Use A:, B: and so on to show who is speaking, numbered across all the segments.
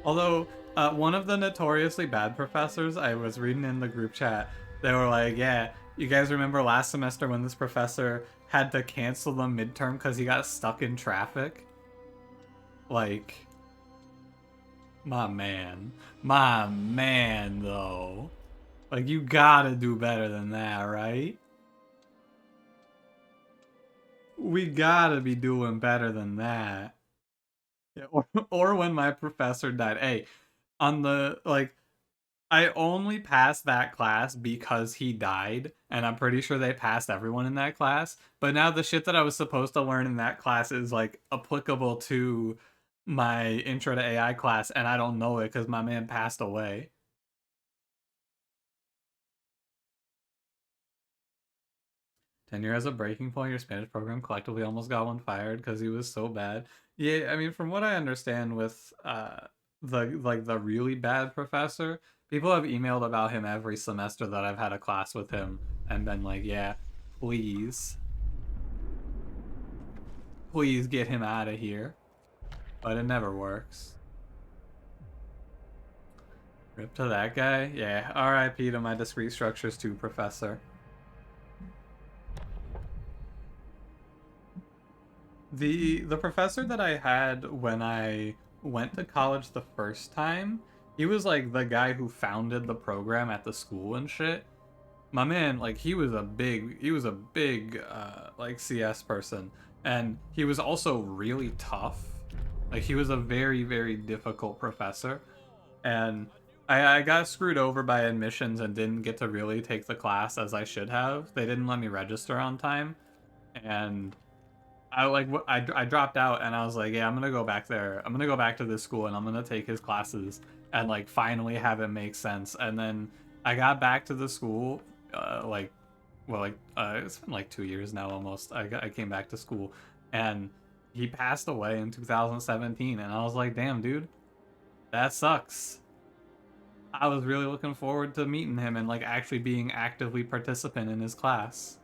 A: Although, one of the notoriously bad professors I was reading in the group chat, they were like, yeah, you guys remember last semester when this professor had to cancel the midterm because he got stuck in traffic? Like, my man. My man, though. Like, you gotta do better than that, right? We gotta be doing better than that. Yeah, or when my professor died. Hey, on the, like, I only passed that class because he died, and I'm pretty sure they passed everyone in that class. But now the shit that I was supposed to learn in that class is like applicable to my intro to AI class, and I don't know it because my man passed away. Tenure as a breaking point, your Spanish program collectively almost got one fired because he was so bad. Yeah, I mean, from what I understand with the really bad professor, people have emailed about him every semester that I've had a class with him and been like, yeah, please, please get him out of here. But it never works. Rip to that guy? Yeah, RIP to my discrete structures too, professor. The professor that I had when I went to college the first time, he was like the guy who founded the program at the school and shit. My man, like he was a big like CS person, and he was also really tough. Like he was a very difficult professor, and I got screwed over by admissions and didn't get to really take the class as I should have. They didn't let me register on time, and I dropped out and I was like, yeah, I'm gonna go back there. I'm gonna go back to this school and I'm gonna take his classes and like finally have it make sense. And then I got back to the school, like, well, like it's been like 2 years now almost. I came back to school and he passed away in 2017, and I was like, damn, dude, that sucks. I was really looking forward to meeting him and like actually being actively participant in his class.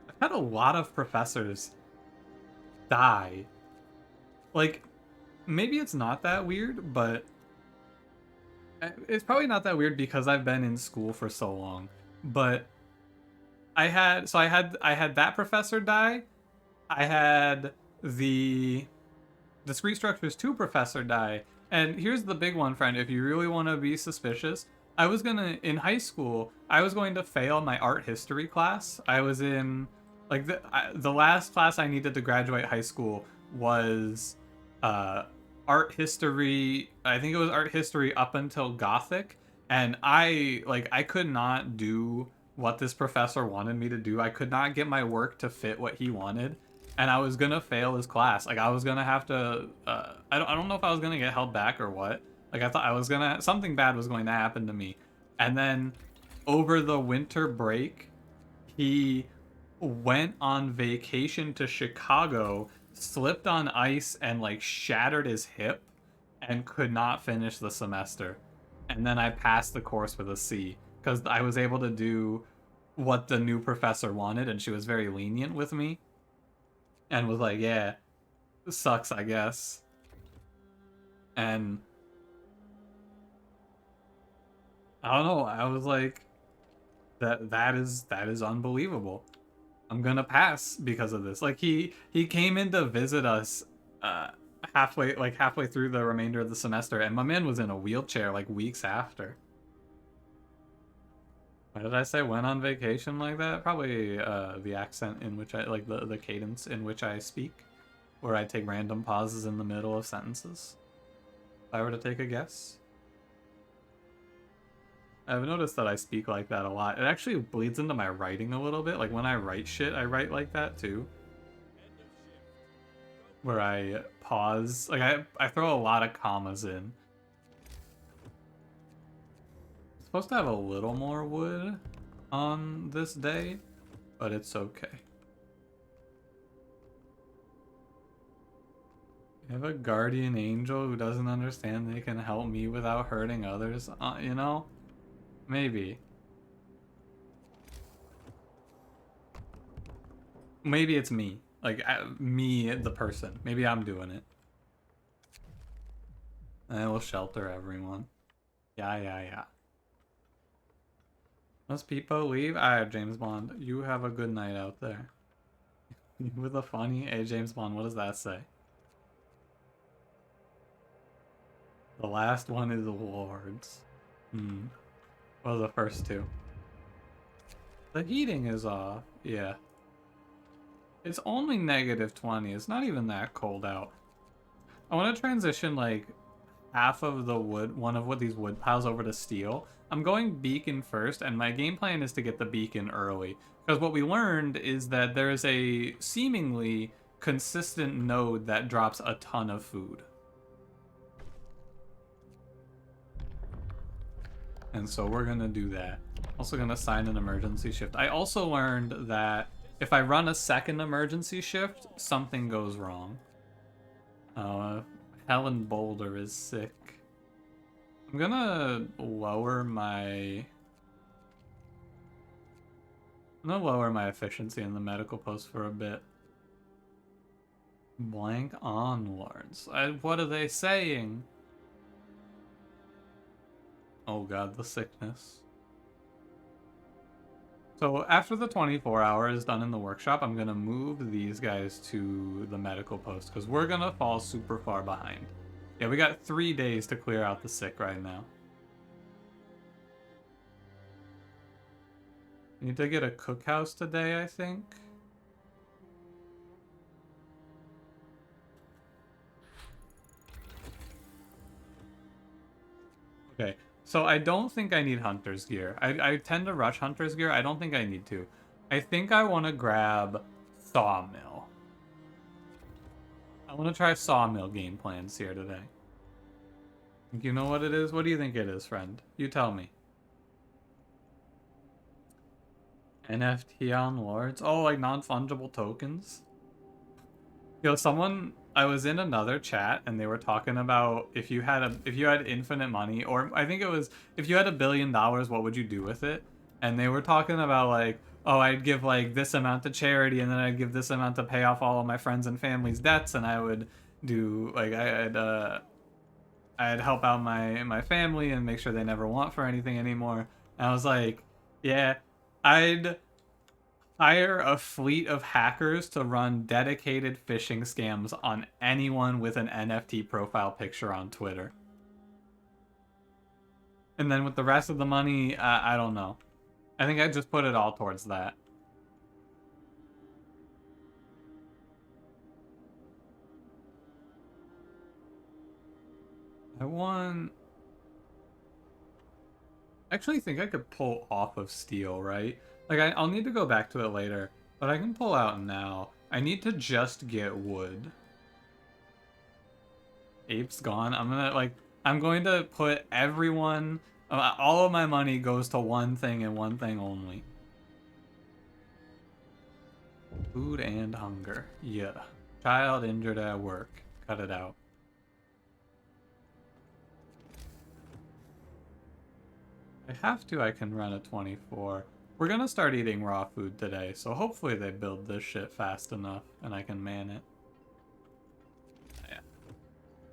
A: I've had a lot of professors die. Like, maybe it's not that weird, but it's probably not that weird because I've been in school for so long. But I had that professor die. I had the discrete structures 2 professor die. And here's the big one, friend, if you really want to be suspicious. I was gonna in high school, I was going to fail my art history class. I was in like the last class I needed to graduate high school was uh art history. I think it was art history up until Gothic, and I could not do what this professor wanted me to do. I could not get my work to fit what he wanted, and I was gonna fail his class. Like I was gonna have to. I don't know if I was gonna get held back or what. Like I thought I was gonna something bad was going to happen to me, and then over the winter break, he went on vacation to Chicago, slipped on ice, and like shattered his hip, and could not finish the semester. And then I passed the course with a C because I was able to do what the new professor wanted, and she was very lenient with me and was like, "Yeah, this sucks, I guess." And I don't know. I was like, that is unbelievable. I'm gonna pass because of this. Like he came in to visit us uh halfway through the remainder of the semester, and my man was in a wheelchair like weeks after. Why did I say went on vacation like that? Probably the accent in which I like the cadence in which I speak, where I take random pauses in the middle of sentences. If I were to take a guess. I've noticed that I speak like that a lot. It actually bleeds into my writing a little bit. Like when I write shit, I write like that too. Where I pause. Like I throw a lot of commas in. It's supposed to have a little more wood on this day, but it's okay. I have a guardian angel who doesn't understand they can help me without hurting others. You know? Maybe. Maybe it's me. Like, me, the person. Maybe I'm doing it. And we'll shelter everyone. Yeah. Must people leave? Alright, James Bond. You have a good night out there. With a funny, hey James Bond, what does that say? The last one is awards. What are the first two? The heating is off. Yeah. It's only -20. It's not even that cold out. I want to transition like half of the wood, one of what these wood piles over to steel. I'm going beacon first, and my game plan is to get the beacon early. Because what we learned is that there is a seemingly consistent node that drops a ton of food. And so we're going to do that. Also going to sign an emergency shift. I also learned that if I run a second emergency shift, something goes wrong. Helen Boulder is sick. I'm gonna lower my efficiency in the medical post for a bit. Blank onwards. What are they saying? Oh god, the sickness. So after the 24 hours done in the workshop, I'm gonna move these guys to the medical post because we're gonna fall super far behind. Yeah, we got 3 days to clear out the sick right now. Need to get a cookhouse today, I think. Okay, so I don't think I need hunter's gear. I tend to rush hunter's gear. I don't think I need to. I think I want to grab sawmill. I want to try sawmill game plans here today. You know what it is? What do you think it is, friend? You tell me. NFT on Lords? Oh, like non-fungible tokens? Yo, I was in another chat and they were talking about if you had infinite money, or I think it was if you had $1 billion, what would you do with it? And they were talking about like, oh, I'd give like this amount to charity, and then I'd give this amount to pay off all of my friends and family's debts, and I would do like I'd help out my family and make sure they never want for anything anymore. And I was like, yeah, I'd hire a fleet of hackers to run dedicated phishing scams on anyone with an NFT profile picture on Twitter. And then with the rest of the money, I don't know. I think I'd just put it all towards that. I actually think I could pull off of steel, right? Like, I'll need to go back to it later, but I can pull out now. I need to just get wood. Ape's gone. I'm going to put everyone, all of my money goes to one thing and one thing only. Food and hunger. Yeah. Child injured at work. Cut it out. If I have to, I can run a 24. We're gonna start eating raw food today, so hopefully they build this shit fast enough and I can man it. Yeah.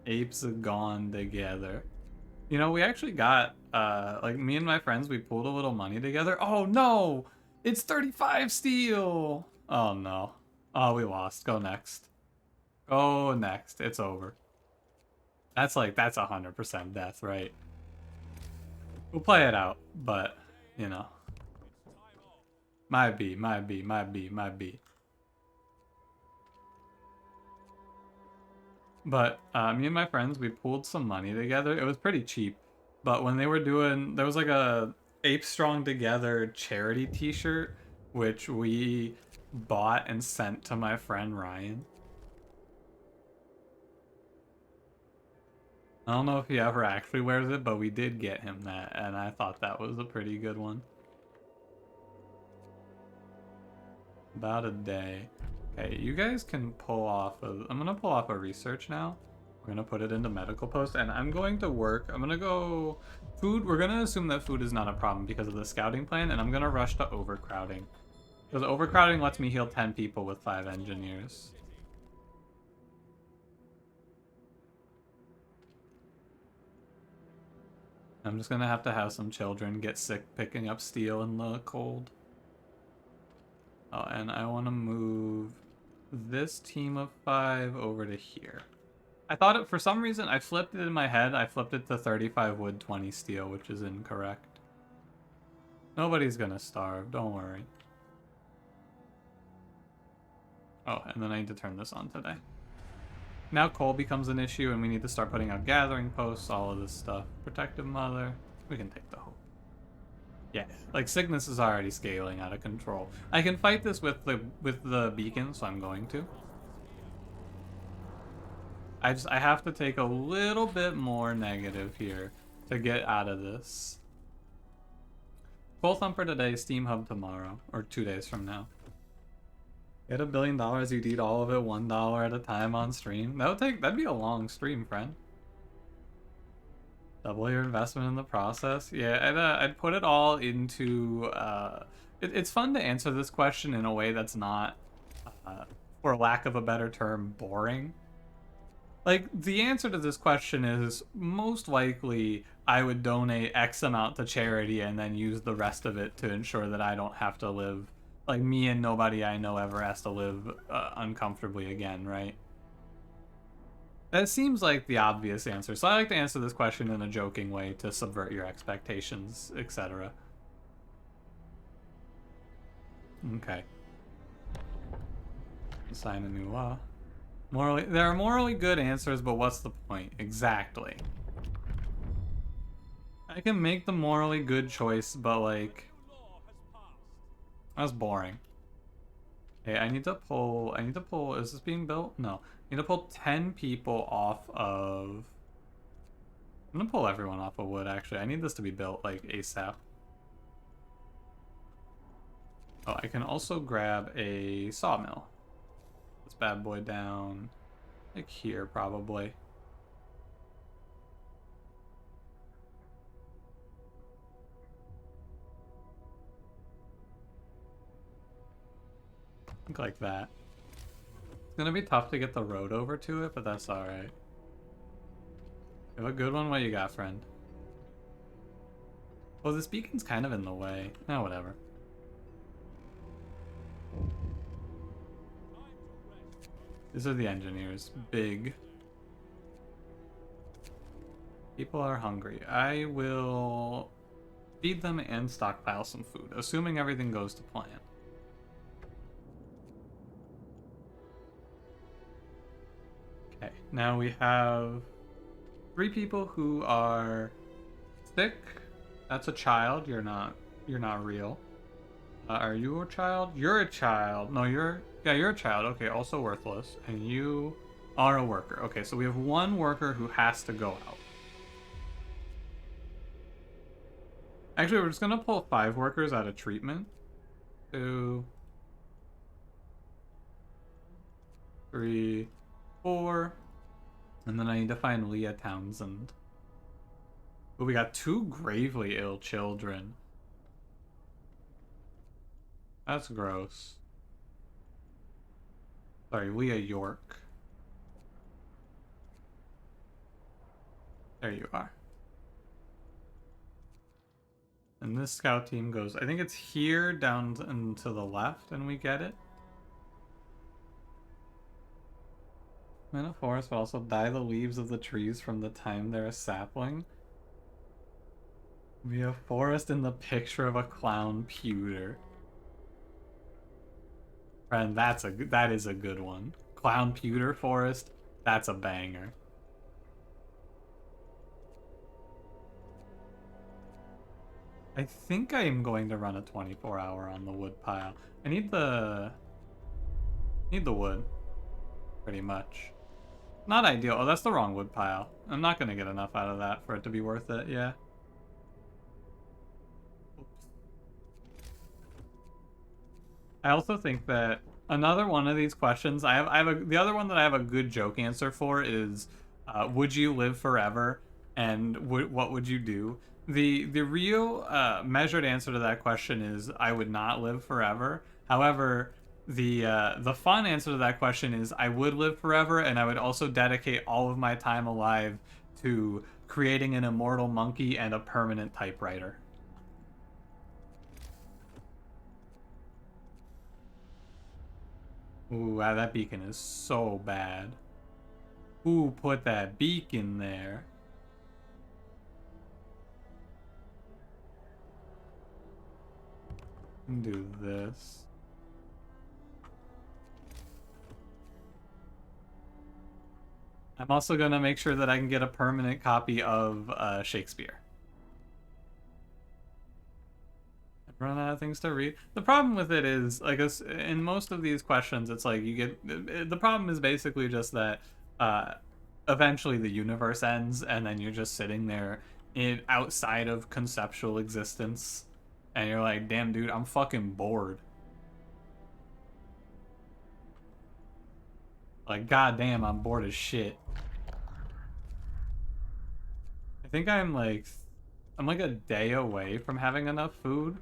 A: Apes are gone together. You know, we actually got, like, me and my friends, we pulled a little money together. Oh, no! It's 35 steel! Oh, no. Oh, we lost. Go next. Go next. It's over. That's 100% death, right? We'll play it out, but, you know. Might be. But me and my friends, we pooled some money together. It was pretty cheap. But when they were doing, there was like a Ape Strong Together charity t-shirt, which we bought and sent to my friend Ryan. I don't know if he ever actually wears it, but we did get him that, and I thought that was a pretty good one. About a day. Okay, you guys can pull off I'm gonna pull off a research now. We're gonna put it into medical post, and I'm going to work. I'm gonna go food. We're gonna assume that food is not a problem because of the scouting plan, and I'm gonna rush to overcrowding. Because overcrowding lets me heal 10 people with 5 engineers. I'm just gonna have some children get sick picking up steel in the cold. Oh, and I want to move this team of 5 over to here. I thought it, for some reason, I flipped it in my head. I flipped it to 35 wood, 20 steel, which is incorrect. Nobody's gonna starve, don't worry. Oh, and then I need to turn this on today. Now coal becomes an issue, and we need to start putting out gathering posts, all of this stuff. Protective mother. We can take the hope. Yeah, like sickness is already scaling out of control. I can fight this with the beacon, so I'm going to. I have to take a little bit more negative here to get out of this. Coal Thumper today, Steam Hub tomorrow, or 2 days from now. Get $1 billion, you'd eat all of it $1 at a time on stream. That'd be a long stream, friend. Double your investment in the process. Yeah, I'd put it all into. It's fun to answer this question in a way that's not, for lack of a better term, boring. Like, the answer to this question is most likely I would donate X amount to charity and then use the rest of it to ensure that I don't have to live, like, me and nobody I know ever has to live uncomfortably again, right? That seems like the obvious answer, so I like to answer this question in a joking way to subvert your expectations, etc. Okay. Sign a new law. There are morally good answers, but what's the point? Exactly. I can make the morally good choice, but like, that's boring. Okay, I need to pull, is this being built? No. I need to pull 10 people off of, I'm gonna pull everyone off of wood, actually. I need this to be built, like, ASAP. Oh, I can also grab a sawmill. This bad boy down, like here, probably. Think like that. It's gonna be tough to get the road over to it, but that's alright. You have a good one? What you got, friend? Oh, this beacon's kind of in the way. Oh, whatever. These are the engineers. Big. People are hungry. I will feed them and stockpile some food, assuming everything goes to plan. Okay, now we have 3 people who are sick. That's a child. You're not real. Are you a child? You're a child. No, you're a child. Okay, also worthless. And you are a worker. Okay, so we have 1 worker who has to go out. Actually, we're just gonna pull 5 workers out of treatment. 2, 3, 4. And then I need to find Leah Townsend. But we got 2 gravely ill children. That's gross. Sorry, Leah York. There you are. And this scout team goes, I think it's here down and to the left, and we get it. In a forest, but also dye the leaves of the trees from the time they're a sapling. We have forest in the picture of a clown pewter. Friend, that is a good one. Clown pewter forest, that's a banger. I think I am going to run a 24-hour on the wood pile. I need the wood, pretty much. Not ideal. Oh, that's the wrong wood pile. I'm not going to get enough out of that for it to be worth it, yeah. Oops. I also think that another one of these questions, the other one that I have a good joke answer for is, would you live forever? And what would you do? The real measured answer to that question is I would not live forever. However, the fun answer to that question is I would live forever, and I would also dedicate all of my time alive to creating an immortal monkey and a permanent typewriter. Ooh, wow, that beacon is so bad. Who put that beacon there? Do this. I'm also gonna make sure that I can get a permanent copy of Shakespeare. I've run out of things to read. The problem with it is, like, in most of these questions, it's like you get. The problem is basically just that eventually the universe ends, and then you're just sitting there outside of conceptual existence, and you're like, damn, dude, I'm fucking bored. Like, goddamn, I'm bored as shit. I think I'm like a day away from having enough food.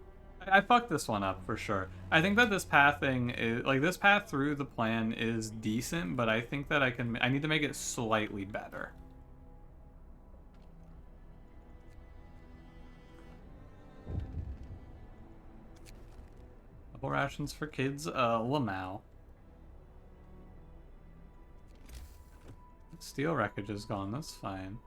A: I fucked this one up for sure. I think that this pathing is like this path through the plan is decent, but I think that I need to make it slightly better. Couple rations for kids, Lamau. Steel wreckage is gone, that's fine.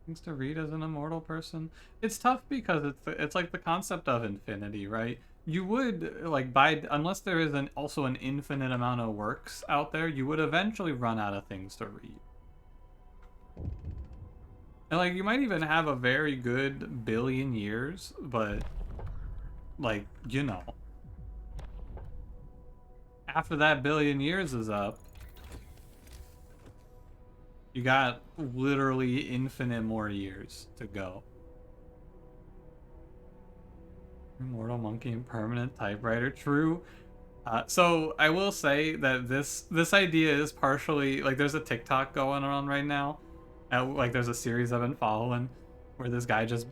A: Things to read as an immortal person. It's tough because it's like the concept of infinity, right? You would like unless there is also an infinite amount of works out there, you would eventually run out of things to read. And like you might even have a very good billion years, but like, you know, after that billion years is up, you got literally infinite more years to go. Immortal monkey and permanent typewriter. True. So I will say that this idea is partially like there's a TikTok going on right now. Like there's a series I've been following where this guy just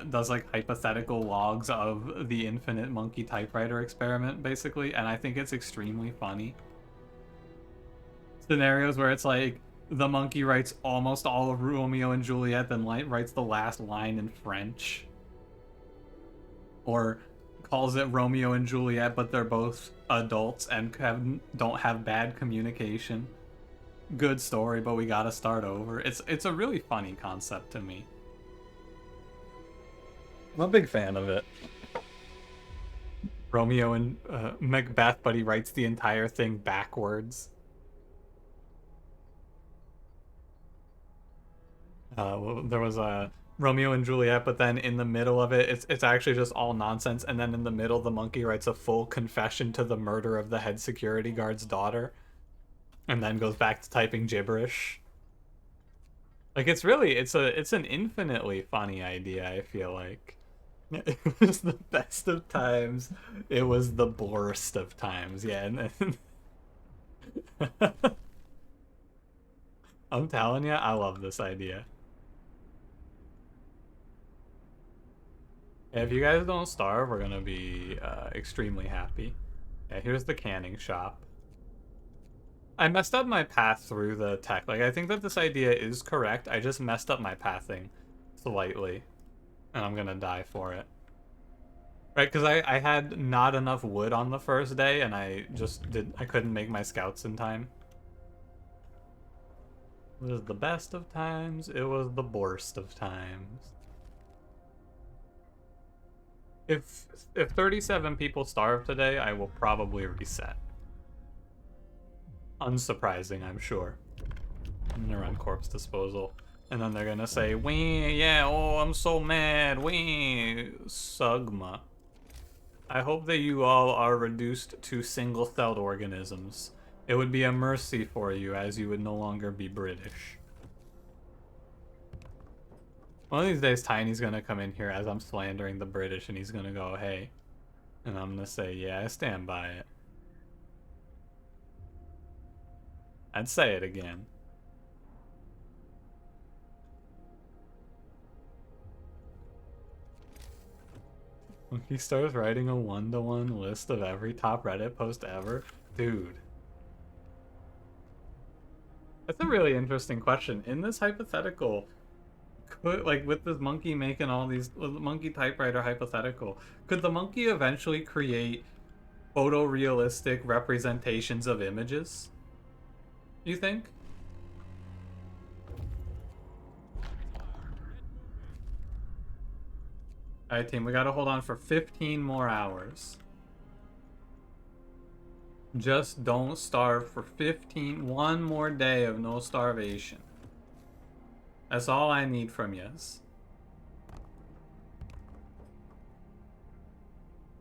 A: does like hypothetical logs of the infinite monkey typewriter experiment, basically, and I think it's extremely funny. Scenarios where it's like the monkey writes almost all of Romeo and Juliet, then writes the last line in French. Or calls it Romeo and Juliet, but they're both adults and don't have bad communication. Good story, but we gotta start over. It's a really funny concept to me. I'm a big fan of it. Romeo and Macbeth, but he writes the entire thing backwards. There was a Romeo and Juliet, but then in the middle of it, it's actually just all nonsense. And then in the middle, the monkey writes a full confession to the murder of the head security guard's daughter, and then goes back to typing gibberish. Like it's an infinitely funny idea. I feel like it was the best of times. It was the worst of times. Yeah, and then I'm telling you, I love this idea. If you guys don't starve, we're gonna be extremely happy. Yeah, here's the canning shop. I messed up my path through the tech. Like, I think that this idea is correct. I just messed up my pathing slightly, and I'm gonna die for it. Right, because I had not enough wood on the first day, and I couldn't make my scouts in time. It was the best of times. It was the worst of times. If 37 people starve today, I will probably reset. Unsurprising, I'm sure. I'm gonna run corpse disposal. And then they're gonna say, wee, yeah, oh, I'm so mad, wee, Sugma. I hope that you all are reduced to single-celled organisms. It would be a mercy for you, as you would no longer be British. One of these days, Tiny's gonna come in here as I'm slandering the British, and he's gonna go, hey. And I'm gonna say, yeah, I stand by it. I'd say it again. When he starts writing a one-to-one list of every top Reddit post ever, Dude. That's a really interesting question. In this hypothetical, could, like, with this monkey making all these monkey typewriter hypothetical, could the monkey eventually create photorealistic representations of images? You think? Alright, team, we gotta hold on for 15 more hours. Just don't starve for 1 more day of no starvation. That's all I need from yous.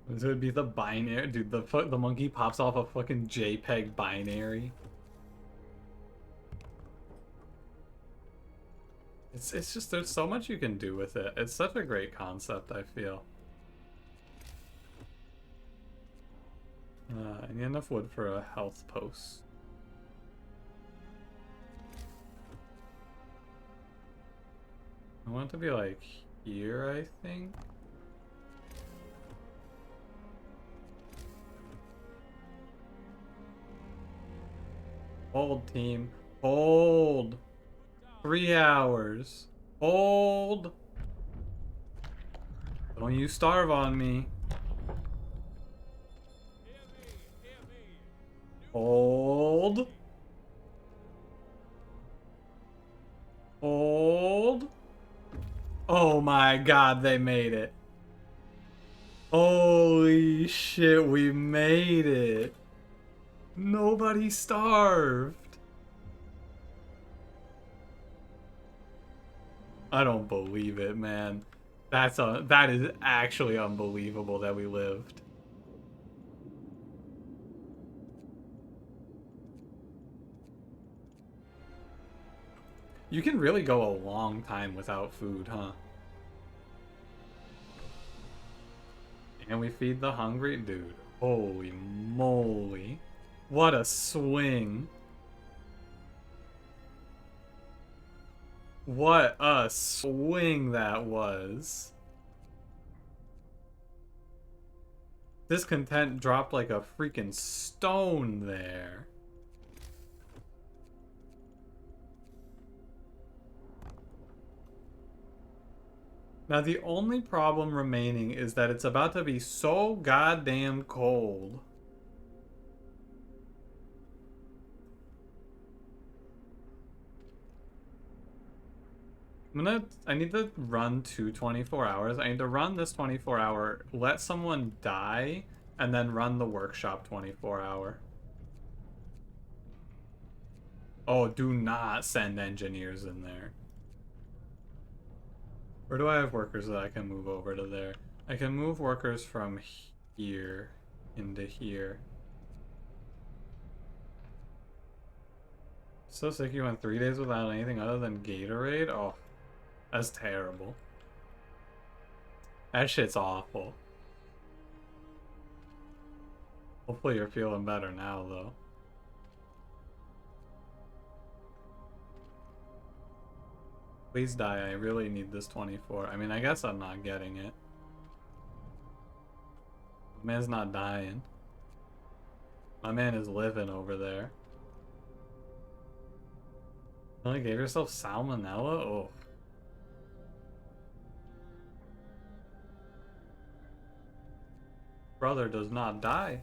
A: This would be the binary. Dude, the monkey pops off a fucking JPEG binary. It's just, there's so much you can do with it. It's such a great concept, I feel. I need enough wood for a health post. I want it to be like here, I think. Hold, team. Hold. 3 hours. Hold. Don't you starve on me. Hold. Hold. Oh my god, they made it. Holy shit, we made it. Nobody starved. I don't believe it, man. That is actually unbelievable that we lived. You can really go a long time without food, huh? And we feed the hungry? Dude, holy moly. What a swing. What a swing that was. Discontent dropped like a freaking stone there. Now the only problem remaining is that it's about to be so goddamn cold. I need to run 24 hours. I need to run this 24-hour, let someone die, and then run the workshop 24-hour. Oh, do not send engineers in there. Where do I have workers that I can move over to there? I can move workers from here into here. So sick you went 3 days without anything other than Gatorade? Oh, that's terrible. That shit's awful. Hopefully you're feeling better now, though. Please die, I really need this 24. I mean, I guess I'm not getting it. My man's not dying. My man is living over there. You only gave yourself salmonella? Oh. Brother does not die.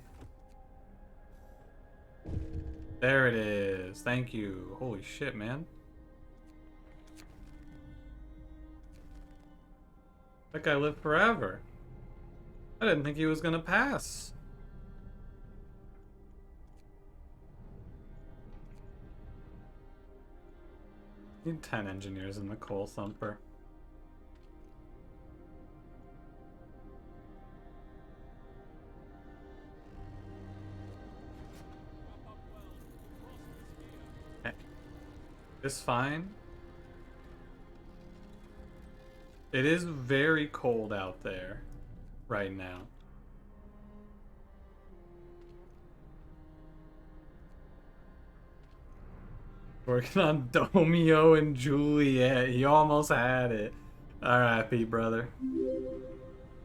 A: There it is. Thank you. Holy shit, man. That guy lived forever. I didn't think he was gonna pass. Need 10 engineers in the coal thumper. Okay. It's fine. It is very cold out there right now. Working on Romeo and Juliet. You almost had it. R.I.P. brother.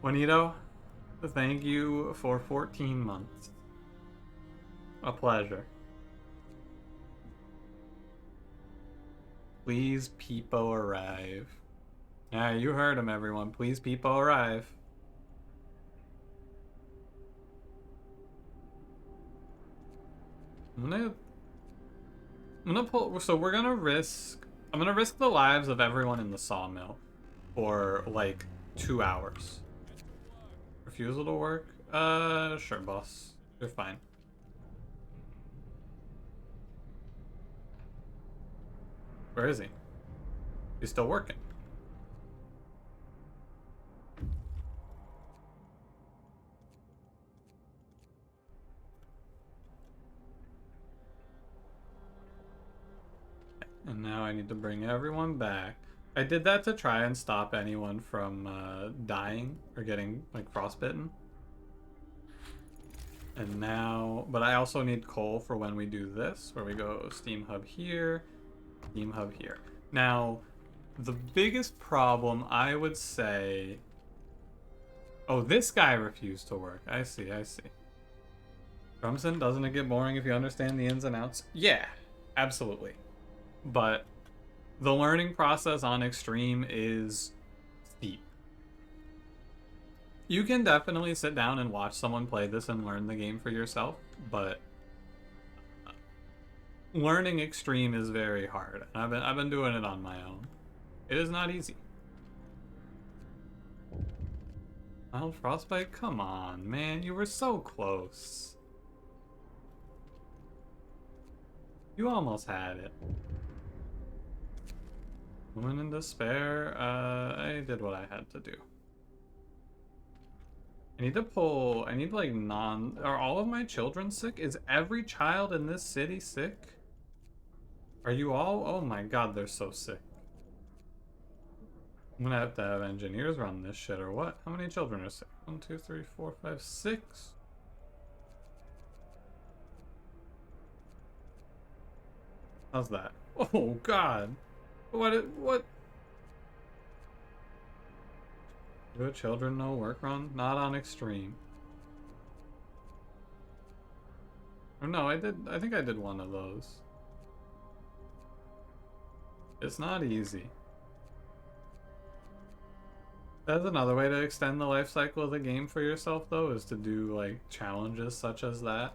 A: Juanito, thank you for 14 months. A pleasure. Please, Peepo, arrive. Yeah, you heard him, everyone. Please, Peepo, arrive. I'm gonna pull. So we're gonna risk. I'm gonna risk the lives of everyone in the sawmill for like 2 hours. Refusal to work? Sure, boss. You're fine. Where is he? He's still working. And now I need to bring everyone back. I did that to try and stop anyone from dying or getting like frostbitten. And now, but I also need coal for when we do this, where we go steam hub here, steam hub here. Now, the biggest problem I would say... Oh, this guy refused to work. I see, I see. Drumson, doesn't it get boring if you understand the ins and outs? Yeah, absolutely. But the learning process on Extreme is steep. You can definitely sit down and watch someone play this and learn the game for yourself, but learning Extreme is very hard. I've been doing it on my own. It is not easy. Mild Frostbite? Come on, man. You were so close. You almost had it. Woman in despair. I did what I had to do. I need to pull... I need, like, Are all of my children sick? Is every child in this city sick? Are you all? Oh my god, they're so sick. I'm gonna have to have engineers run this shit, or what? How many children are sick? 1, 2, 3, 4, 5, 6. How's that? Oh god. What? Do children no work run? Not on Extreme. Or no, I think I did one of those. It's not easy. That's another way to extend the life cycle of the game for yourself, though, is to do, like, challenges such as that.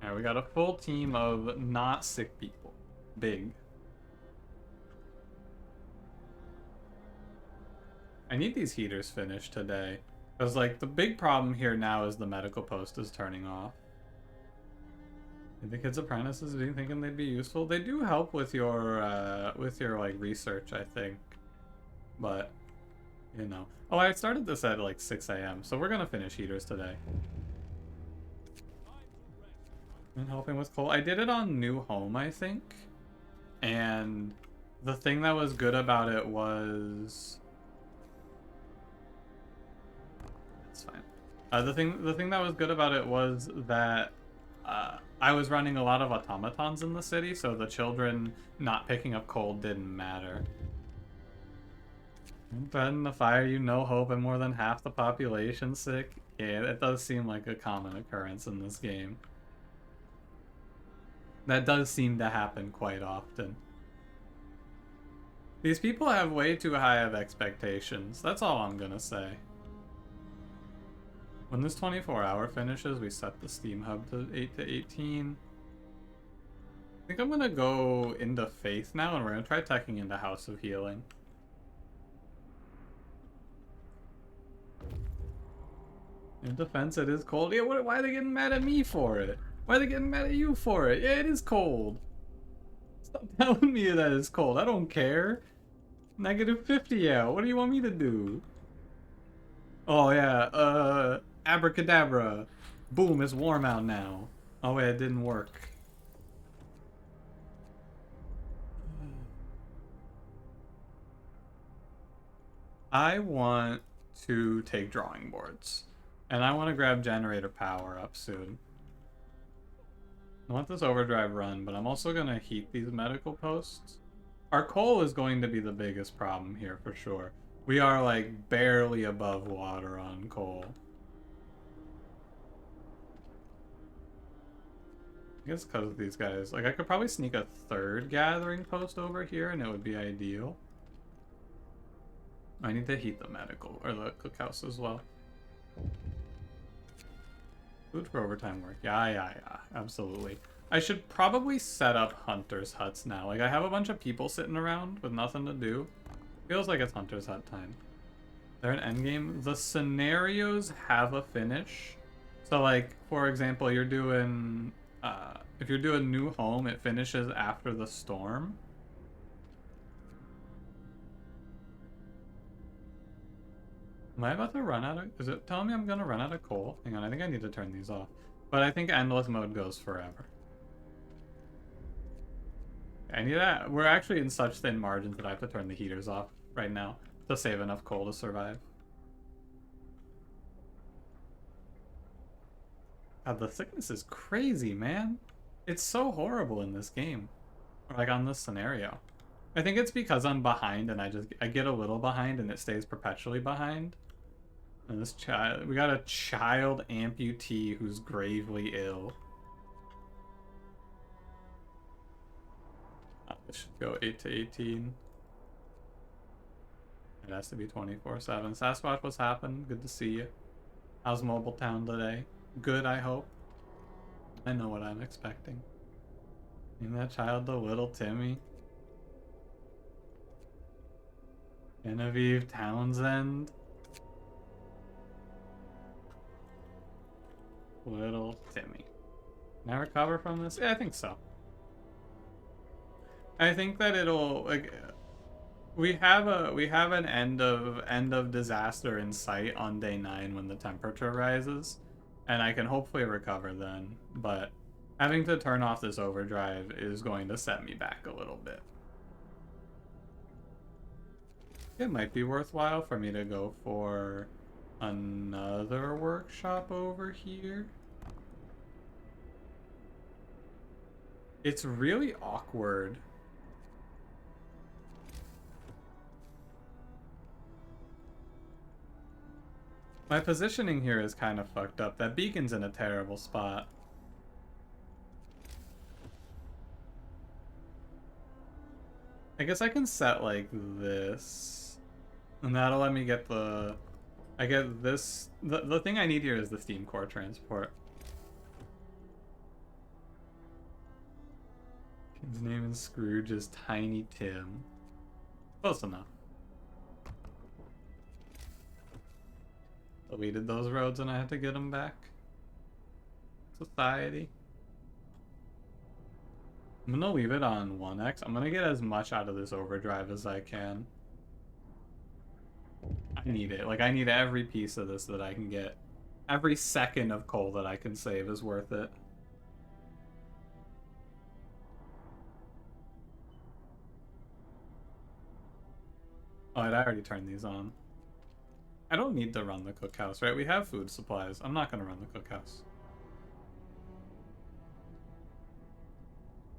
A: Alright, we got a full team of not sick people. Big. I need these heaters finished today. Because, like, the big problem here now is the medical post is turning off. The kids' apprentices being thinking they'd be useful. They do help with your like research, I think. But, you know. Oh, I started this at like 6 a.m. So we're gonna finish heaters today. And helping with coal. I did it on New Home, I think. And the thing that was good about it was... It's fine. The thing that was good about it was that I was running a lot of automatons in the city, so the children not picking up coal didn't matter. But in the fire, you no hope and more than half the population sick. Yeah, it does seem like a common occurrence in this game. That does seem to happen quite often. These people have way too high of expectations. That's all I'm gonna say. When this 24-hour finishes, we set the Steam Hub to 8 to 18. I think I'm gonna go into Faith now, and we're gonna try teching into House of Healing. In defense, it is cold. Yeah, why are they getting mad at me for it? Why are they getting mad at you for it? Yeah, it is cold. Stop telling me that it's cold. I don't care. -50 out. What do you want me to do? Oh, yeah, abracadabra. Boom, it's warm out now. Oh, wait, it didn't work. I want to take drawing boards. And I want to grab generator power up soon. I want this overdrive run, but I'm also going to heat these medical posts. Our coal is going to be the biggest problem here for sure. We are like barely above water on coal. I guess because of these guys. Like, I could probably sneak a third gathering post over here and it would be ideal. I need to heat the medical, or the cookhouse as well. Food for overtime work. Yeah, absolutely. I should probably set up hunters' huts now. Like, I have a bunch of people sitting around with nothing to do. Feels like it's hunters' hut time. They're an endgame. The scenarios have a finish. So, like, for example, you're doing... if you're doing New Home, it finishes after the storm. Am I about to run out of... Is it telling me I'm going to run out of coal? Hang on, I think I need to turn these off. But I think endless mode goes forever. I need that. We're actually in such thin margins that I have to turn the heaters off right now to save enough coal to survive. God, the thickness is crazy, man. It's so horrible in this game. Or like on this scenario. I think it's because I'm behind and I get a little behind and it stays perpetually behind. And this child, we got a child amputee who's gravely ill. This should go 8 to 18. It has to be 24/7. Sasquatch, what's happened? Good to see you. How's Mobile Town today? Good, I hope. I know what I'm expecting. Isn't that child the little Timmy? Genevieve Townsend? Little Timmy. Can I recover from this? Yeah, I think so. I think that it'll like we have an end of disaster in sight on day 9 when the temperature rises, and I can hopefully recover then, but having to turn off this overdrive is going to set me back a little bit. It might be worthwhile for me to go for another workshop over here. It's really awkward. My positioning here is kind of fucked up. That beacon's in a terrible spot. I guess I can set like this. And that'll let me get the... I get this... The thing I need here is the steam core transport. His name is Scrooge is Tiny Tim. Close enough. Deleted those roads and I had to get them back. Society. I'm gonna leave it on 1x. I'm gonna get as much out of this overdrive as I can. I need it. Like, I need every piece of this that I can get. Every second of coal that I can save is worth it. Oh, I already turned these on. I don't need to run the cookhouse, right? We have food supplies. I'm not going to run the cookhouse.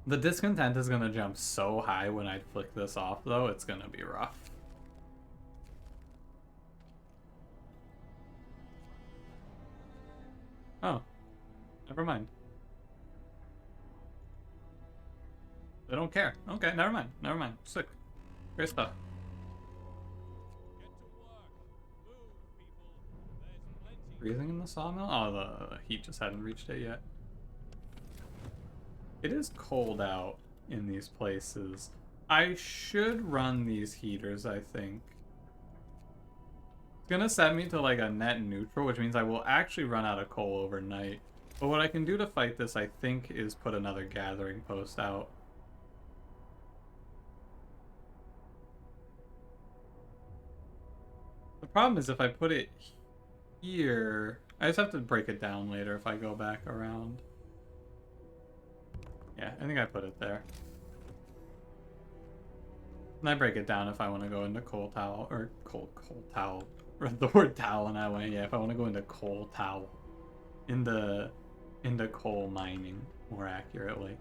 A: The discontent is going to jump so high when I flick this off, though. It's going to be rough. Oh. Never mind. They don't care. Okay, never mind. Never mind. Sick. Great stuff. Freezing in the sawmill? Oh, the heat just hadn't reached it yet. It is cold out in these places. I should run these heaters, I think. It's gonna set me to like a net neutral, which means I will actually run out of coal overnight. But what I can do to fight this, I think, is put another gathering post out. The problem is if I put it here, I just have to break it down later if I go back around. Yeah, I think I put it there. And I break it down if I want to go into coal towel, or coal towel. Read the word towel and I went, yeah, if I want to go into coal towel. Into coal mining, more accurately.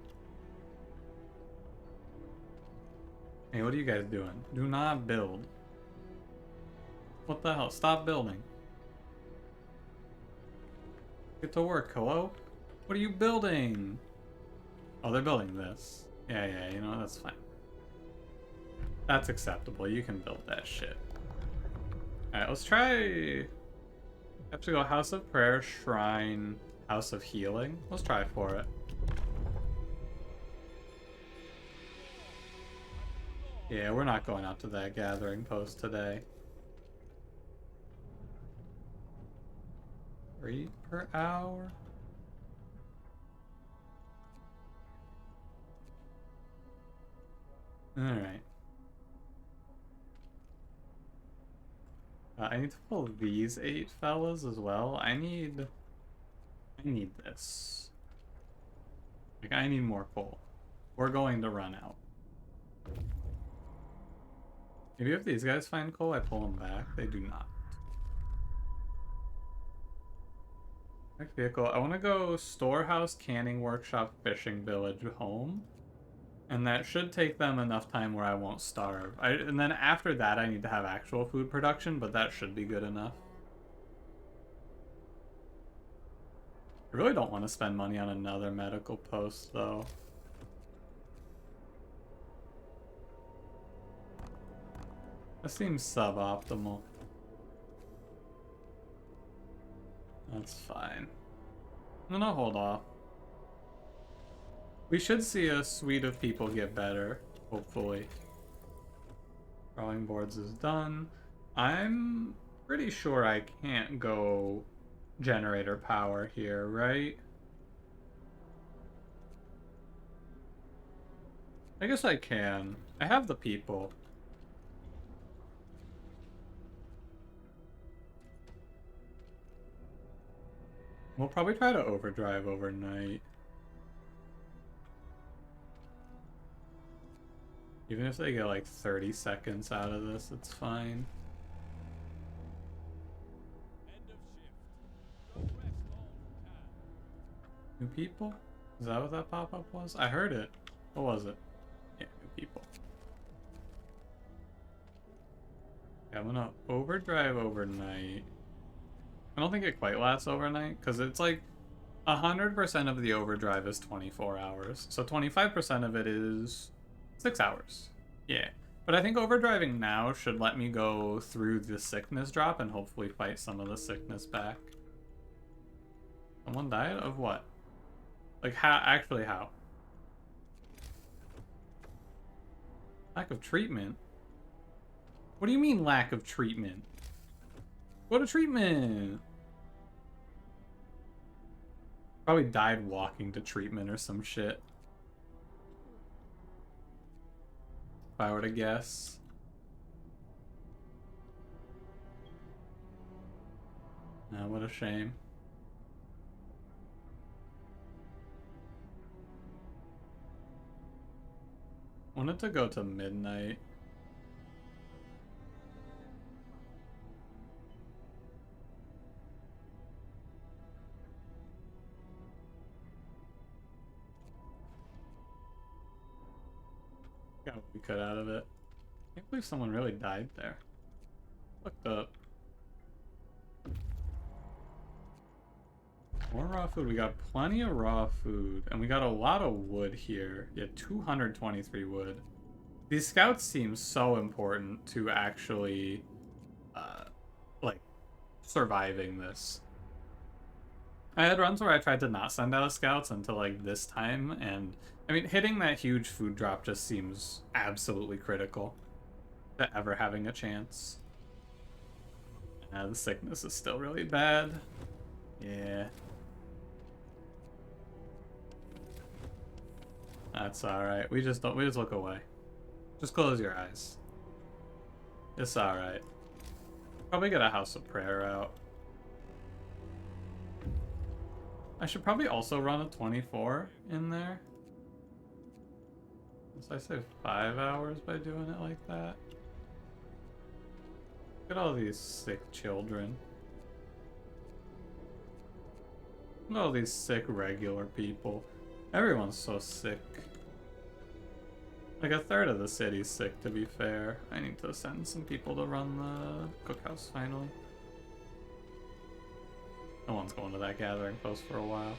A: Hey, what are you guys doing? Do not build. What the hell? Stop building. Get to work, hello? What are you building? Oh, they're building this. Yeah, you know, that's fine. That's acceptable. You can build that shit. Alright, let's try... Have to go House of Prayer, Shrine, House of Healing. Let's try for it. Yeah, we're not going out to that gathering post today. 3 per hour? Alright. I need to pull these 8 fellas as well. I need this. Like, I need more coal. We're going to run out. Maybe if these guys find coal, I pull them back. They do not. Next vehicle. I want to go storehouse, canning workshop, fishing village, home. And that should take them enough time where I won't starve. And then after that, I need to have actual food production, but that should be good enough. I really don't want to spend money on another medical post, though. That seems suboptimal. That's fine. I'm gonna hold off. We should see a suite of people get better, hopefully. Drawing boards is done. I'm pretty sure I can't go generator power here, right? I guess I can. I have the people. We'll probably try to overdrive overnight. Even if they get like 30 seconds out of this, it's fine. New people? Is that what that pop-up was? I heard it. What was it? Yeah, new people. Yeah, I'm gonna overdrive overnight. I don't think it quite lasts overnight, because it's like 100% of the overdrive is 24 hours. So 25% of it is 6 hours. Yeah. But I think overdriving now should let me go through the sickness drop and hopefully fight some of the sickness back. Someone died? Of what? Like, how? Actually, how? Lack of treatment? What do you mean, lack of treatment? What a treatment! Probably died walking to treatment or some shit. If I were to guess. Oh, what a shame. Wanted to go to midnight. Got what we could out of it. I can't believe someone really died there. Looked up. More raw food. We got plenty of raw food. And we got a lot of wood here. Yeah, 223 wood. These scouts seem so important to actually, like, surviving this. I had runs where I tried to not send out scouts until, like, this time, and, I mean, hitting that huge food drop just seems absolutely critical to ever having a chance. The sickness is still really bad. Yeah. That's alright. We just look away. Just close your eyes. It's alright. Probably get a House of Prayer out. I should probably also run a 24 in there. So I save 5 hours by doing it like that. Look at all these sick children. Look at all these sick regular people. Everyone's so sick. Like a third of the city's sick, to be fair. I need to send some people to run the cookhouse finally. No one's going to that gathering post for a while.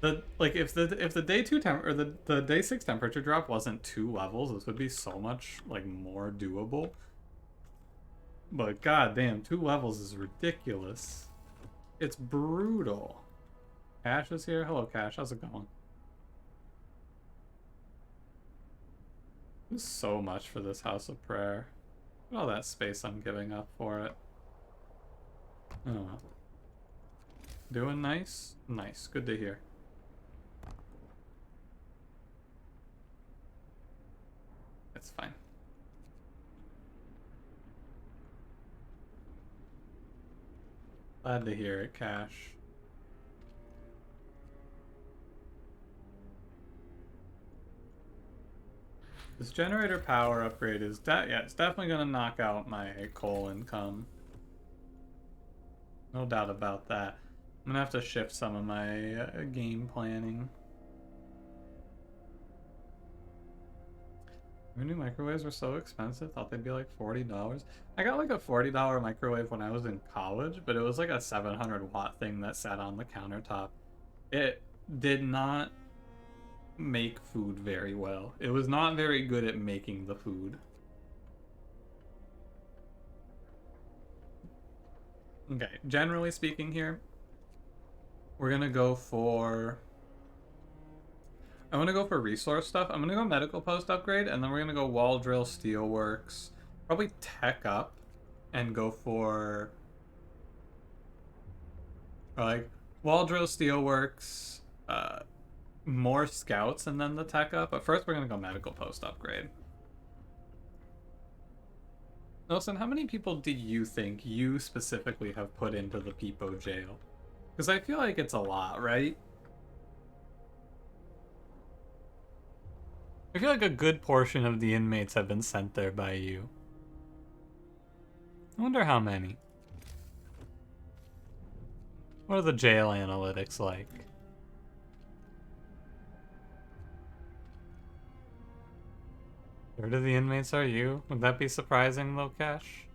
A: If the day two temp or the day six temperature drop wasn't 2 levels, this would be so much like more doable. But goddamn, 2 levels is ridiculous. It's brutal. Cash is here. Hello, Cash. How's it going? There's so much for this house of prayer. Look at all that space I'm giving up for it. Oh. Doing nice? Nice. Good to hear. It's fine. Glad to hear it, Cash. This generator power upgrade is it's definitely gonna knock out my coal income. No doubt about that. I'm gonna have to shift some of my game planning. Our new microwaves were so expensive. Thought they'd be like $40. I got like a $40 microwave when I was in college, but it was like a 700-watt thing that sat on the countertop. It did not make food very well. It was not very good at making the food. Okay, generally speaking here, we're gonna go for... I want to go for resource stuff. I'm gonna go medical post upgrade, and then we're gonna go wall drill, steelworks, probably tech up, and go for like wall drill, steelworks, more scouts, and then the tech up. But first, we're gonna go medical post upgrade. Nelson, how many people do you think you specifically have put into the Peepo jail? Because I feel like it's a lot, right? I feel like a good portion of the inmates have been sent there by you. I wonder how many. What are the jail analytics like? Third of the inmates are you? Would that be surprising, though, Cash?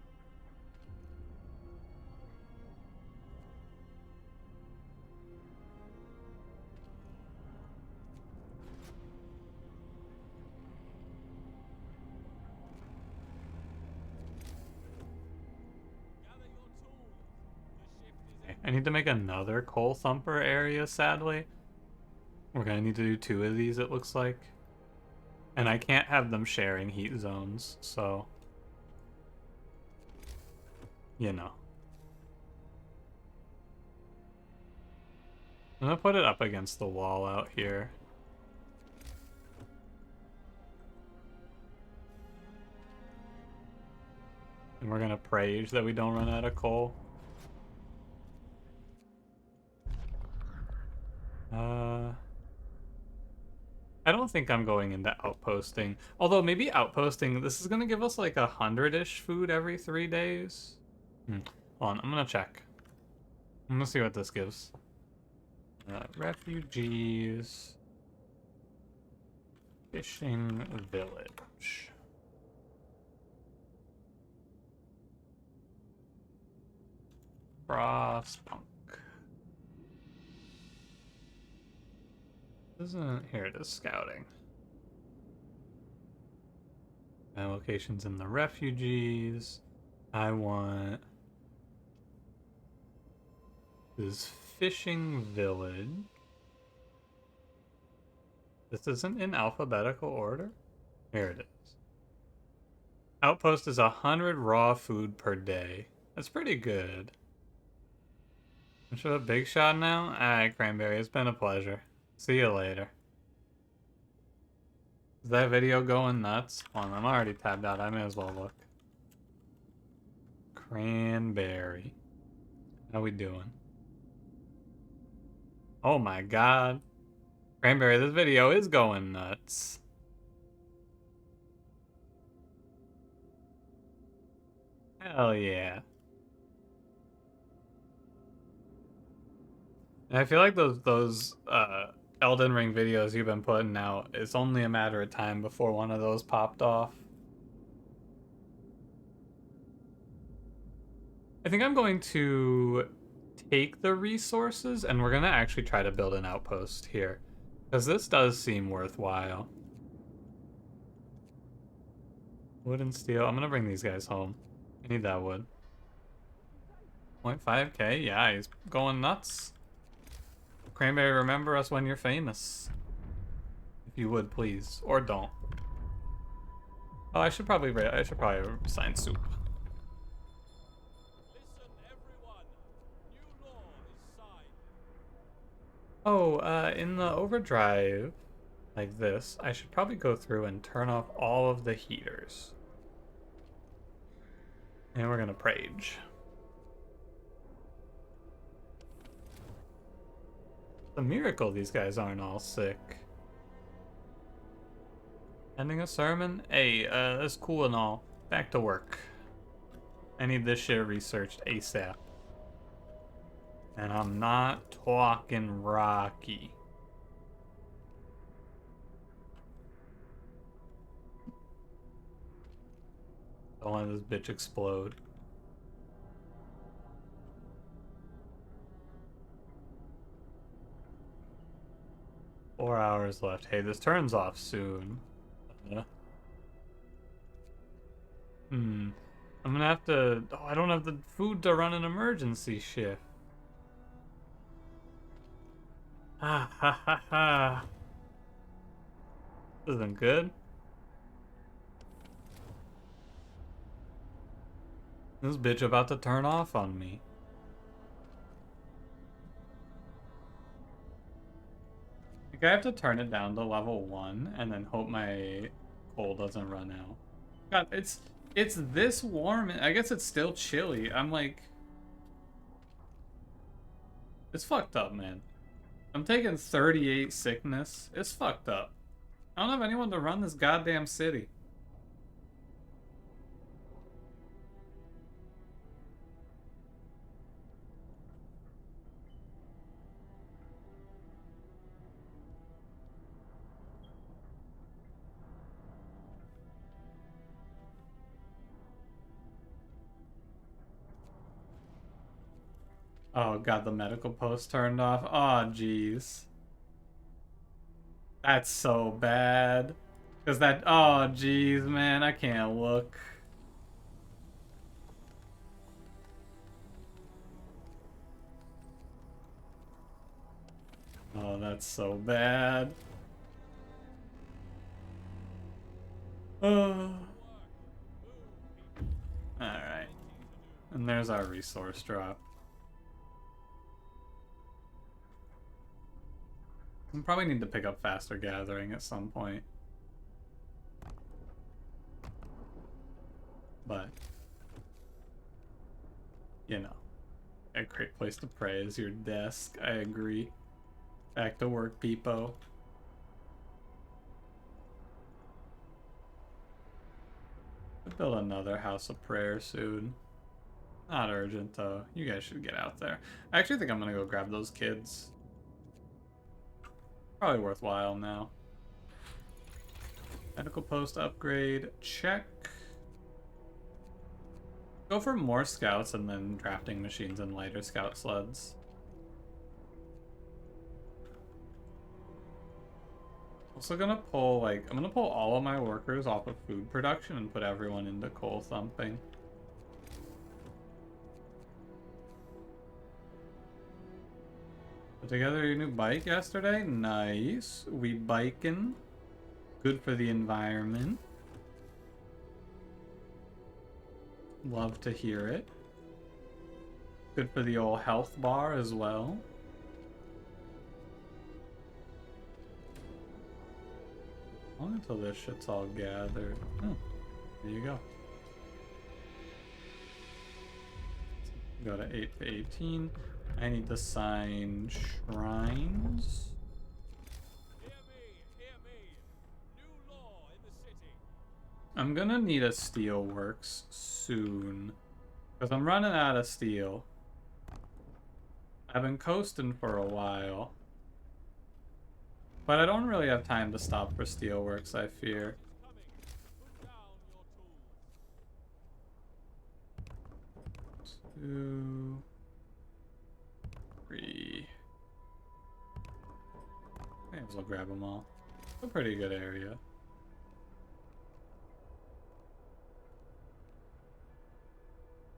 A: I need to make another coal thumper area, sadly. We're gonna need to do 2 of these, it looks like. And I can't have them sharing heat zones, so... You know. I'm gonna put it up against the wall out here. And we're gonna pray that we don't run out of coal. I don't think I'm going into outposting. Although maybe outposting, this is gonna give us like 100-ish food every 3 days. Hold on, I'm gonna check. I'm gonna see what this gives. Refugees. Fishing village. Frostpunk. Isn't here it is scouting. My locations in the refugees. I want this fishing village. This isn't in alphabetical order. Here it is. Outpost is 100 raw food per day. That's pretty good. I should have a big shot now. Alright, Cranberry, it's been a pleasure. See you later. Is that video going nuts? Hold on, I'm already tabbed out. I may as well look. Cranberry. How we doing? Oh my god. Cranberry, this video is going nuts. Hell yeah. And I feel like those Elden Ring videos you've been putting out, it's only a matter of time before one of those popped off. I think I'm going to take the resources and we're gonna actually try to build an outpost here. Because this does seem worthwhile. Wood and steel. I'm gonna bring these guys home. I need that wood. 0.5k? Yeah, he's going nuts. Cranberry, remember us when you're famous. If you would, please. Or don't. Oh, I should probably sign soup.
B: Listen, everyone. New law is signed.
A: Oh, in the overdrive, like this, I should probably go through and turn off all of the heaters. And we're gonna prage. It's a miracle these guys aren't all sick. Ending a sermon? Hey, that's cool and all. Back to work. I need this shit researched ASAP. And I'm not talking Rocky. Don't let this bitch explode. Four hours left. Hey, this turns off soon. I'm gonna have to... Oh, I don't have the food to run an emergency shift. Ah, ha, ha, ha. This isn't good. This bitch about to turn off on me. I think I have to turn it down to level 1 and then hope my coal doesn't run out. God, it's this warm. I guess it's still chilly. I'm like... It's fucked up, man. I'm taking 38 sickness. It's fucked up. I don't have anyone to run this goddamn city. Oh god, the medical post turned off. Oh jeez. That's so bad. Cause that, oh jeez, man, I can't look. Oh, that's so bad. Oh. Alright. And there's our resource drop. We probably need to pick up faster gathering at some point. But, you know, a great place to pray is your desk. I agree. Back to work, peepo. I'll build another house of prayer soon. Not urgent, though. You guys should get out there. I actually think I'm gonna go grab those kids. Probably worthwhile now. Medical post upgrade. Check. Go for more scouts and then drafting machines and lighter scout sleds. Also gonna pull, like, I'm gonna pull all of my workers off of food production and put everyone into coal thumping. Put together your new bike yesterday? Nice. We biking. Good for the environment. Love to hear it. Good for the old health bar as well. Long until this shit's all gathered. Oh, there you go. Go to 8 to 18. I need to sign shrines.
B: Hear me. New law in the city.
A: I'm gonna need a steelworks soon. Because I'm running out of steel. I've been coasting for a while. But I don't really have time to stop for steelworks, I fear.
B: Put down your tools.
A: 2, May as well grab them all. It's a pretty good area.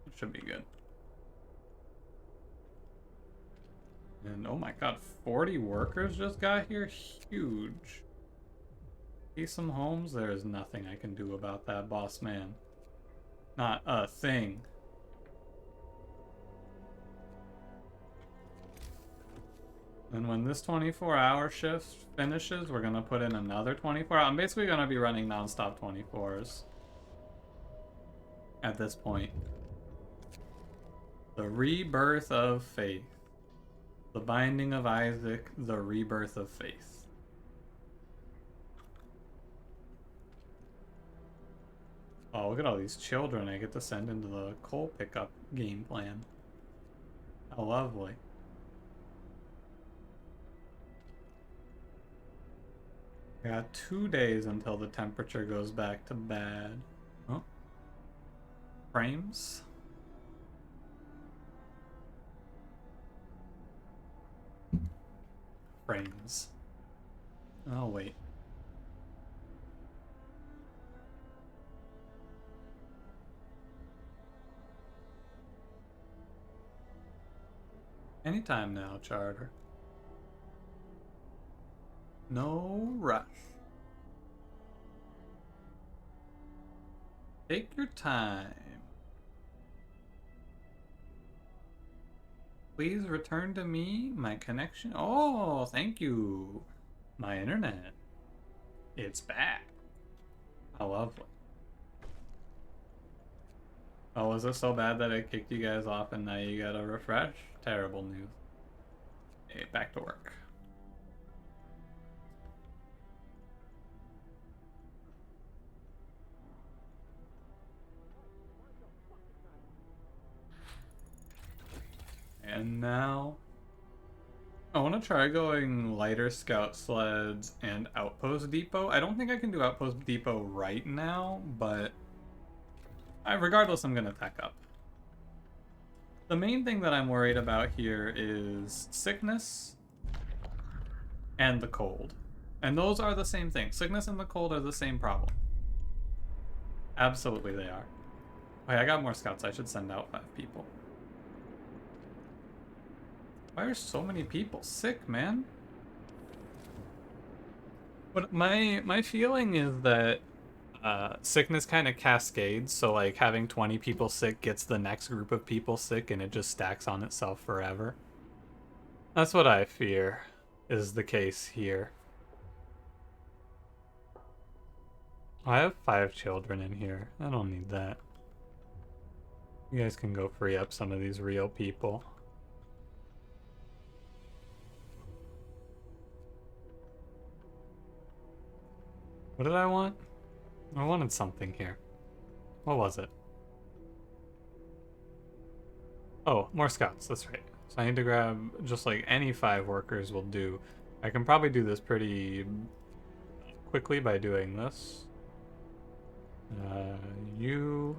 A: It should be good. And oh my god, 40 workers just got here? Huge. See some homes? There is nothing I can do about that, boss man. Not a thing. And when this 24-hour shift finishes, we're gonna put in another 24 hour. I'm basically gonna be running non-stop 24s at this point. The rebirth of faith. The binding of Isaac, the rebirth of faith. Oh, look at all these children I get to send into the coal pickup game plan. How lovely. I got 2 days until the temperature goes back to bad. Oh. Frames? Frames. Oh, wait. Anytime now, Charter. No rush. Take your time. Please return to me my connection. Oh, thank you. My internet. It's back. How lovely. Oh, was it so bad that I kicked you guys off and now you gotta refresh? Terrible news. Hey, back to work. And now I want to try going lighter scout sleds and outpost depot. I don't think I can do outpost depot right now, but regardless, I'm gonna tech up. The main thing that I'm worried about here is sickness and the cold. And those are the same thing. Sickness and the cold are the same problem. Absolutely they are. Wait, I got more scouts. I should send out 5 people. Why are so many people sick, man? But my feeling is that sickness kind of cascades, so like having 20 people sick gets the next group of people sick and it just stacks on itself forever. That's what I fear is the case here. I have 5 children in here. I don't need that. You guys can go free up some of these real people. What did I want? I wanted something here. What was it? Oh, more scouts, that's right. So I need to grab just like any 5 workers will do. I can probably do this pretty quickly by doing this. You.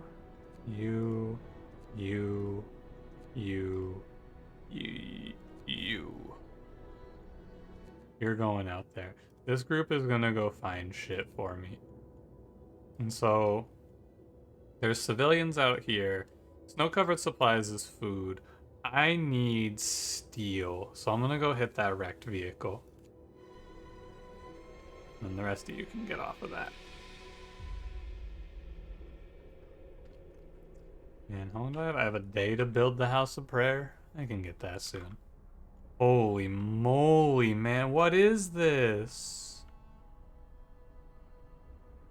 A: You're going out there. This group is gonna go find shit for me. And so there's civilians out here. Snow-covered supplies is food. I need steel, so I'm gonna go hit that wrecked vehicle. And the rest of you can get off of that. Man, how long do I have? I have a day to build the House of Prayer. I can get that soon. Holy moly, man, what is this?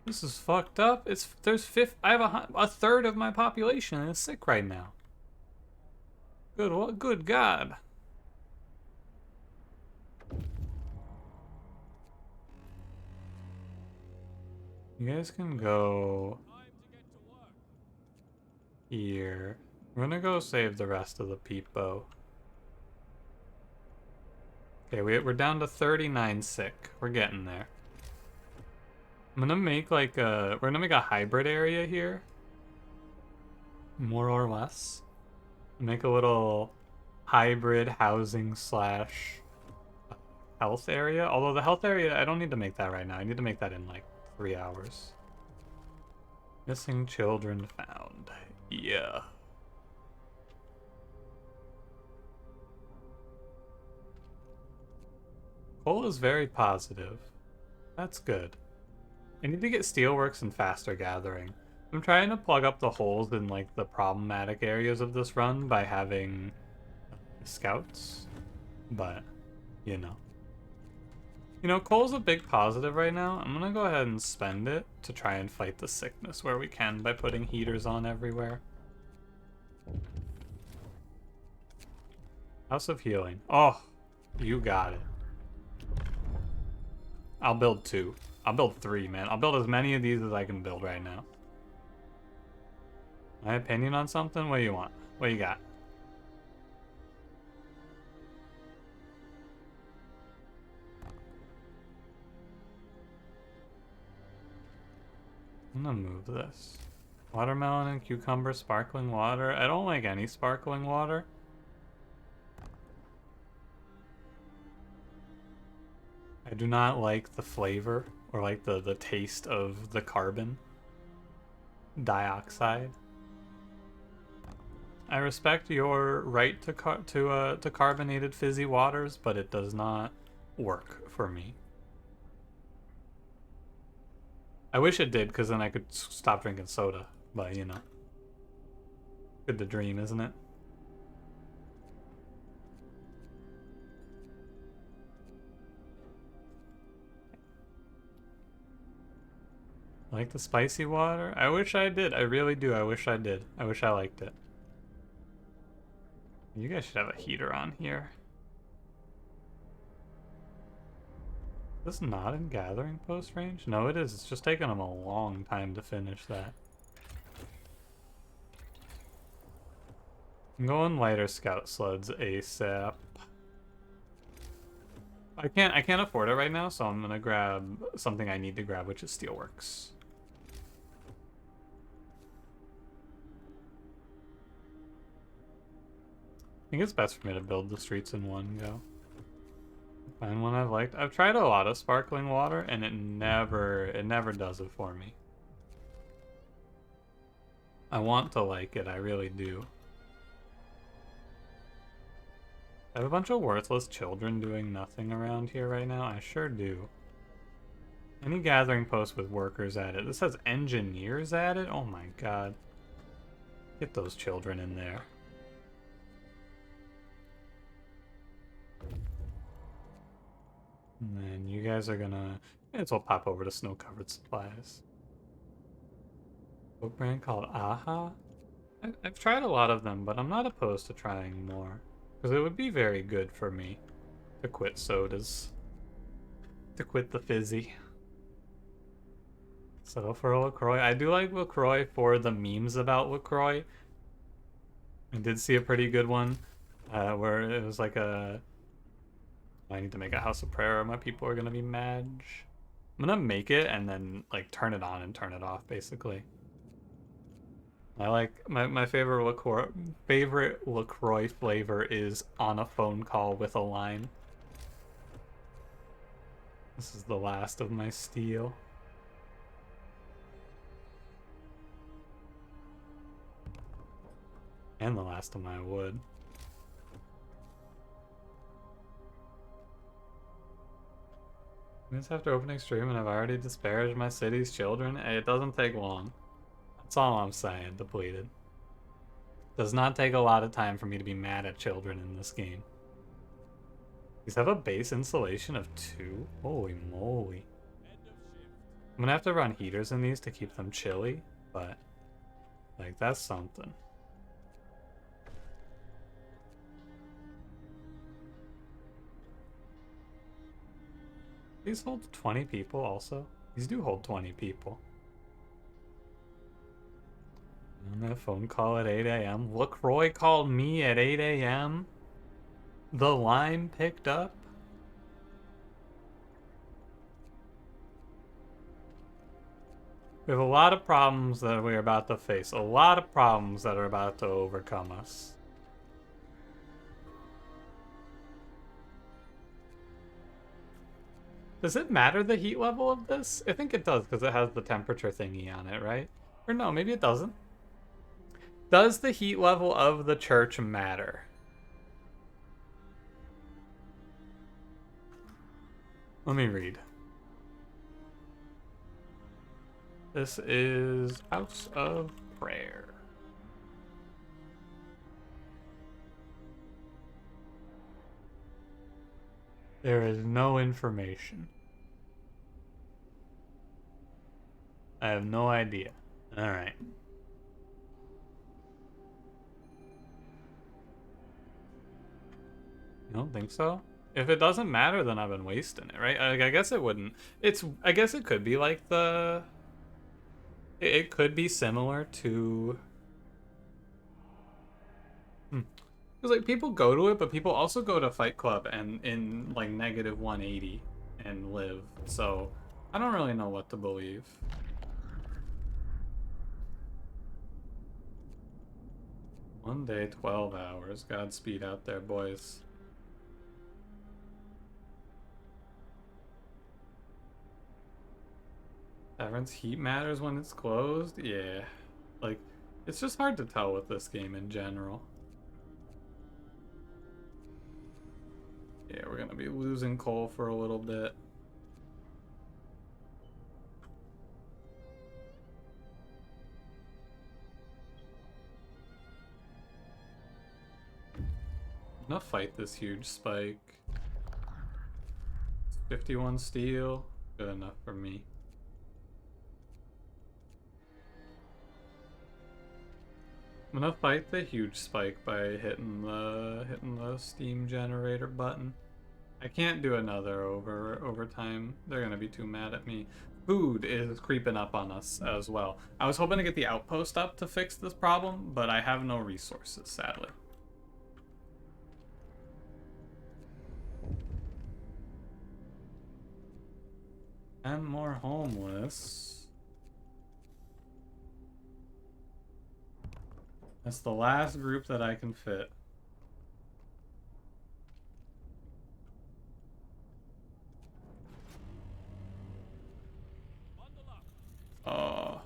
A: This is fucked up. I have a third of my population is sick right now. Good God. You guys can go here. We're gonna go save the rest of the peepo. Okay, we're down to 39 sick. We're getting there. I'm gonna make like we're gonna make a hybrid area here. More or less. Make a little hybrid housing slash health area. Although the health area, I don't need to make that right now. I need to make that in like 3 hours. Missing children found. Yeah. Coal is very positive. That's good. I need to get steelworks and faster gathering. I'm trying to plug up the holes in like the problematic areas of this run by having scouts, but you know. Coal's a big positive right now. I'm gonna go ahead and spend it to try and fight the sickness where we can by putting heaters on everywhere. House of Healing. Oh, you got it. I'll build 2. I'll build 3, man. I'll build as many of these as I can build right now. My opinion on something? What do you want? What you got? I'm gonna move this. Watermelon and cucumber sparkling water. I don't like any sparkling water. I do not like the flavor or like the taste of the carbon dioxide. I respect your right to carbonated fizzy waters, but it does not work for me. I wish it did, because then I could stop drinking soda, but you know. Good to dream, isn't it? Like the spicy water? I wish I did. I really do. I wish I did. I wish I liked it. You guys should have a heater on here. Is this not in gathering post range? No, it is. It's just taking them a long time to finish that. I'm going lighter scout sleds ASAP. I can't afford it right now, so I'm gonna grab something I need to grab, which is steelworks. I think it's best for me to build the streets in one go. Find one I've liked. I've tried a lot of sparkling water, and it never does it for me. I want to like it, I really do. I have a bunch of worthless children doing nothing around here right now. I sure do. Any gathering post with workers at it. This has engineers at it? Oh my god. Get those children in there. And then you guys are gonna... May as well pop over to snow-covered supplies. Book brand called Aha? I've tried a lot of them, but I'm not opposed to trying more. Because it would be very good for me to quit sodas. To quit the fizzy. Settle for a LaCroix. I do like LaCroix for the memes about LaCroix. I did see a pretty good one where it was like a... I need to make a house of prayer or my people are gonna be mad. I'm gonna make it and then like turn it on and turn it off basically. I like my favorite LaCroix flavor is on a phone call with a line. This is the last of my steel. And the last of my wood. Minutes after opening stream and I've already disparaged my city's children. Hey, it doesn't take long. That's all I'm saying, depleted. Does not take a lot of time for me to be mad at children in this game. These have a base insulation of 2? Holy moly. I'm gonna have to run heaters in these to keep them chilly, but like that's something. These hold 20 people also. These do hold 20 people. And that phone call at 8 a.m. LaCroix called me at 8 a.m. The line picked up. We have a lot of problems that we're about to face. A lot of problems that are about to overcome us. Does it matter the heat level of this? I think it does because it has the temperature thingy on it, right? Or no, maybe it doesn't. Does the heat level of the church matter? Let me read. This is House of Prayer. There is no information. I have no idea. Alright. You don't think so? If it doesn't matter, then I've been wasting it, right? I guess it wouldn't. I guess it could be like the... It could be similar to... Because, like, people go to it, but people also go to Fight Club and in, like, negative 180 and live. So, I don't really know what to believe. One day, 12 hours. Godspeed out there, boys. Tavern's heat matters when it's closed? Yeah. Like, it's just hard to tell with this game in general. Yeah, we're gonna be losing coal for a little bit. I'm gonna fight this huge spike. 51 steel. Good enough for me. I'm gonna fight the huge spike by hitting the steam generator button. I can't do another overtime. They're gonna be too mad at me. Food is creeping up on us as well. I was hoping to get the outpost up to fix this problem, but I have no resources, sadly. And more homeless. That's the last group that I can fit. Oh.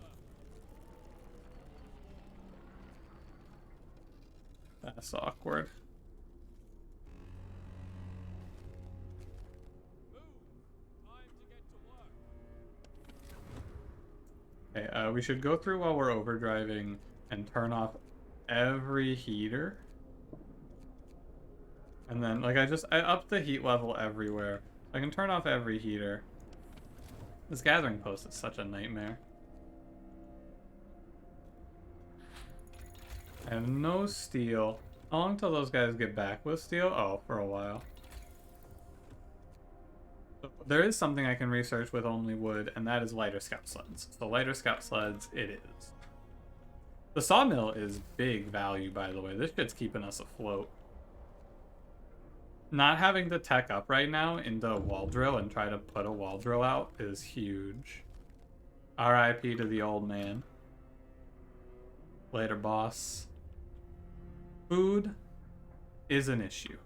A: That's awkward. Okay, we should go through while we're overdriving and turn off every heater. And then, like, I upped the heat level everywhere. I can turn off every heater. This gathering post is such a nightmare. I have no steel. How long till those guys get back with steel? Oh, for a while. There is something I can research with only wood, and that is lighter scout sleds. So lighter scout sleds, it is. The sawmill is big value, by the way. This shit's keeping us afloat. Not having the tech up right now into wall drill and try to put a wall drill out is huge. RIP to the old man. Later, boss. Food is an issue.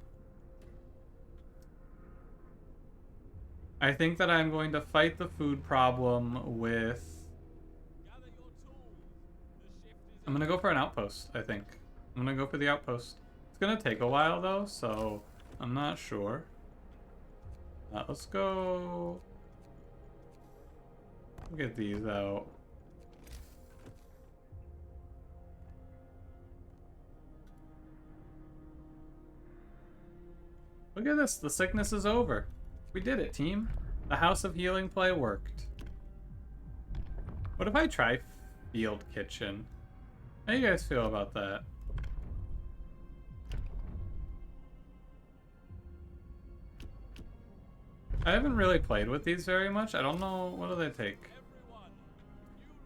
A: I think that I'm going to fight the food problem with... I'm gonna go for an outpost, I think. I'm gonna go for the outpost. It's gonna take a while, though, so I'm not sure. Let's go... get these out. Look at this, the sickness is over. We did it, team. The House of Healing play worked. What if I try Field Kitchen? How do you guys feel about that? I haven't really played with these very much. I don't know, what do they take?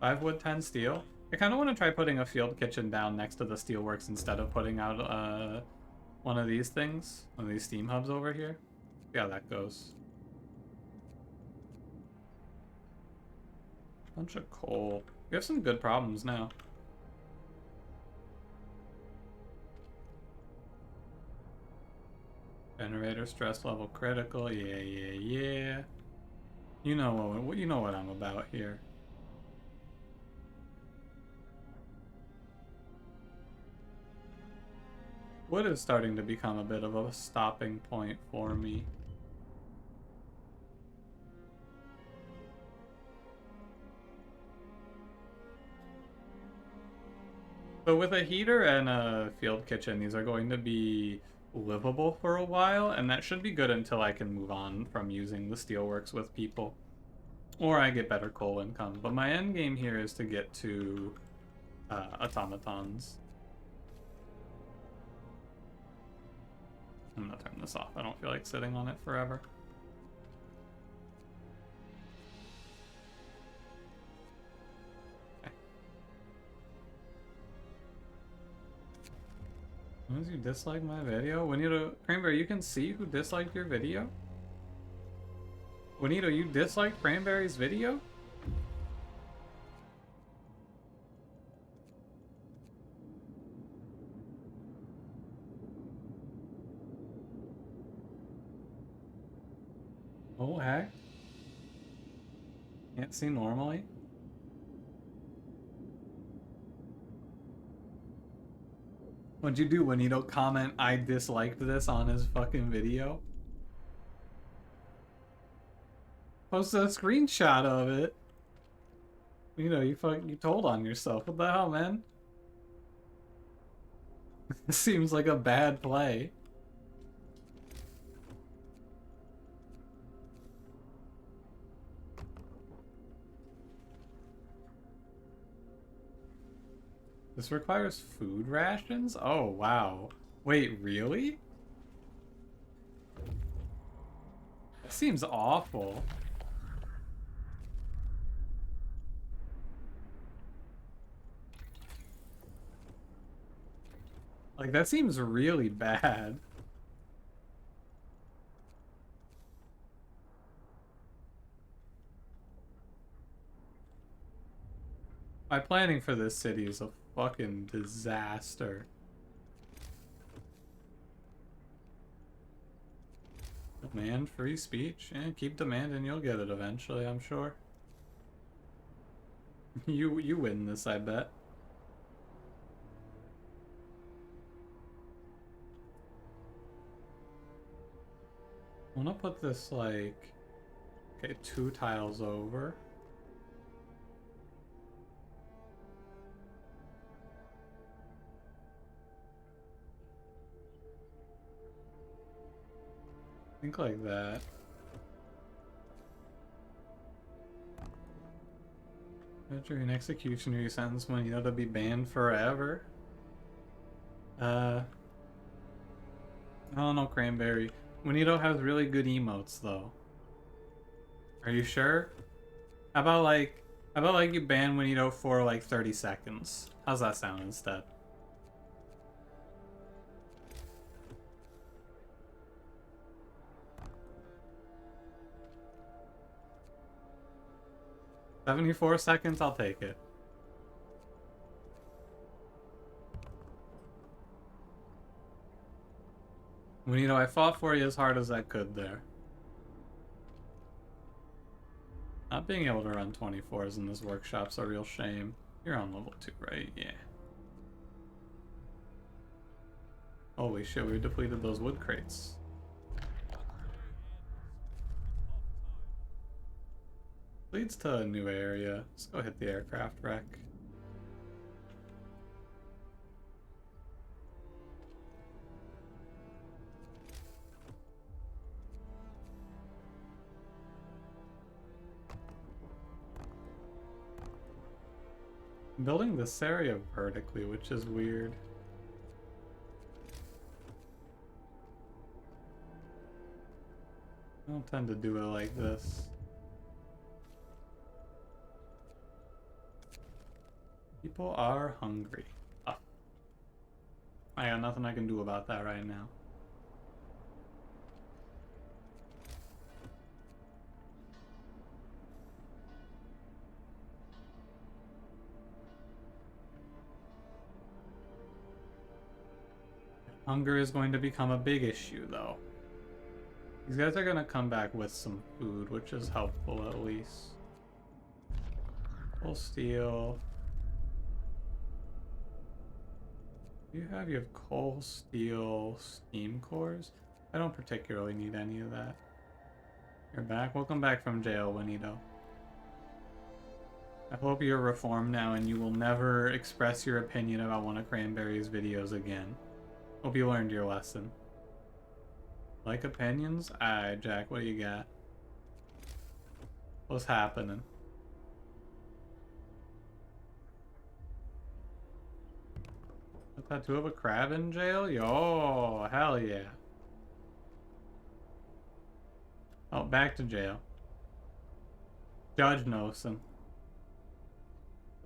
A: 5 wood, 10 steel. I kind of want to try putting a field kitchen down next to the steelworks instead of putting out one of these things, one of these steam hubs over here. See how that goes. Bunch of coal. We have some good problems now. Generator stress level critical. Yeah. You know what I'm about here. Wood is starting to become a bit of a stopping point for me. So with a heater and a field kitchen, these are going to be livable for a while, and that should be good until I can move on from using the steelworks with people. Or I get better coal income. But my end game here is to get to automatons. I'm gonna turn this off. I don't feel like sitting on it forever. Okay. As long as you dislike my video, Juanito, Cranberry, you can see who disliked your video? Juanito, you disliked Cranberry's video? Oh, heck. Can't see normally. What'd you do when you don't comment I disliked this on his fucking video? Post a screenshot of it. You told on yourself. What the hell, man? This seems like a bad play. This requires food rations? Oh, wow. Wait, really? That seems awful. Like, that seems really bad. My planning for this city is a fucking disaster. Demand free speech? Yeah, keep demanding, you'll get it eventually, I'm sure. You win this, I bet. I wanna put this like, okay, 2 tiles over. Think like that. After an executioner, you sentence Juanito to be banned forever. I don't know, Cranberry. Juanito has really good emotes, though. Are you sure? How about like you ban Juanito for like 30 seconds? How's that sound instead? $74, I'll take it. Juanito, I fought for you as hard as I could there. Not being able to run 24s in this workshop's a real shame. You're on level 2, right? Yeah. Holy shit, we depleted those wood crates. Leads to a new area. Let's go hit the aircraft wreck. I'm building this area vertically, which is weird. I don't tend to do it like this. People are hungry. Oh. I got nothing I can do about that right now. Hunger is going to become a big issue, though. These guys are gonna come back with some food, which is helpful at least. Full steel. You have coal, steel, steam cores? I don't particularly need any of that. You're back? Welcome back from jail, Juanito. I hope you're reformed now and you will never express your opinion about one of Cranberry's videos again. Hope you learned your lesson. Like opinions? Alright, Jack, what do you got? What's happening? A tattoo of a crab in jail? Yo, hell yeah. Oh, back to jail. Judge Nosen.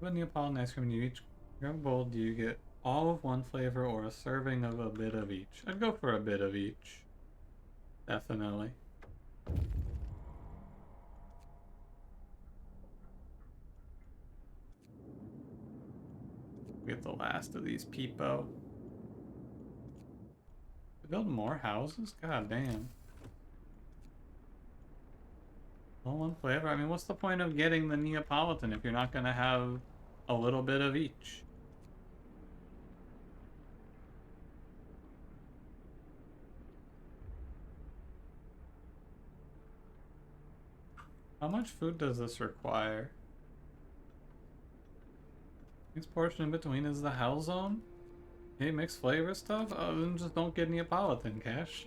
A: What about Neapolitan ice cream? You each grab a bowl, do you get all of one flavor or a serving of a bit of each? I'd go for a bit of each. Definitely. Get the last of these peepo. To build more houses? God damn. All one flavor? I mean, what's the point of getting the Neapolitan if you're not gonna have a little bit of each? How much food does this require? This portion in between is the hell zone? Hey, mixed flavor stuff? Oh, then just don't get Neapolitan, Cash.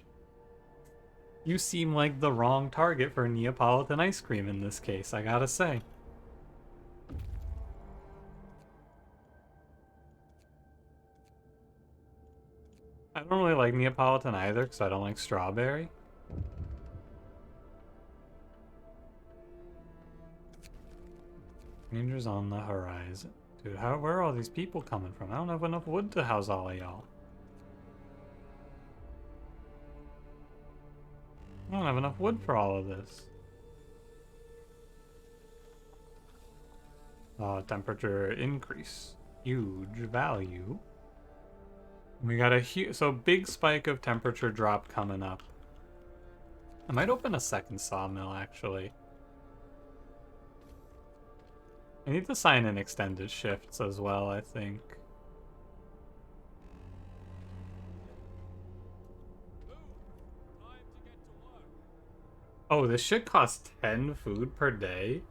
A: You seem like the wrong target for Neapolitan ice cream in this case, I gotta say. I don't really like Neapolitan either because I don't like strawberry. Rangers on the horizon. Dude, where are all these people coming from? I don't have enough wood to house all of y'all. I don't have enough wood for all of this. Temperature increase. Huge value. We got a huge, so big spike of temperature drop coming up. I might open a second sawmill, actually. I need to sign in extended shifts as well, I think. Oh, this shit costs 10 food per day?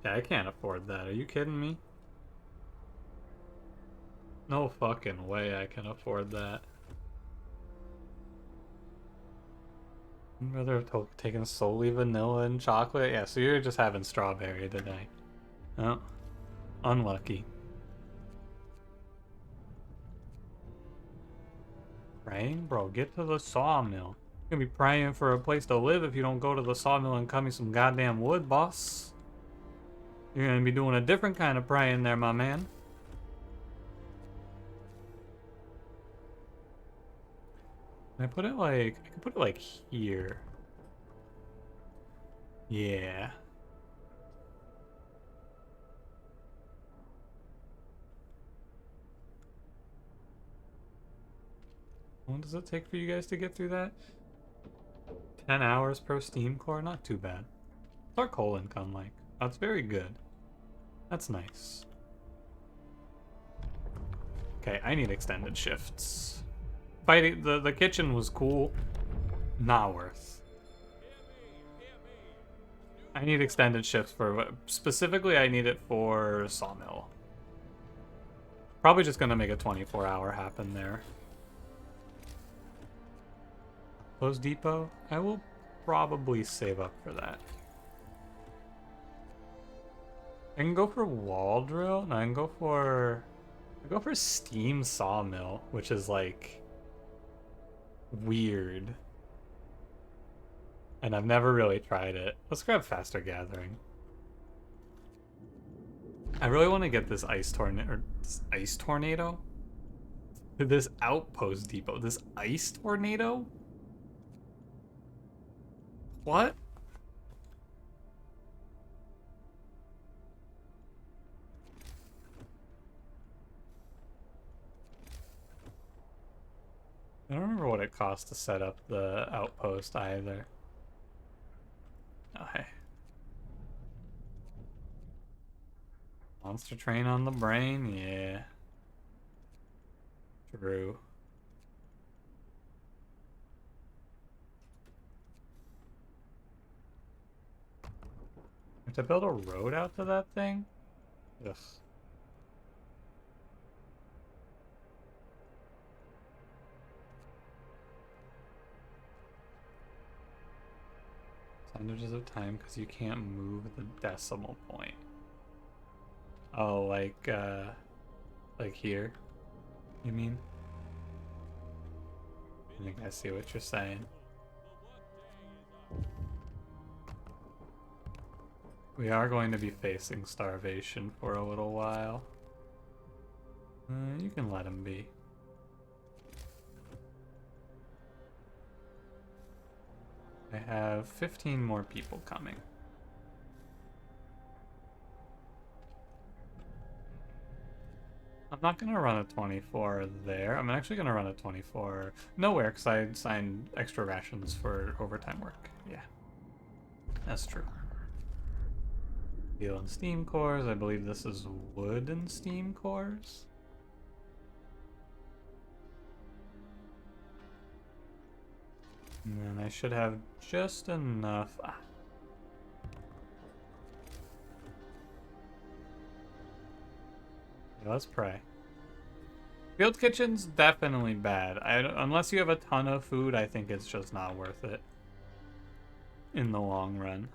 A: Yeah, I can't afford that. Are you kidding me? No fucking way I can afford that. I'd rather have taken solely vanilla and chocolate. Yeah, so you're just having strawberry today. Oh, unlucky. Praying? Bro, get to the sawmill. You're gonna be praying for a place to live if you don't go to the sawmill and cut me some goddamn wood, boss. You're gonna be doing a different kind of praying there, my man. Can I put it like... I can put it like here. Yeah. How long does it take for you guys to get through that? 10 hours per steam core? Not too bad. What's our coal income like? Oh, it's very good. That's nice. Okay, I need extended shifts. Fighting the kitchen was cool. Not worth. I need extended shifts for specifically I need it for sawmill. Probably just gonna make a 24-hour happen there. Close depot? I will probably save up for that. I can go for wall drill. No, I can go for steam sawmill, which is like weird. And I've never really tried it. Let's grab faster gathering. I really want to get this ice tornado. This outpost depot. This ice tornado? What? I don't remember what it cost to set up the outpost either. Monster train on the brain, yeah. True. Have to build a road out to that thing? Ugh. Percentages of time because you can't move the decimal point. Oh, like here? You mean? I think I see what you're saying. We are going to be facing starvation for a little while. You can let him be. I have 15 more people coming. I'm not going to run a 24 there. I'm actually going to run a 24 nowhere because I signed extra rations for overtime work. Yeah, that's true. Steel and steam cores. I believe this is wood and steam cores. And then I should have just enough. Yeah, let's pray. Field kitchen's definitely bad. Unless you have a ton of food, I think it's just not worth it in the long run.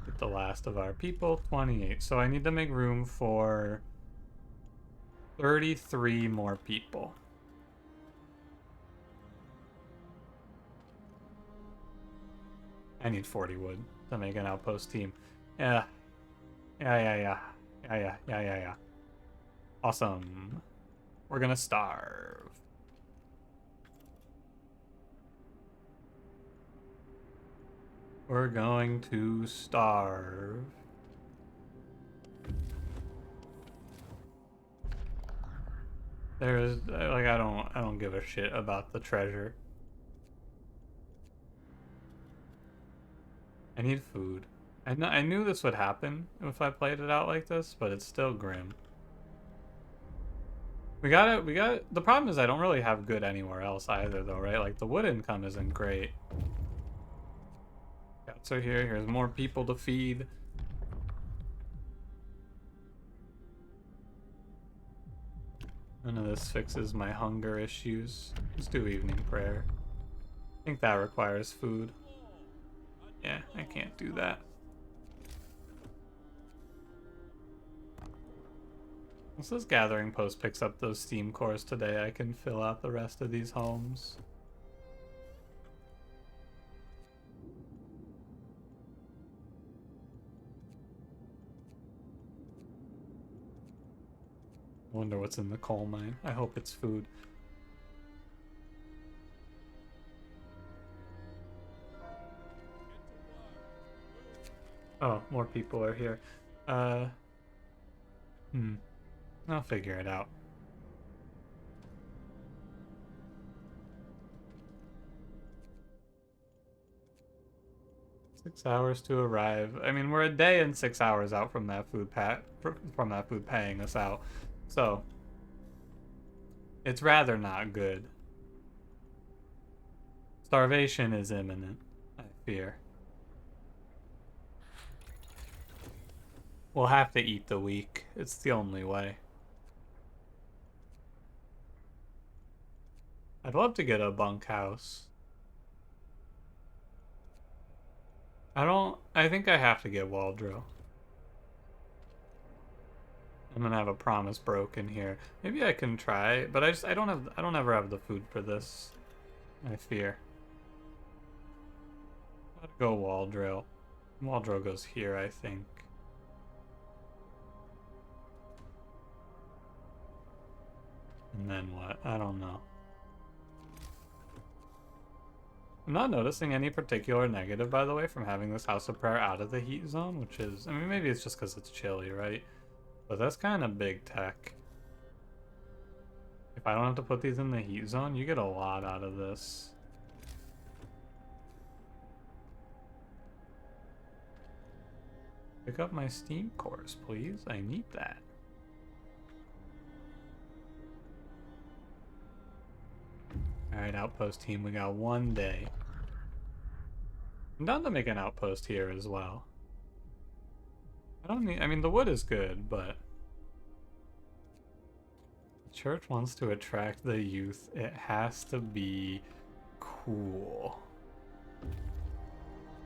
A: Get the last of our people, 28. So I need to make room for 33 more people. I need 40 wood to make an outpost team. Yeah. Yeah. Awesome. We're gonna starve. We're going to starve. There's like I don't give a shit about the treasure. I need food. I knew this would happen if I played it out like this, but it's still grim. We got it. The problem is I don't really have good anywhere else either, though, right? Like the wood income isn't great. Cats are here. Here's more people to feed. None of this fixes my hunger issues. Let's do evening prayer. I think that requires food. Yeah, I can't do that. Once this gathering post picks up those steam cores today, I can fill out the rest of these homes. I wonder what's in the coal mine. I hope it's food. Oh, more people are here. I'll figure it out. Six hours to arrive. I mean, we're a day and 6 hours out from that food paying us out. So, it's rather not good. Starvation is imminent, I fear. We'll have to eat the weak. It's the only way. I'd love to get a bunkhouse. I think I have to get wall drill. I'm gonna have a promise broken here. Maybe I can try, but I don't ever have the food for this. I fear. Gotta go wall drill. Wall drill goes here, I think. And then what? I don't know. I'm not noticing any particular negative, by the way, from having this House of Prayer out of the heat zone, which is, I mean, maybe it's just because it's chilly, right? But that's kind of big tech. If I don't have to put these in the heat zone, you get a lot out of this. Pick up my Steam course, please. I need that. Alright, outpost team, we got 1 day. I'm down to make an outpost here as well. I mean, the wood is good, but... The church wants to attract the youth. It has to be cool.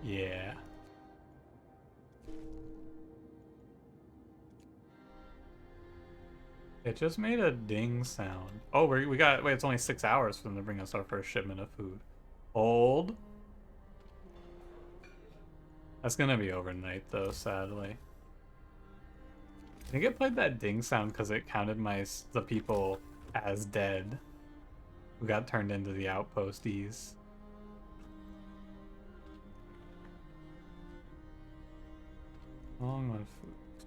A: Yeah. It just made a ding sound. Oh, we got... Wait, it's only 6 hours for them to bring us our first shipment of food. Hold. That's gonna be overnight, though, sadly. I think it played that ding sound because it counted the people as dead who got turned into the outposties. Long on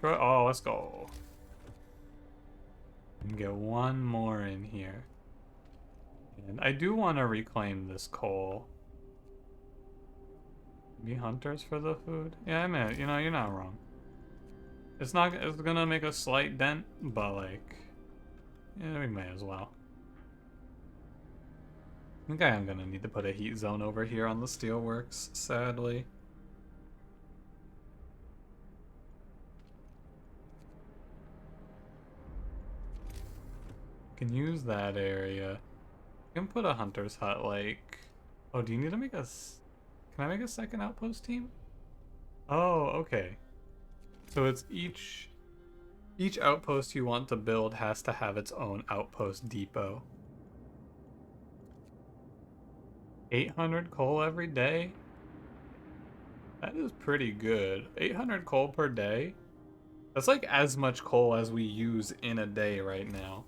A: food. Oh, let's go. And get 1 more in here. And I do want to reclaim this coal. Be hunters for the food? Yeah, I mean, you know, you're not wrong. It's gonna make a slight dent, but like, yeah, we may as well. I think I am gonna need to put a heat zone over here on the steelworks, sadly. Can use that area. You can put a hunter's hut, like... Oh, do you need to make a... Can I make a second outpost team? Oh, okay. So it's each outpost you want to build has to have its own outpost depot. 800 coal every day? That is pretty good. 800 coal per day? That's like as much coal as we use in a day right now.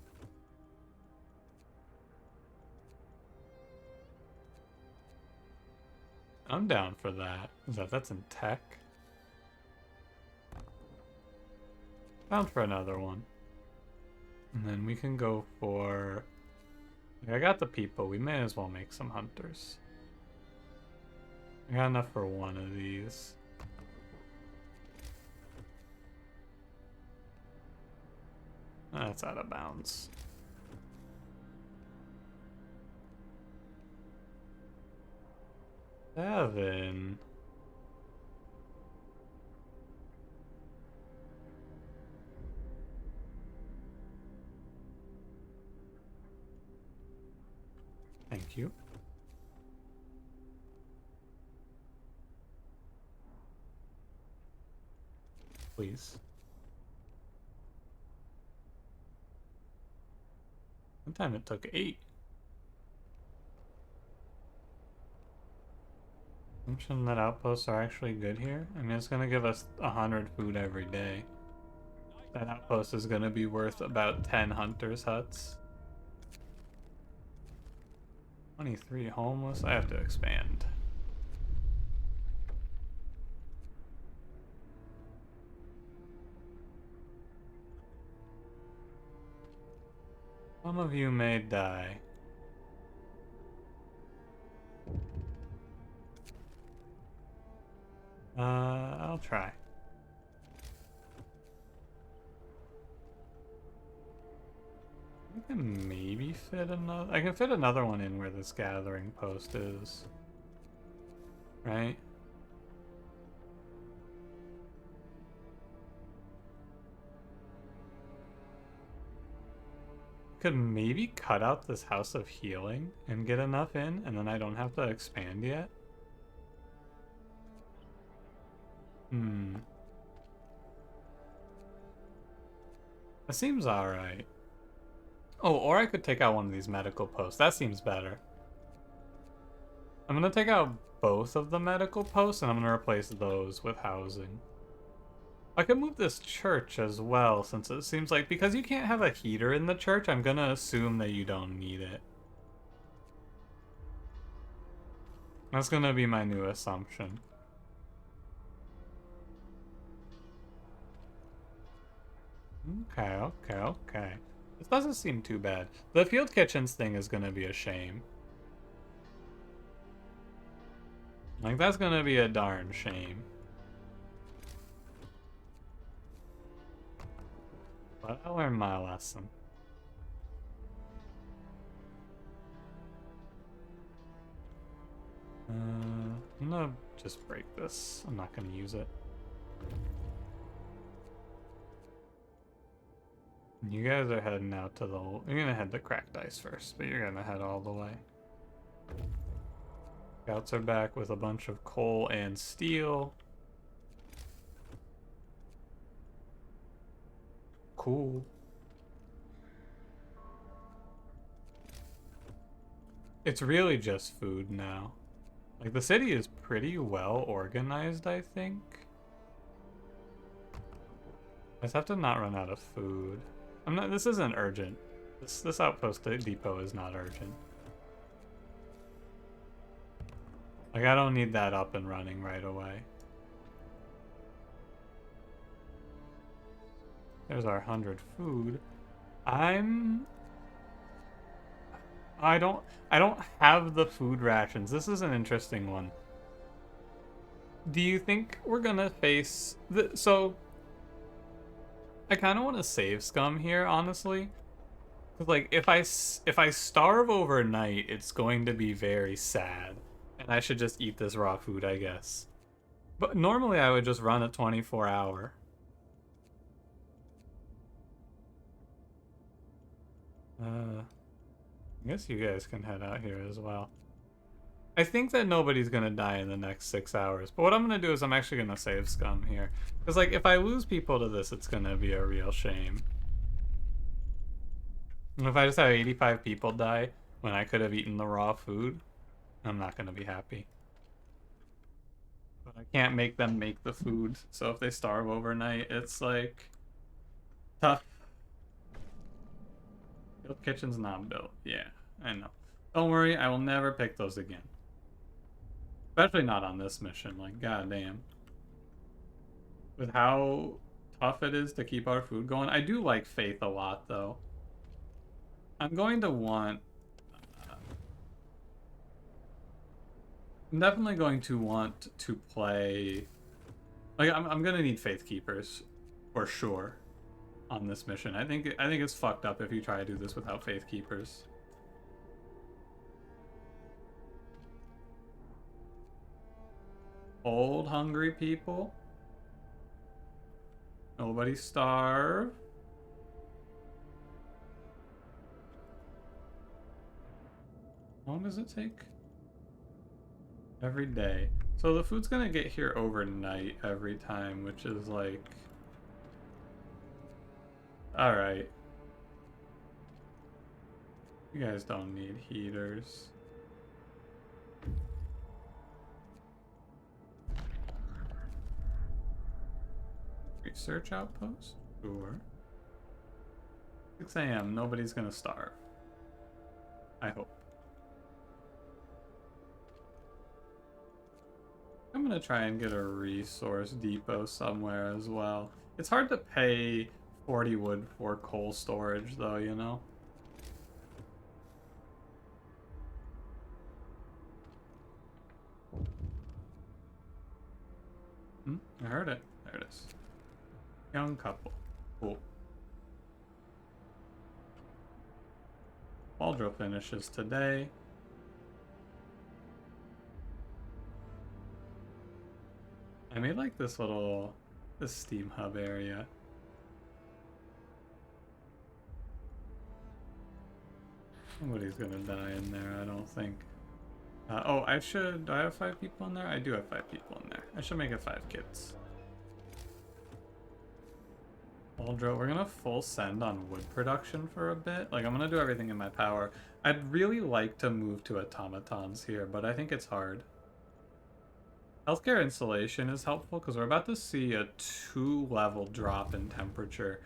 A: I'm down for that. That's in tech? Down for another one. And then we can go for... I got the people. We may as well make some hunters. I got enough for 1 of these. That's out of bounds. Seven. Thank you. Please. One time it took 8. Assumption that outposts are actually good here. I mean, it's gonna give us 100 food every day. That outpost is gonna be worth about 10 hunters' huts. 23 homeless. I have to expand. Some of you may die. I'll try. I can maybe fit another... I can fit another one in where this gathering post is. Right? Could maybe cut out this house of healing and get enough in, and then I don't have to expand yet. That seems alright. Oh, or I could take out one of these medical posts. That seems better. I'm gonna take out both of the medical posts, and I'm gonna replace those with housing. I could move this church as well, since it seems like... Because you can't have a heater in the church, I'm gonna assume that you don't need it. That's gonna be my new assumption. Okay. This doesn't seem too bad. The field kitchens thing is gonna be a shame. Like, that's gonna be a darn shame. But I learned my lesson. I'm gonna just break this. I'm not gonna use it. You guys are heading out to the... You're gonna head to cracked ice first, but you're gonna head all the way. Scouts are back with a bunch of coal and steel. Cool. It's really just food now. Like, the city is pretty well organized, I think. I just have to not run out of food. This isn't urgent. This outpost depot is not urgent. Like, I don't need that up and running right away. There's our 100 food. I don't have the food rations. This is an interesting one. Do you think we're gonna face so I kind of want to save scum here, honestly. Cause like if I starve overnight, it's going to be very sad, and I should just eat this raw food, I guess. But normally I would just run a 24-hour. I guess you guys can head out here as well. I think that nobody's gonna die in the next 6 hours, but what I'm gonna do is I'm actually gonna save scum here. Because, like, if I lose people to this, it's gonna be a real shame. And if I just have 85 people die when I could have eaten the raw food, I'm not gonna be happy. But I can't make them make the food, so if they starve overnight, it's, like, tough. Built kitchen's not built. Yeah, I know. Don't worry, I will never pick those again. Especially not on this mission, like, goddamn. With how tough it is to keep our food going. I do like faith a lot, though. I'm going to want... I'm definitely going to want to play... Like, I'm gonna need faith keepers, for sure, on this mission. I think it's fucked up if you try to do this without faith keepers. Old hungry people. Nobody starve. How long does it take? Every day. So the food's gonna get here overnight every time, which is like... Alright. You guys don't need heaters. Research outpost? Sure. 6 a.m. Nobody's gonna starve. I hope. I'm gonna try and get a resource depot somewhere as well. It's hard to pay 40 wood for coal storage, though, you know? I heard it. There it is. Young couple. Cool. Waldro finishes today. I made like this steam hub area. Nobody's gonna die in there, I don't think. Oh, do I have 5 people in there? I do have 5 people in there. I should make it 5 kids. Waldro, we're gonna full send on wood production for a bit. Like, I'm gonna do everything in my power. I'd really like to move to automatons here, but I think it's hard. Healthcare installation is helpful because we're about to see a 2-level drop in temperature.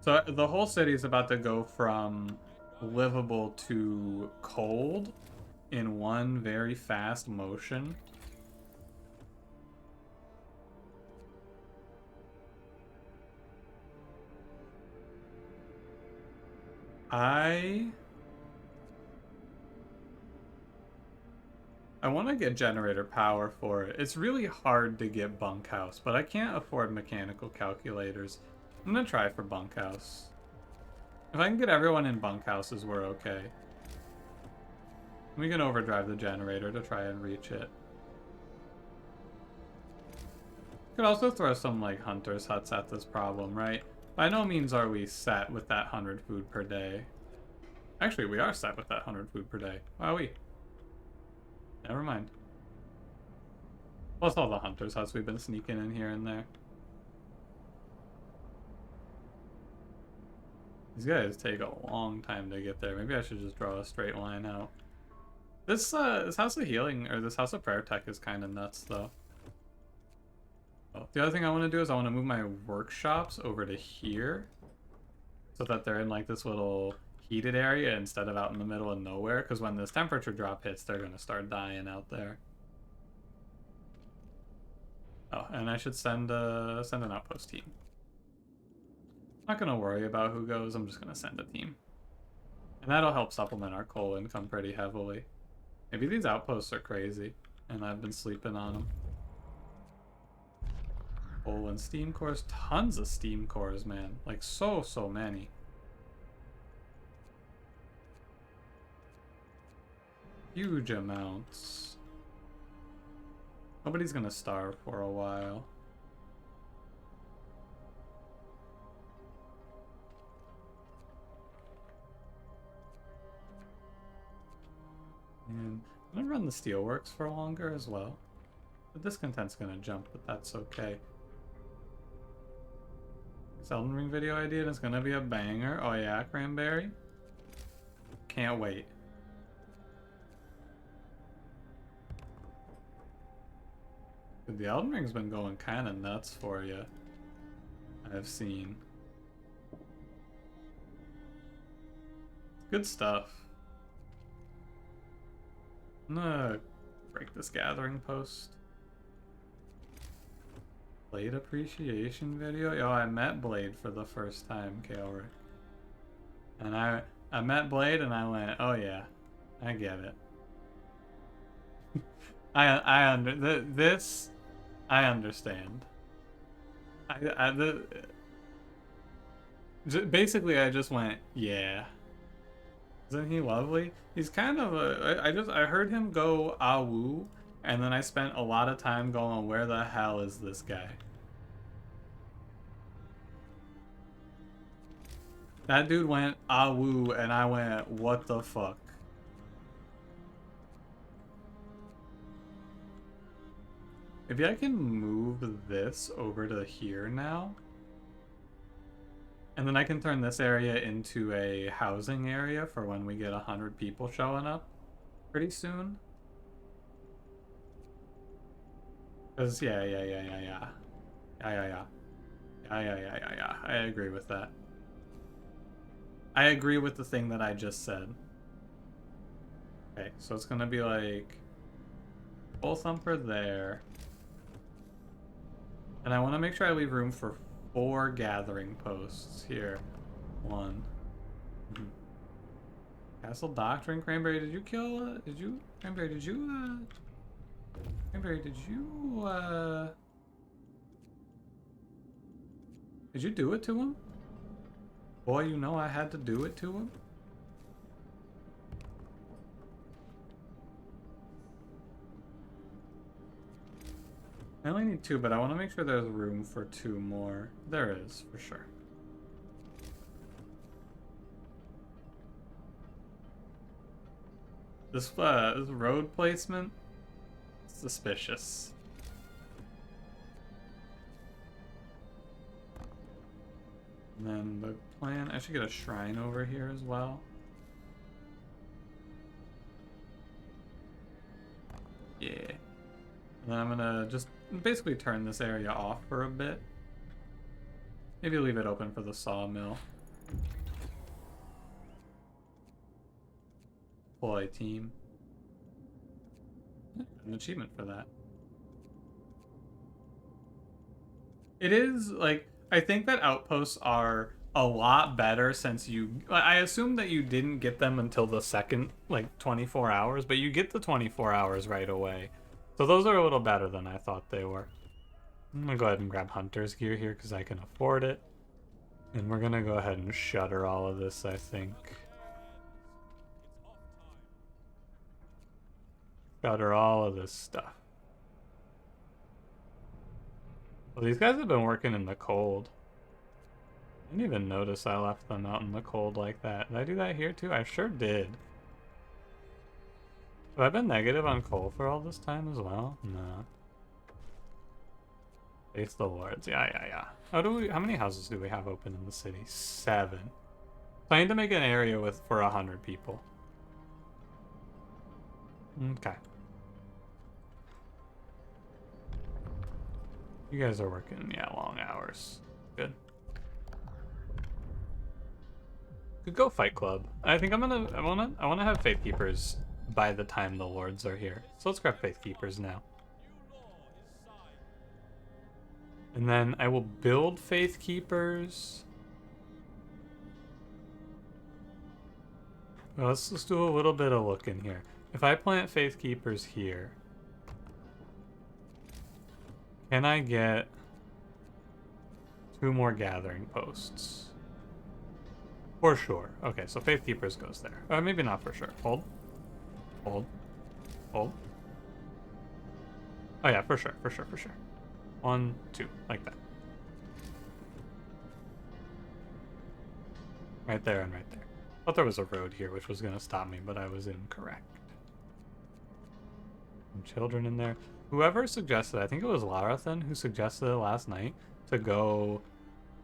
A: So the whole city is about to go from livable to cold in one very fast motion. I want to get generator power for it. It's really hard to get bunkhouse, but I can't afford mechanical calculators. I'm gonna try for bunkhouse. If I can get everyone in bunkhouses, we're okay. We can overdrive the generator to try and reach it. Could also throw some, like, hunter's huts at this problem, right? By no means are we set with that 100 food per day. Actually, we are set with that 100 food per day. Wowee. Never mind. Plus all the hunter's huts we've been sneaking in here and there. These guys take a long time to get there. Maybe I should just draw a straight line out. This House of Healing, or this House of Prayer tech is kind of nuts, though. Oh, the other thing I want to do is I want to move my workshops over to here. So that they're in, like, this little heated area instead of out in the middle of nowhere. Because when this temperature drop hits, they're going to start dying out there. Oh, and I should send an outpost team. Not gonna worry about who goes, I'm just gonna send a team. And that'll help supplement our coal income pretty heavily. Maybe these outposts are crazy, and I've been sleeping on them. Coal and steam cores, tons of steam cores, man. Like, so many. Huge amounts. Nobody's gonna starve for a while. And I'm gonna run the steelworks for longer as well. The discontent's gonna jump, but that's okay. This Elden Ring video idea is gonna be a banger. Oh yeah, Cranberry. Can't wait. Dude, the Elden Ring's been going kind of nuts for you. I've seen. Good stuff. I'm gonna break this gathering post. Blade appreciation video? Yo, I met Blade for the first time, Kaelric. And I met Blade and I went, oh yeah, I get it. I understand. Basically I just went, yeah. Isn't he lovely? He's kind of I heard him go awoo, and then I spent a lot of time going, where the hell is this guy? That dude went awoo, and I went, what the fuck? Maybe I can move this over to here now. And then I can turn this area into a housing area for when we get 100 people showing up pretty soon. Because, yeah. I agree with that. I agree with the thing that I just said. Okay, so it's gonna be like full thumper there. And I want to make sure I leave room for 4 gathering posts here. 1. Castle Doctrine. Cranberry, did you kill? Cranberry, did you do it to him? Boy, you know I had to do it to him. I only need 2, but I want to make sure there's room for 2 more. There is, for sure. This road placement? Suspicious. And then the plan, I should get a shrine over here as well. Yeah. And then I'm gonna just basically turn this area off for a bit. Maybe leave it open for the sawmill. Deploy team. An achievement for that. It is, like, I think that outposts are a lot better since I assume that you didn't get them until the second, like, 24 hours, but you get the 24 hours right away. So those are a little better than I thought they were. I'm gonna go ahead and grab Hunter's gear here because I can afford it. And we're gonna go ahead and shutter all of this, I think. Shutter all of this stuff. Well, these guys have been working in the cold. I didn't even notice I left them out in the cold like that. Did I do that here too? I sure did. Have I been negative on coal for all this time as well? No. Face the Lords. Yeah. How many houses do we have open in the city? 7. So I need to make an area for 100 people. Okay. You guys are working, yeah, long hours. Good. Could go Fight Club. I think I wanna have Faith Keepers by the time the Lords are here. So let's grab Faith Keepers now. And then I will build Faith Keepers. Well, let's just do a little bit of looking here. If I plant Faith Keepers here, can I get 2 more gathering posts? For sure. Okay, so Faith Keepers goes there. Maybe not for sure. Hold. Hold. Hold. Oh yeah, for sure. 1, 2, like that. Right there and right there. Thought there was a road here which was gonna stop me, but I was incorrect. Some children in there. Whoever suggested, I think it was Larathan who suggested it last night, to go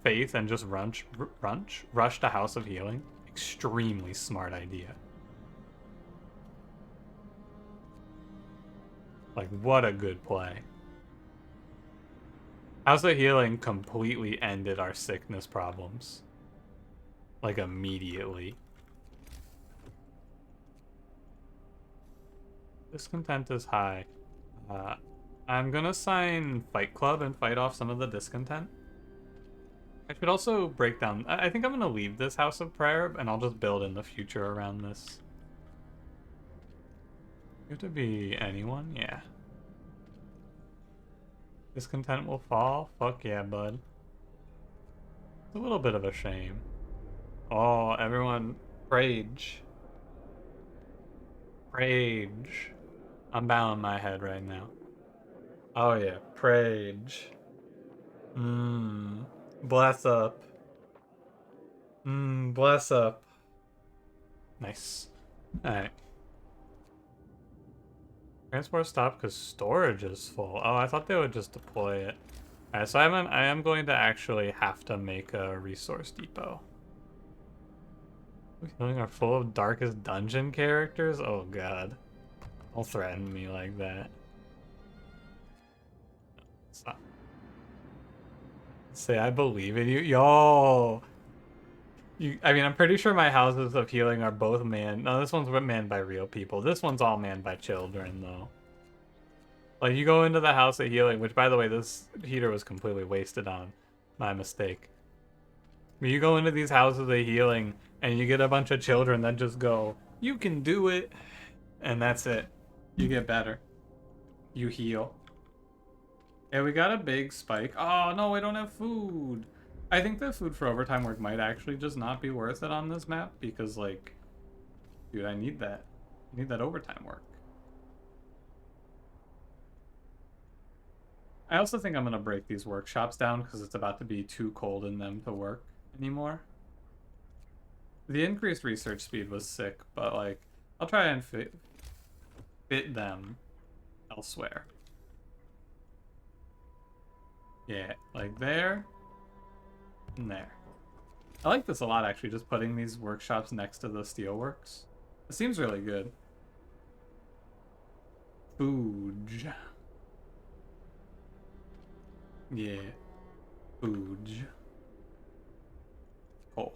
A: Faith and just rush to House of Healing. Extremely smart idea. Like, what a good play. House of Healing completely ended our sickness problems. Like, immediately. Discontent is high. I'm gonna sign Fight Club and fight off some of the discontent. I should also break down... I think I'm gonna leave this House of Prayer, and I'll just build in the future around this. You have to be anyone? Yeah. Discontent will fall? Fuck yeah, bud. It's a little bit of a shame. Oh, everyone... Rage. Rage. I'm bowing my head right now. Oh yeah, Prage. Bless up. Bless up. Nice. Alright. Transport stop because storage is full. Oh, I thought they would just deploy it. Alright, so I am going to actually have to make a resource depot. We feeling are full of darkest dungeon characters? Oh god. Don't threaten me like that. Stop. Say I believe in you. Yo! I mean, I'm pretty sure my houses of healing are both manned. No, this one's manned by real people. This one's all manned by children, though. Like, you go into the house of healing, which, by the way, this heater was completely wasted on. My mistake. But you go into these houses of healing, and you get a bunch of children that just go, you can do it. And that's it. You get better. You heal. Yeah, we got a big spike. Oh, no, we don't have food. I think the food for overtime work might actually just not be worth it on this map because, like, dude, I need that. I need that overtime work. I also think I'm going to break these workshops down because it's about to be too cold in them to work anymore. The increased research speed was sick, but, like, I'll try and fit them elsewhere. Yeah, like there. And there. I like this a lot, actually, just putting these workshops next to the steelworks. It seems really good. Food. Yeah. Food. Coal.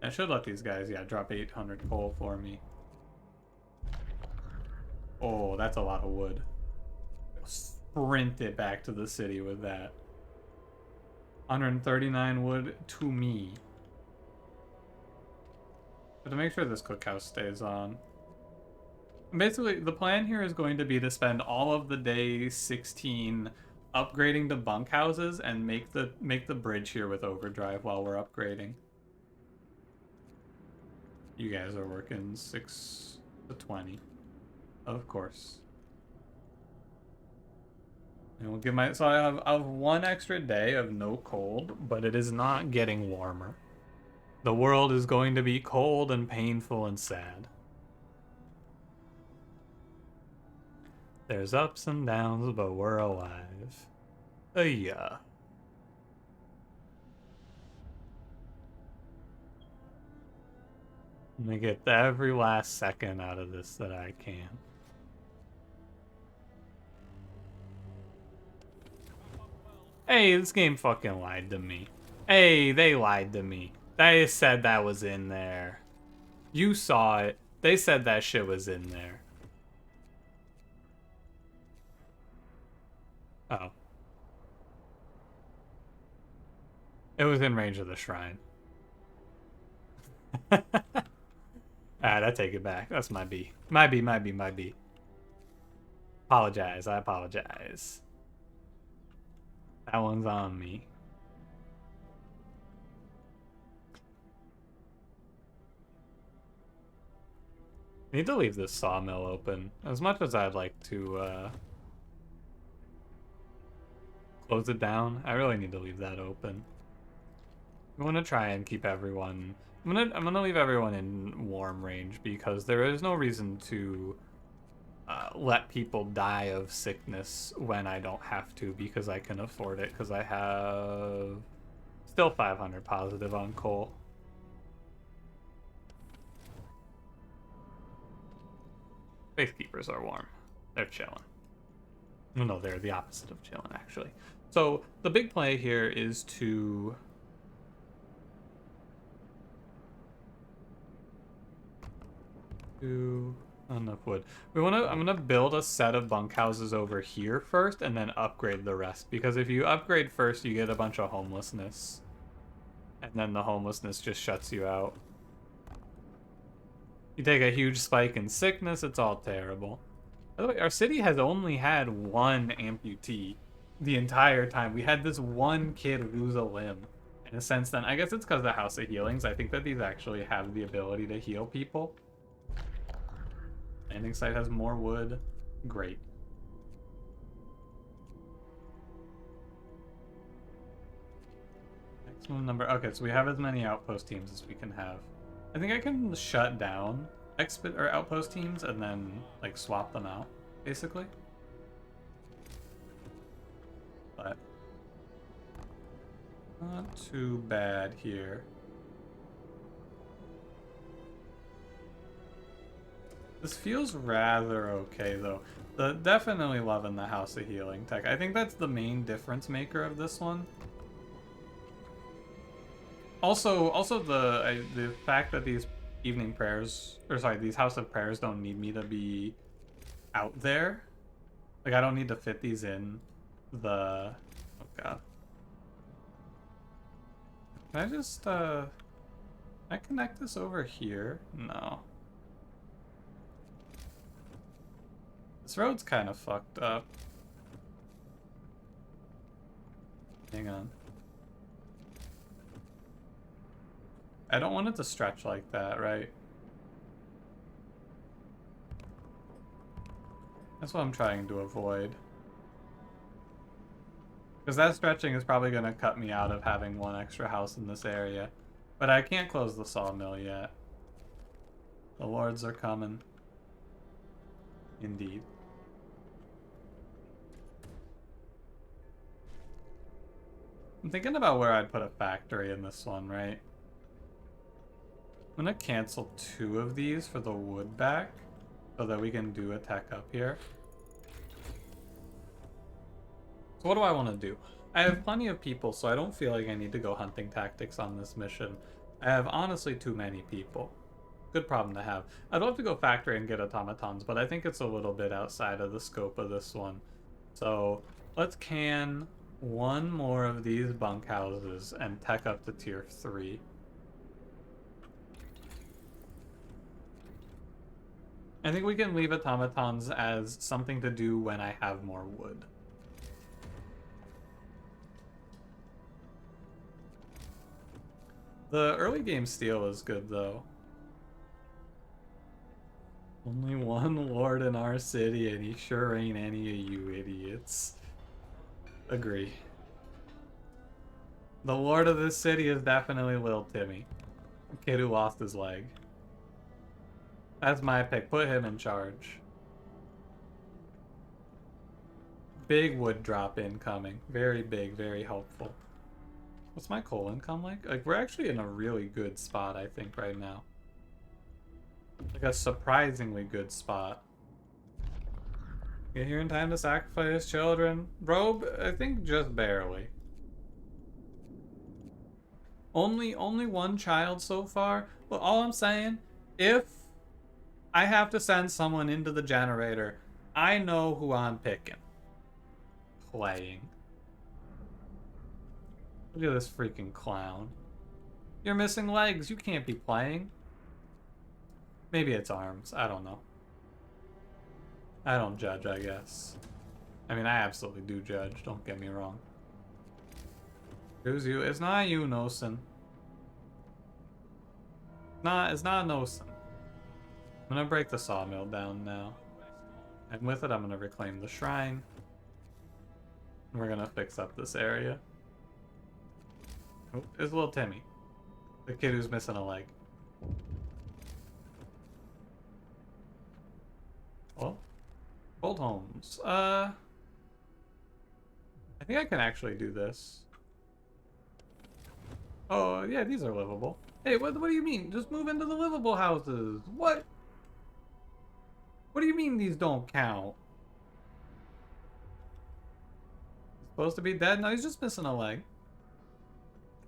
A: I should let these guys, yeah, drop 800 coal for me. Oh, that's a lot of wood. Sprint it back to the city with that. 139 wood to me. But to make sure this cookhouse stays on. Basically, the plan here is going to be to spend all of the day 16 upgrading to bunkhouses and make the bridge here with overdrive while we're upgrading. You guys are working 6 to 20, of course. And we'll give my I have 1 extra day of no cold, but it is not getting warmer. The world is going to be cold and painful and sad. There's ups and downs, but we're alive. Yeah. I'm gonna get every last second out of this that I can. Hey, this game fucking lied to me. Hey, they lied to me. They said that was in there. You saw it. They said that shit was in there. Oh. It was in range of the shrine. I take it back. That's my B. My B. Apologize. I apologize. That one's on me. I need to leave this sawmill open. As much as I'd like to close it down, I really need to leave that open. I want to try and keep everyone... I'm gonna leave everyone in warm range because there is no reason to let people die of sickness when I don't have to because I can afford it because I have still 500 positive on coal. Faithkeepers are warm. They're chilling. No, they're the opposite of chilling, actually. So the big play here is to... enough wood. I'm gonna build a set of bunkhouses over here first and then upgrade the rest. Because if you upgrade first, you get a bunch of homelessness. And then the homelessness just shuts you out. You take a huge spike in sickness, it's all terrible. By the way, our city has only had 1 amputee the entire time. We had this one kid lose a limb. In a sense, then, I guess it's because of the House of Healings. I think that these actually have the ability to heal people. Landing site has more wood. Great. Maximum number. Okay, so we have as many outpost teams as we can have. I think I can shut down outpost teams and then like swap them out, basically. But not too bad here. This feels rather okay though. Definitely loving the House of Healing tech. I think that's the main difference maker of this one. Also the fact that these evening prayers, or sorry, these House of Prayers don't need me to be out there. Like I don't need to fit these in the, oh god. Can I just, can I connect this over here? No. This road's kind of fucked up. Hang on. I don't want it to stretch like that, right? That's what I'm trying to avoid. Because that stretching is probably going to cut me out of having 1 extra house in this area. But I can't close the sawmill yet. The lords are coming. Indeed. I'm thinking about where I'd put a factory in this one, right? I'm gonna cancel 2 of these for the wood back so that we can do a tech up here. So what do I want to do? I have plenty of people, so I don't feel like I need to go hunting tactics on this mission. I have honestly too many people. Good problem to have. I'd love to go factory and get automatons, but I think it's a little bit outside of the scope of this one. So let's can 1 more of these bunkhouses and tech up to tier 3. I think we can leave automatons as something to do when I have more wood. The early game steal is good though. Only one lord in our city, and he sure ain't any of you idiots. Agree. The lord of this city is definitely Lil Timmy, the kid who lost his leg. That's my pick. Put him in charge. Big wood drop incoming. Very big, very helpful. What's my coal income like? Like, we're actually in a really good spot, I think, right now. Like, a surprisingly good spot. Get here in time to sacrifice children. Robe, I think just barely. Only one child so far. Well, all I'm saying, if I have to send someone into the generator, I know who I'm picking. Playing. Look at this freaking clown. You're missing legs. You can't be playing. Maybe it's arms. I don't know. I don't judge, I guess. I mean, I absolutely do judge. Don't get me wrong. Who's you? It's not you, Nosen. It's not Nosen. I'm gonna break the sawmill down now. And with it, I'm gonna reclaim the shrine. And we're gonna fix up this area. Oh, it's little Timmy. The kid who's missing a leg. Well, old homes. I think I can actually do this. Oh, yeah, these are livable. Hey, what do you mean? Just move into the livable houses. What? What do you mean these don't count? Supposed to be dead? No, he's just missing a leg.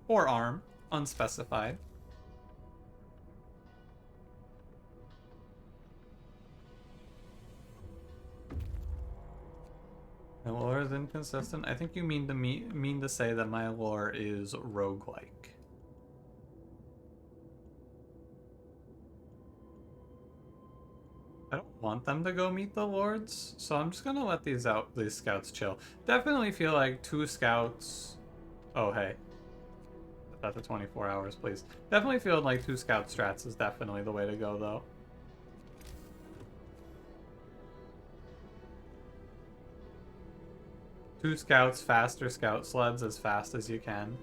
A: Or arm. Unspecified. My lore is inconsistent. I think you mean to say that my lore is roguelike. I don't want them to go meet the lords, so I'm just gonna let these scouts chill. Definitely feel like 2 scouts. Oh hey, set that to 24 hours, please. Definitely feel like 2 scout strats is definitely the way to go, though. Two scouts, faster scout sleds as fast as you can.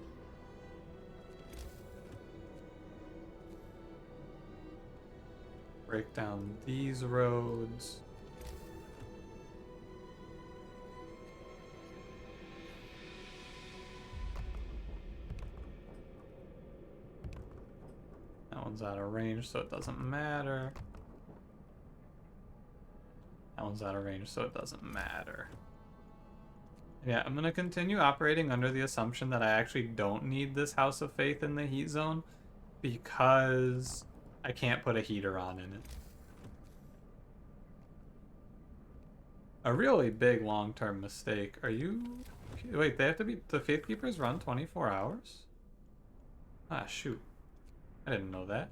A: Break down these roads. That one's out of range, so it doesn't matter. That one's out of range, so it doesn't matter. Yeah, I'm gonna continue operating under the assumption that I actually don't need this House of Faith in the heat zone because I can't put a heater on in it. A really big long-term mistake. Are you... Wait, they have to be... The Faith Keepers run 24 hours? Ah, shoot. I didn't know that.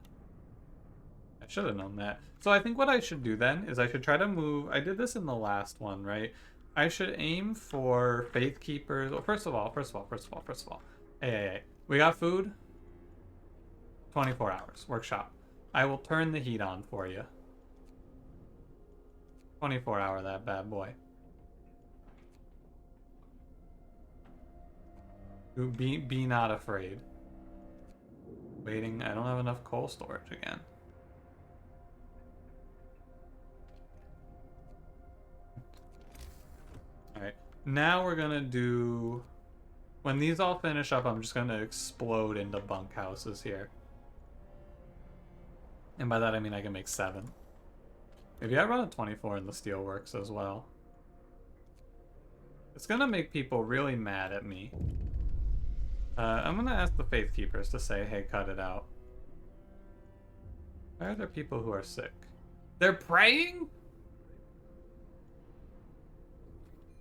A: I should have known that. So I think what I should do then is I should try to move... I did this in the last one, right? I should aim for Faith Keepers... Well, first of all. Hey. We got food? 24 hours. Workshop. I will turn the heat on for you. 24 hour, that bad boy. Be not afraid. Waiting. I don't have enough coal storage again. Alright. Now we're gonna do... When these all finish up, I'm just gonna explode into bunkhouses here. And by that I mean I can make 7. Maybe I run a 24 in the steelworks as well. It's gonna make people really mad at me. I'm gonna ask the Faith Keepers to say, hey, cut it out. Why are there people who are sick? They're praying?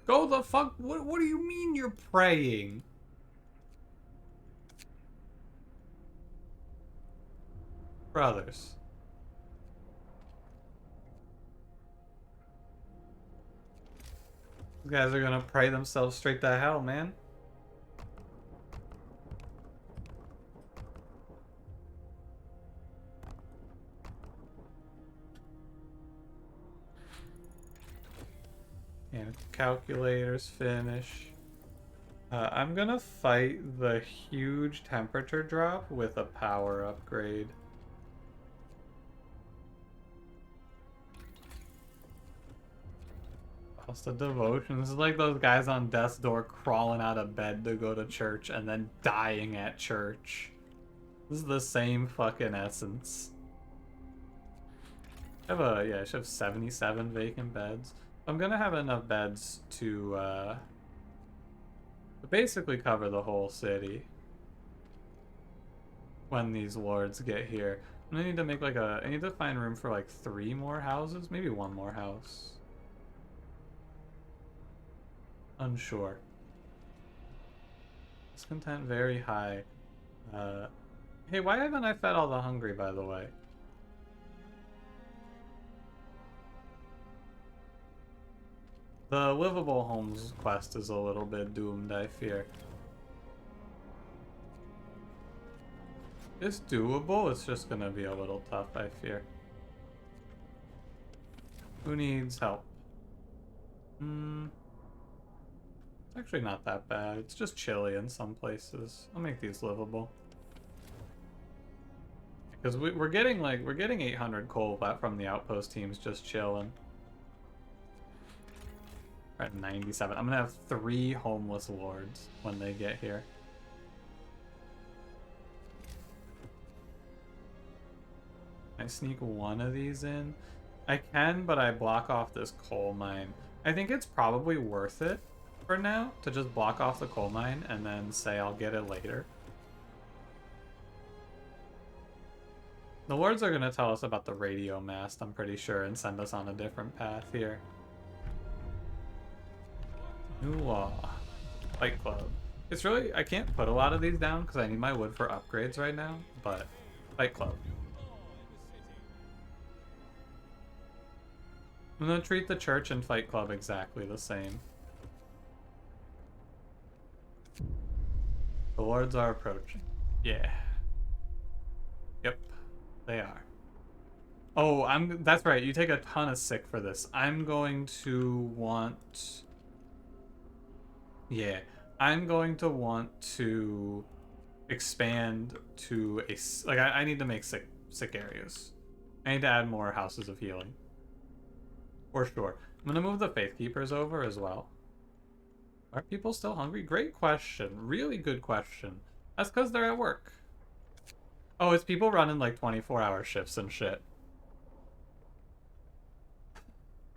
A: Go the fuck... What do you mean you're praying? Brothers. These guys are gonna pray themselves straight to hell, man. calculators finish. I'm gonna fight the huge temperature drop with a power upgrade. House of Devotion. This is like those guys on death's door crawling out of bed to go to church and then dying at church. This is the same fucking essence. I should have 77 vacant beds. I'm gonna have enough beds to basically cover the whole city when these lords get here. I need to make like I need to find room for like 3 more houses, maybe 1 more house. Unsure. Discontent very high. Hey, why haven't I fed all the hungry, by the way? The livable homes quest is a little bit doomed, I fear. It's doable, it's just gonna be a little tough, I fear. Who needs help? It's actually not that bad. It's just chilly in some places. I'll make these livable. Because we're getting 800 coal from the outpost teams just chilling. We're at 97. I'm gonna have 3 homeless lords when they get here. Can I sneak one of these in? I can, but I block off this coal mine. I think it's probably worth it for now to just block off the coal mine and then say I'll get it later. The lords are going to tell us about the radio mast, I'm pretty sure, and send us on a different path here. New law. Fight Club. It's really, I can't put a lot of these down because I need my wood for upgrades right now, but Fight Club. I'm going to treat the church and Fight Club exactly the same. The lords are approaching. Yeah. Yep. They are. Oh, that's right. You take a ton of sick for this. I'm going to want... Yeah. I'm going to want to expand to a... Like, I need to make sick areas. I need to add more houses of healing. For sure. I'm going to move the Faith Keepers over as well. Are people still hungry? Great question. Really good question. That's because they're at work. Oh, it's people running like 24-hour shifts and shit.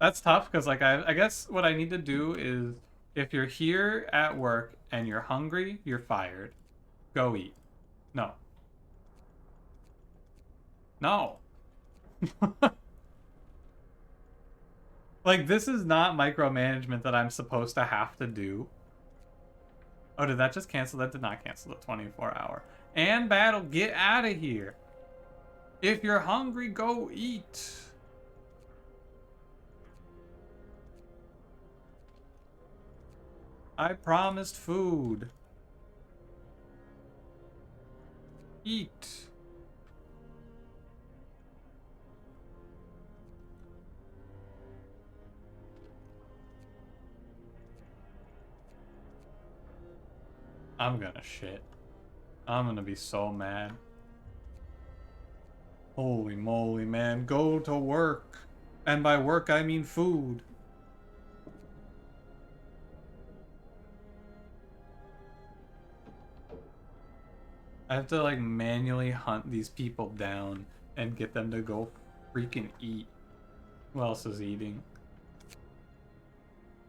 A: That's tough because like I guess what I need to do is if you're here at work and you're hungry, you're fired. Go eat. No. No. Like, this is not micromanagement that I'm supposed to have to do. Oh, did that just cancel? That did not cancel the 24-hour. And battle, get out of here. If you're hungry, go eat. I promised food. Eat. I'm gonna shit. I'm gonna be so mad. Holy moly, man. Go to work. And by work, I mean food. I have to, like, manually hunt these people down and get them to go freaking eat. Who else is eating?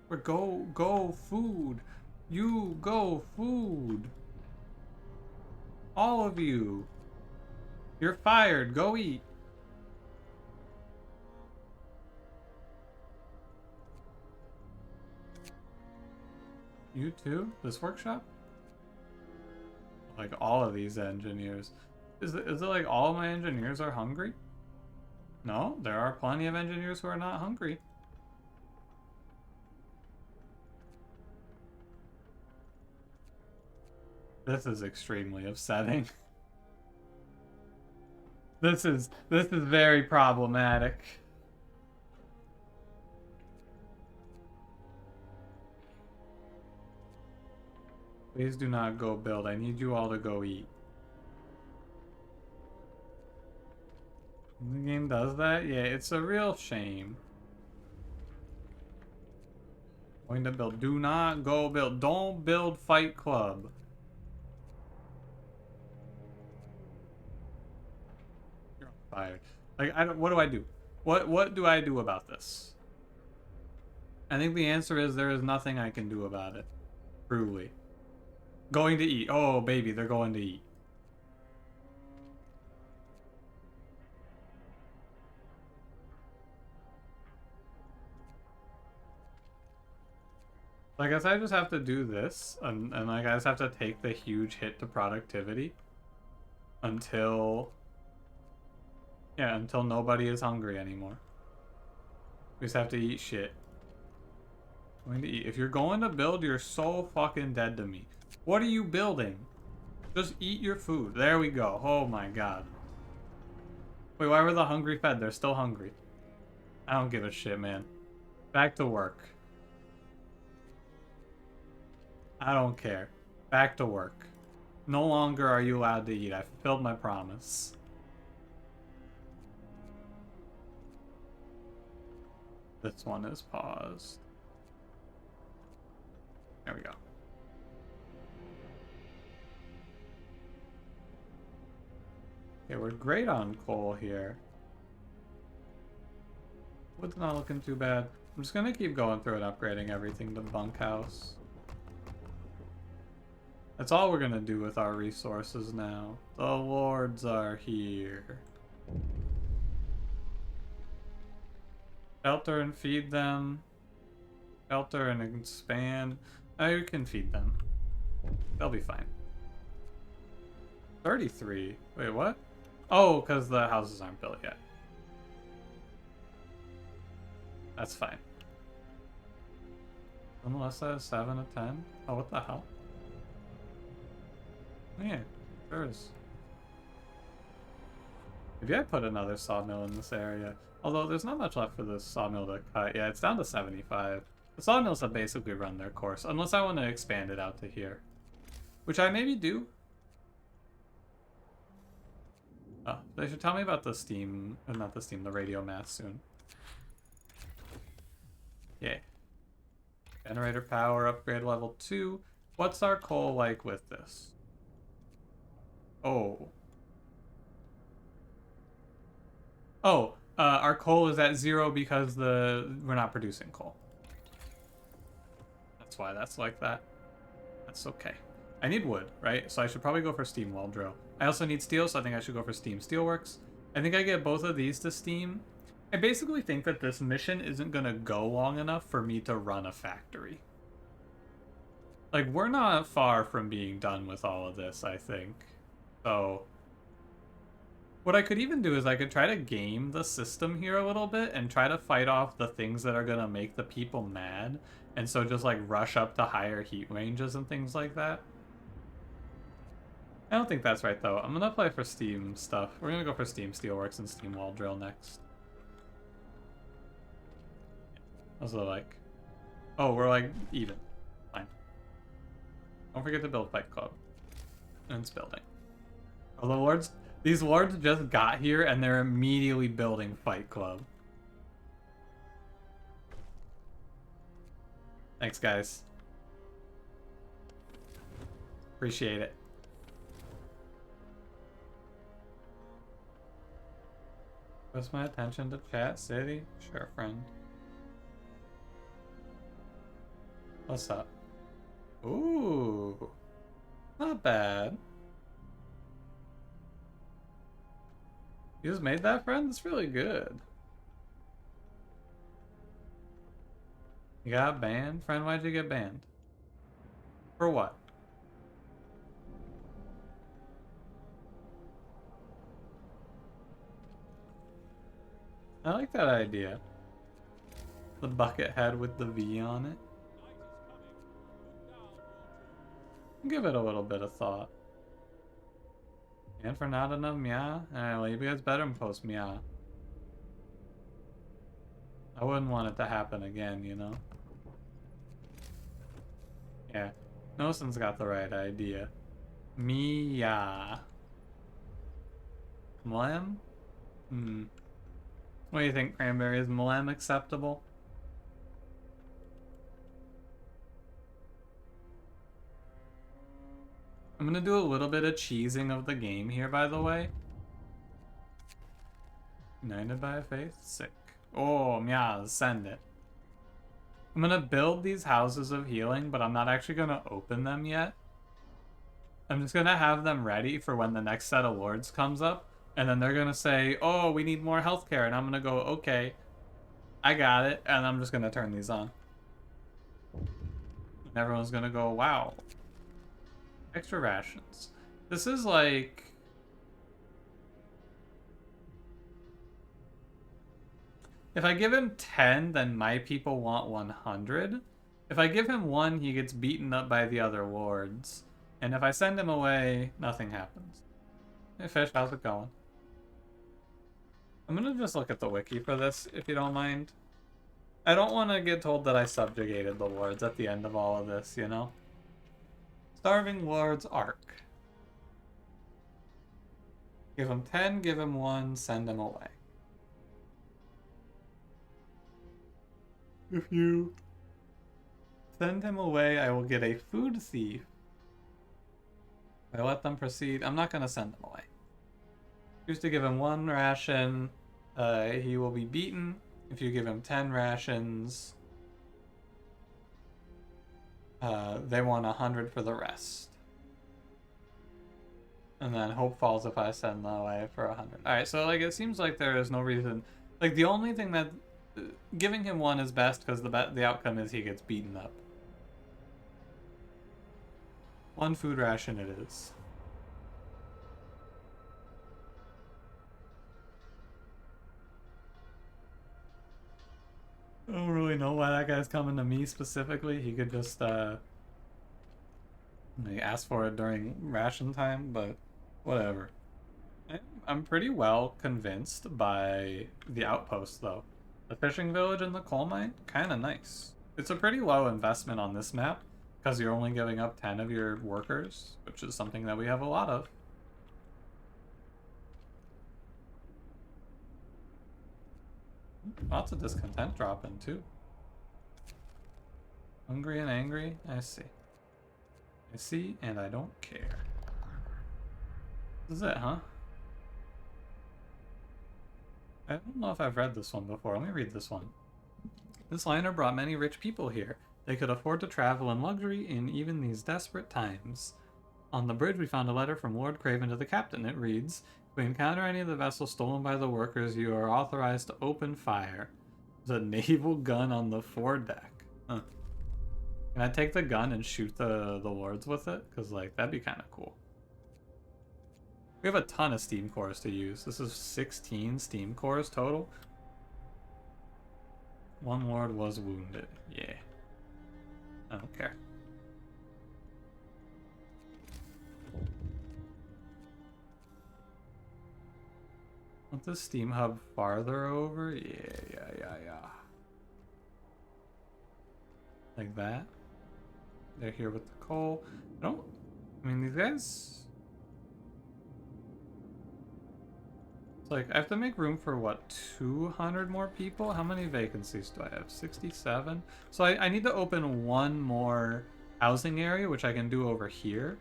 A: Or go, food. You, go, food. All of you. You're fired. Go eat. You too? This workshop? Like all of these engineers. Is it like all of my engineers are hungry? No, there are plenty of engineers who are not hungry. This is extremely upsetting. This is very problematic. Please do not go build. I need you all to go eat. The game does that? Yeah, it's a real shame. Going to build. Do not go build. Don't build Fight Club. You're on fire. Like, I don't. What do I do? What do I do about this? I think the answer is there is nothing I can do about it. Truly. Going to eat. Oh, baby, they're going to eat. So I guess I just have to do this, and I guess I have to take the huge hit to productivity until, yeah, until nobody is hungry anymore. We just have to eat shit. Going to eat. If you're going to build, you're so fucking dead to me. What are you building? Just eat your food. There we go. Oh my god. Wait, why were the hungry fed? They're still hungry. I don't give a shit, man. Back to work. I don't care. Back to work. No longer are you allowed to eat. I fulfilled my promise. This one is paused. There we go. Okay, we're great on coal here. Wood's not looking too bad. I'm just gonna keep going through and upgrading everything to bunkhouse. That's all we're gonna do with our resources now. The lords are here. Shelter and feed them. Shelter and expand. Oh, you can feed them. They'll be fine. 33. Wait, what? Oh, because the houses aren't built yet. That's fine. Unless that is 7 of 10. Oh, what the hell? Yeah, there is. Maybe I put another sawmill in this area. Although there's not much left for this sawmill to cut. Yeah, it's down to 75. The sawmills have basically run their course, unless I want to expand it out to here. Which I maybe do. Oh, they should tell me about the steam, not the steam, the radio mass soon. Yay. Generator power, upgrade level 2. What's our coal like with this? Oh. Oh, our coal is at 0 because we're not producing coal. That's why that's like that. That's okay. I need wood, right? So I should probably go for steam wall drill. I also need steel, so I think I should go for steam steelworks. I think I get both of these to steam. I basically think that this mission isn't gonna go long enough for me to run a factory. Like, we're not far from being done with all of this, I think. So what I could even do is I could try to game the system here a little bit and try to fight off the things that are gonna make the people mad. And so just like rush up to higher heat ranges and things like that. I don't think that's right though. I'm gonna play for steam stuff. We're gonna go for steam steelworks and steam wall drill next. Also like, oh, we're like even. Fine. Don't forget to build Fight Club. And it's building. Oh, the lords, these lords just got here and they're immediately building Fight Club. Thanks, guys. Appreciate it. What's my attention to chat city? Sure, friend. What's up? Ooh. Not bad. You just made that, friend? That's really good. You got banned? Friend, why'd you get banned? For what? I like that idea. The bucket head with the V on it. Give it a little bit of thought. And for not enough meow? Alright, well, you guys better post meow. I wouldn't want it to happen again, you know? Yeah. Nosen's got the right idea. Mia. Mlem? Hmm. What do you think, Cranberry? Is Mlem acceptable? I'm gonna do a little bit of cheesing of the game here, by the way. United by a faith? Sick. Oh, Miaz, send it. I'm gonna build these houses of healing, but I'm not actually gonna open them yet. I'm just gonna have them ready for when the next set of lords comes up, and then they're gonna say, oh, we need more healthcare, and I'm gonna go, okay, I got it, and I'm just gonna turn these on. And everyone's gonna go, wow. Extra rations. This is like... If I give him 10, then my people want 100. If I give him 1, he gets beaten up by the other lords. And if I send him away, nothing happens. Hey Fish, how's it going? I'm gonna just look at the wiki for this, if you don't mind. I don't want to get told that I subjugated the lords at the end of all of this, you know? Starving Lords Arc. Give him 10, give him 1, send him away. If you send him away, I will get a food thief. If I let them proceed, I'm not going to send them away. Choose to give him 1 ration, he will be beaten. If you give him 10 rations, they want 100 for the rest. And then hope falls if I send them away for 100. Alright, so like it seems like there is no reason. Like the only thing that giving him 1 is best because the outcome is he gets beaten up. 1 food ration it is. I don't really know why that guy's coming to me specifically. He could just ask for it during ration time, but whatever. I'm pretty well convinced by the outpost though. The fishing village and the coal mine, kind of nice. It's a pretty low investment on this map because you're only giving up 10 of your workers, which is something that we have a lot of. Lots of discontent dropping too. Hungry and angry, I see. I see and I don't care. This is it, huh? I don't know if I've read this one before. Let me read this one. This liner brought many rich people here. They could afford to travel in luxury in even these desperate times. On the bridge, we found a letter from Lord Craven to the captain. It reads, if we encounter any of the vessels stolen by the workers, you are authorized to open fire. There's a naval gun on the foredeck. Huh. Can I take the gun and shoot the lords with it? Because, like, that'd be kind of cool. We have a ton of steam cores to use. This is 16 steam cores total. 1 lord was wounded. Yeah. I don't care. Want the steam hub farther over? Yeah. Like that. They're here with the coal. I mean, these guys... It's like, I have to make room for, what, 200 more people? How many vacancies do I have? 67? So I need to open 1 more housing area, which I can do over here.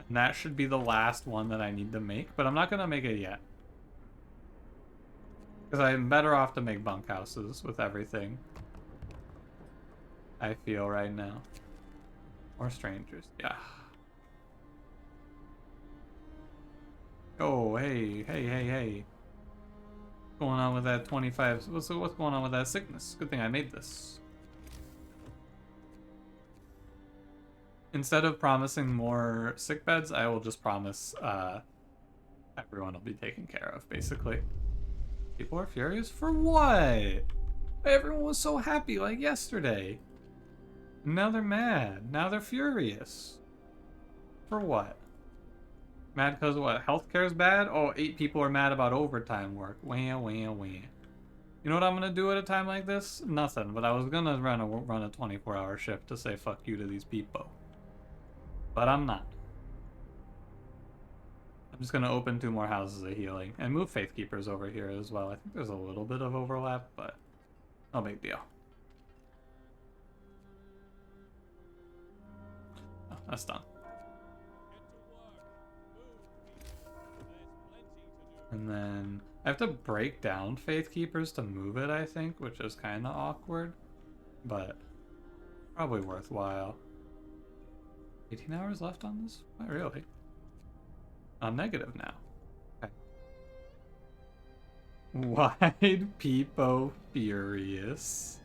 A: And that should be the last one that I need to make, but I'm not going to make it yet. Because I'm better off to make bunkhouses with everything. I feel right now. Or strangers, yeah. Oh, hey. What's going on with that 25? What's going on with that sickness? Good thing I made this. Instead of promising more sick beds, I will just promise everyone will be taken care of, basically. People are furious for what? Everyone was so happy like yesterday. Now they're mad. Now they're furious. For what? Mad because what? Healthcare's bad? Oh, 8 people are mad about overtime work. Wah. You know what I'm gonna do at a time like this? Nothing, but I was gonna run a 24-hour shift to say fuck you to these people. But I'm not. I'm just gonna open 2 more houses of healing and move Faith Keepers over here as well. I think there's a little bit of overlap, but no big deal. Oh, that's done. And then I have to break down Faith Keepers to move it, I think, which is kind of awkward, but probably worthwhile. 18 hours left on this? Not really. I'm negative now. Okay. Wide Peepo Furious.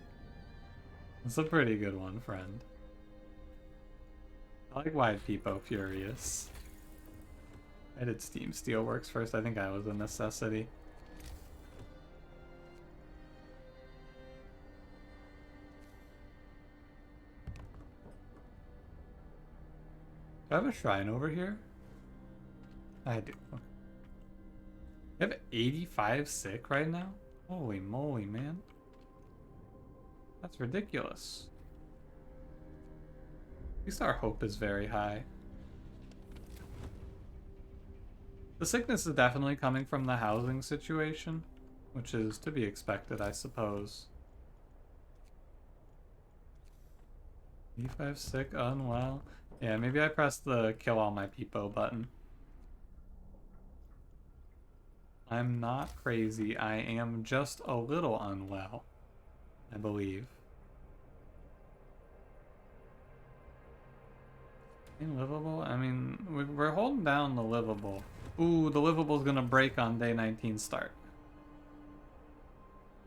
A: That's a pretty good one, friend. I like Wide Peepo Furious. I did Steam Steelworks first. I think I was a necessity. Do I have a shrine over here? I do. Okay. I have 85 sick right now? Holy moly, man. That's ridiculous. At least our hope is very high. The sickness is definitely coming from the housing situation, which is to be expected, I suppose. 85 sick, unwell. Yeah, maybe I pressed the kill all my peepo button. I'm not crazy. I am just a little unwell, I believe. Livable? I mean, we're holding down the livable. Ooh, the livable's gonna break on day 19 start.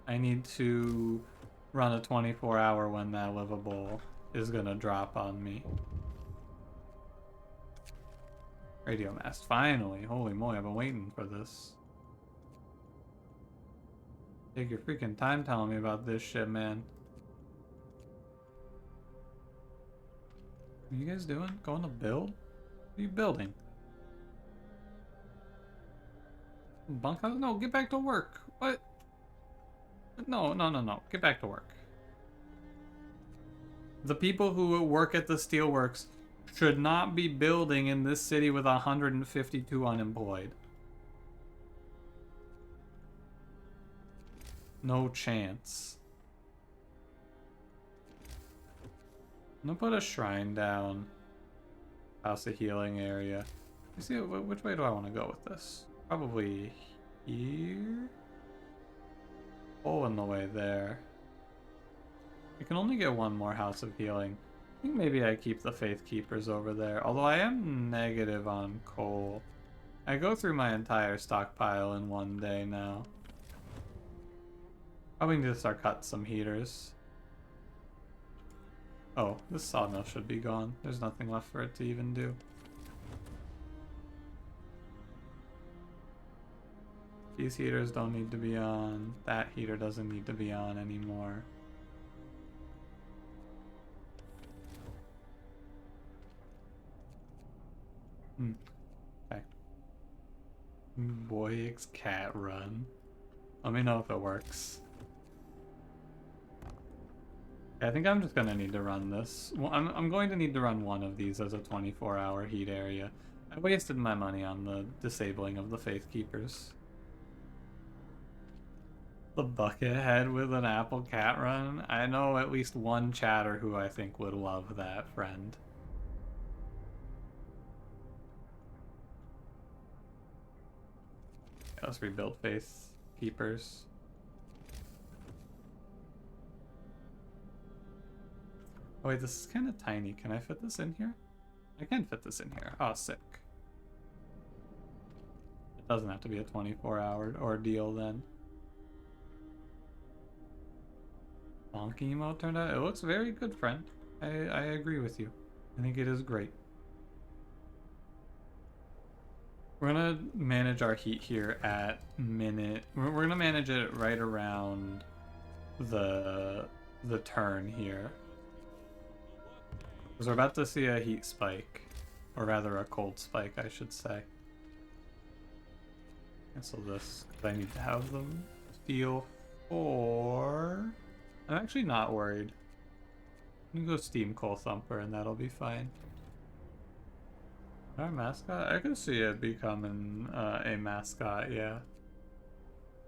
A: I need to run a 24-hour when that livable is gonna drop on me. Radio mast, finally. Holy moly, I've been waiting for this. Take your freaking time telling me about this shit, man. What are you guys doing? Going to build? What are you building? Bunkhouse? No, get back to work. What? No. Get back to work. The people who work at the steelworks should not be building in this city with 152 unemployed. No chance. I'm gonna put a shrine down. House of healing area. You see, which way do I want to go with this? Probably here? Oh, in the way there. We can only get 1 more house of healing. I think maybe I keep the Faith Keepers over there. Although I am negative on coal. I go through my entire stockpile in 1 day now. Probably need to start cutting some heaters. Oh, this sawmill should be gone. There's nothing left for it to even do. These heaters don't need to be on. That heater doesn't need to be on anymore. Okay. Boy X cat run. Let me know if it works. I think I'm just gonna need to run this. Well, I'm going to need to run 1 of these as a 24-hour heat area. I wasted my money on the disabling of the Faith Keepers. The bucket head with an apple cat run? I know at least 1 chatter who I think would love that, friend. Let's rebuild Faith Keepers. Oh wait, this is kind of tiny. Can I fit this in here? I can fit this in here. Oh, sick. It doesn't have to be a 24-hour ordeal then. Bonky emote turned out. It looks very good, friend. I agree with you. I think it is great. We're gonna manage our heat here at minute. We're gonna manage it right around the turn here. Because we're about to see a heat spike. Or rather a cold spike, I should say. Cancel this, because I need to have them steel Or I'm actually not worried. I'm gonna go Steam Coal Thumper and that'll be fine. Our mascot? I could see it becoming a mascot, yeah.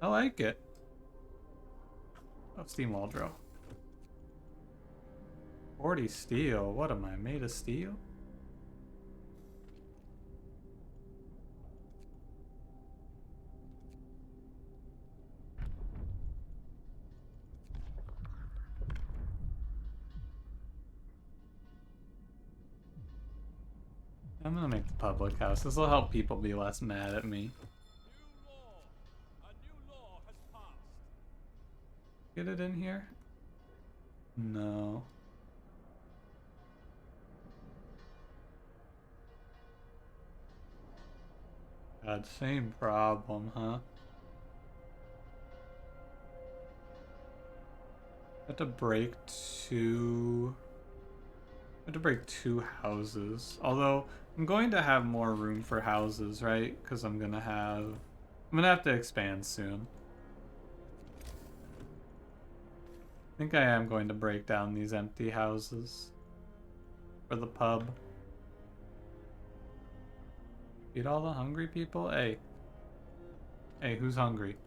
A: I like it. Oh, Steam Waldro. 40 steel. What am I, made of steel? I'm gonna make the public house. This will help people be less mad at me.
B: New law. A new law has passed.
A: Get it in here? No. God, same problem, huh? I have to break two... I have to break two houses. Although, I'm going to have more room for houses, right? Because I'm gonna have to expand soon. I think I am going to break down these empty houses for the pub. Feed all the hungry people? Hey. Hey, who's hungry?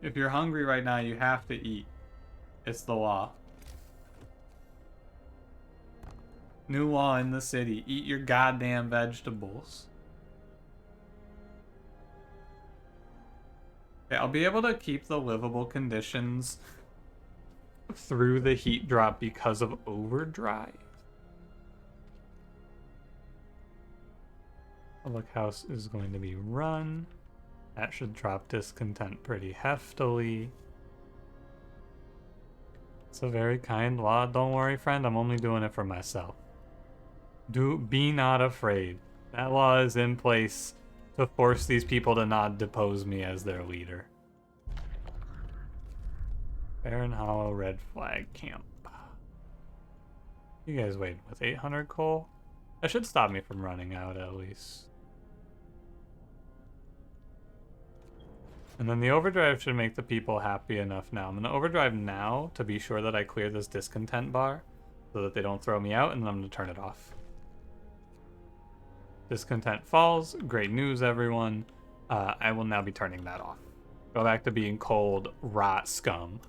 A: If you're hungry right now, you have to eat. It's the law. New law in the city. Eat your goddamn vegetables. Okay, I'll be able to keep the livable conditions through the heat drop because of overdrive. Public house is going to be run. That should drop discontent pretty heftily. It's a very kind law. Don't worry, friend. I'm only doing it for myself. Be not afraid. That law is in place to force these people to not depose me as their leader. Barren Hollow Red Flag Camp. You guys wait with 800 coal? That should stop me from running out at least. And then the overdrive should make the people happy enough now. I'm going to overdrive now to be sure that I clear this discontent bar so that they don't throw me out, and then I'm going to turn it off. Discontent falls. Great news, everyone. I will now be turning that off. Go back to being cold, rot scum.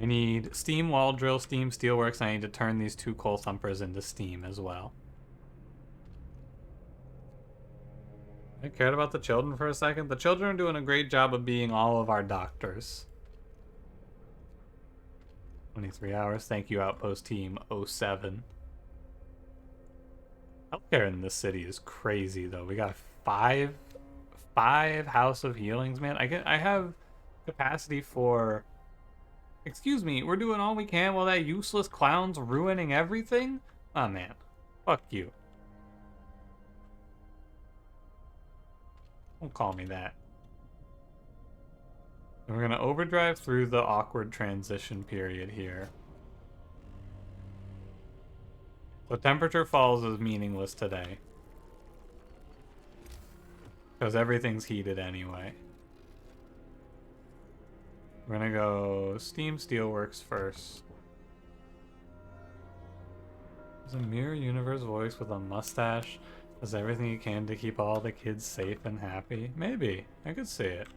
A: I need Steam Wall Drill, Steam Steelworks, and I need to turn these two coal thumpers into Steam as well. I cared about the children for a second. The children are doing a great job of being all of our doctors. 23 hours. Thank you, Outpost Team 07. Healthcare in this city is crazy, though. We got five House of Healings, man. I have capacity for... Excuse me, we're doing all we can while that useless clown's ruining everything? Oh, man. Fuck you. Don't call me that. And we're going to overdrive through the awkward transition period here. So temperature falls is meaningless today. Because everything's heated anyway. We're going to go Steam Steelworks first. There's a Mirror Universe voice with a mustache. Does everything you can to keep all the kids safe and happy? Maybe. I could see it.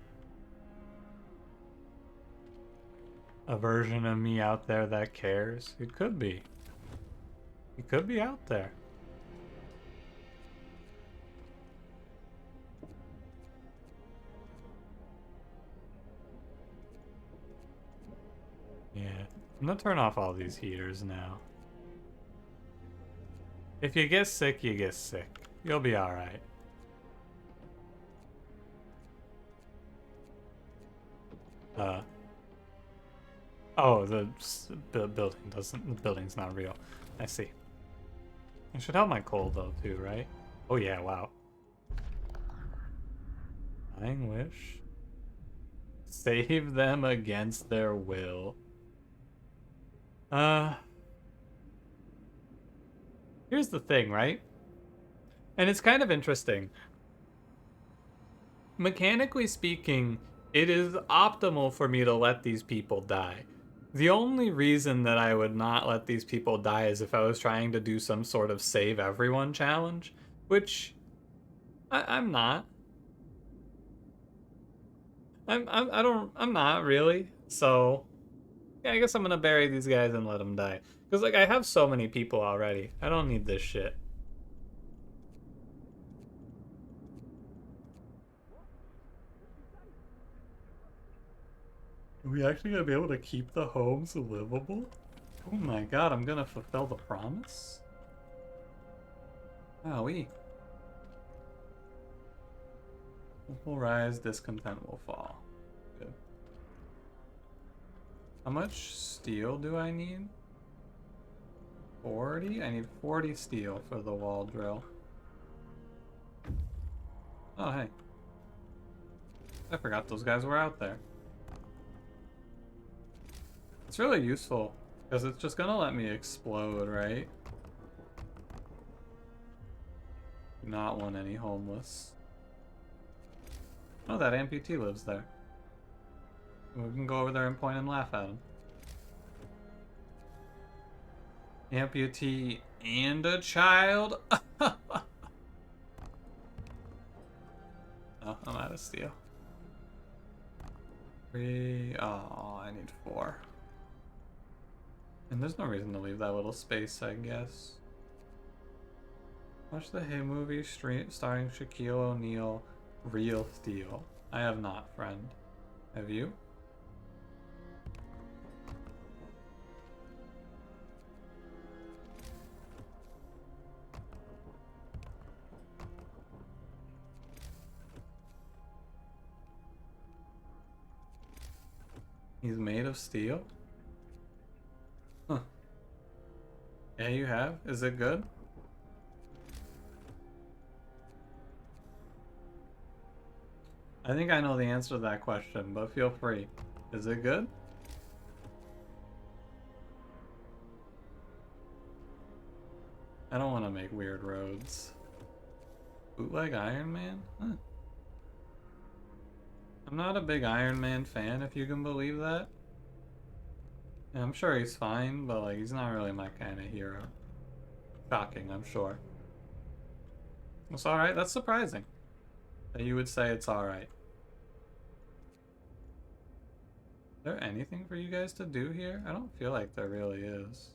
A: A version of me out there that cares? It could be. It could be out there. Yeah. I'm gonna turn off all these heaters now. If you get sick, you get sick. You'll be alright. Oh, the building doesn't... The building's not real. I see. I should help my coal, though, too, right? Oh, yeah, wow. Dying wish. Save them against their will. Here's the thing, right? And it's kind of interesting. Mechanically speaking, it is optimal for me to let these people die. The only reason that I would not let these people die is if I was trying to do some sort of save everyone challenge, which I'm not. I'm not really. So yeah, I guess I'm gonna bury these guys and let them die. Cause like I have so many people already. I don't need this shit. Are we actually gonna be able to keep the homes livable? Oh my god, I'm gonna fulfill the promise? Wowee. Hope will rise, discontent will fall. Good. How much steel do I need? 40? I need 40 steel for the wall drill. Oh, hey. I forgot those guys were out there. It's really useful, because it's just gonna let me explode, right? Do not want any homeless. Oh, that amputee lives there. We can go over there and point and laugh at him. Amputee and a child? Oh, I'm out of steel. 3. Oh, I need 4. And there's no reason to leave that little space, I guess. Watch the Hey movie starring Shaquille O'Neal, Real Steel. I have not, friend. Have you? He's made of steel? Huh. Yeah, you have? Is it good? I think I know the answer to that question, but feel free. Is it good? I don't want to make weird roads. Bootleg Iron Man? Huh. I'm not a big Iron Man fan, if you can believe that. Yeah, I'm sure he's fine, but like he's not really my kind of hero. Shocking, I'm sure. It's alright, that's surprising. That you would say it's alright. Is there anything for you guys to do here? I don't feel like there really is.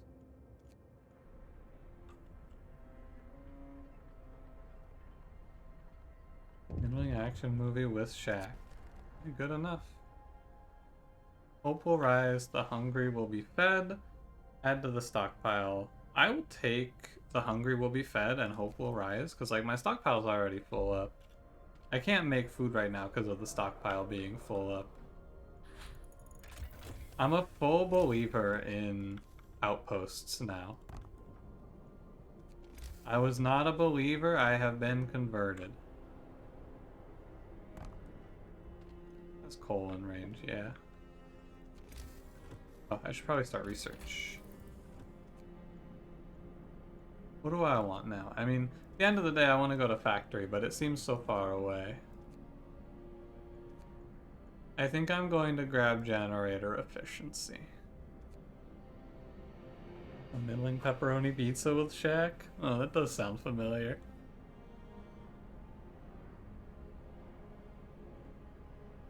A: Middling action movie with Shaq. Good enough. Hope will rise, the hungry will be fed. Add to the stockpile. I will take the hungry will be fed and hope will rise, because like my stockpile's already full up. I can't make food right now because of the stockpile being full up. I'm a full believer in Outposts now. I was not a believer, I have been converted. That's coal in range, yeah. Oh, I should probably start research. What do I want now? I mean, at the end of the day, I want to go to factory, but it seems so far away. I think I'm going to grab generator efficiency. A middling pepperoni pizza with Shaq? Oh, that does sound familiar.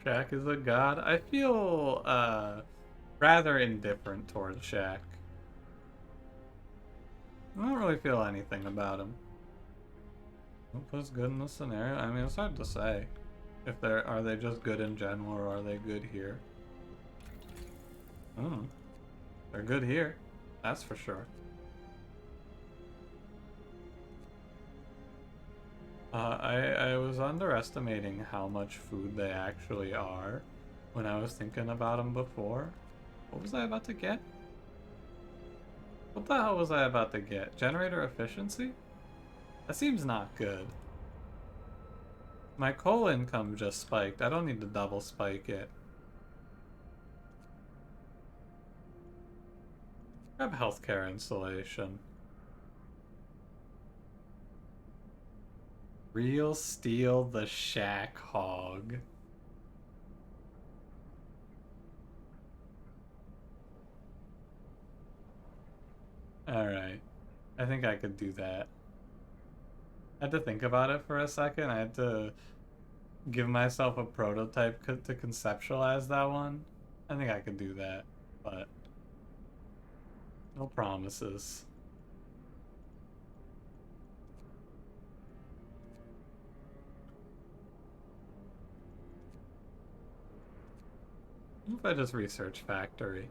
A: Shaq is a god. I feel rather indifferent towards Shaq. I don't really feel anything about him. Hope was good in this scenario. I mean, it's hard to say. If are they just good in general or are they good here? They're good here. That's for sure. I was underestimating how much food they actually are when I was thinking about them before. What was I about to get? What the hell was I about to get? Generator efficiency? That seems not good. My coal income just spiked. I don't need to double spike it. Grab healthcare installation. Real steel the shack hog. Alright. I think I could do that. I had to think about it for a second. I had to give myself a prototype to conceptualize that one. I think I could do that, but no promises. What if I just research factory?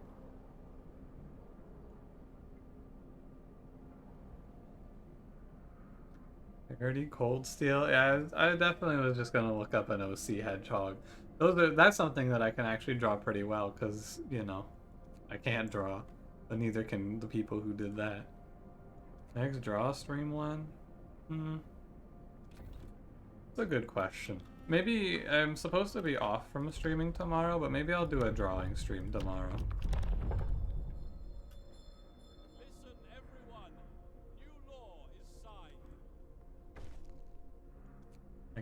A: Dirty cold steel. Yeah, I definitely was just gonna look up an OC hedgehog. That's something that I can actually draw pretty well because you know I can't draw, but neither can the people who did that. Next draw streamline. It's a good question. Maybe I'm supposed to be off from streaming tomorrow, but maybe I'll do a drawing stream tomorrow.
B: Listen, everyone. New law is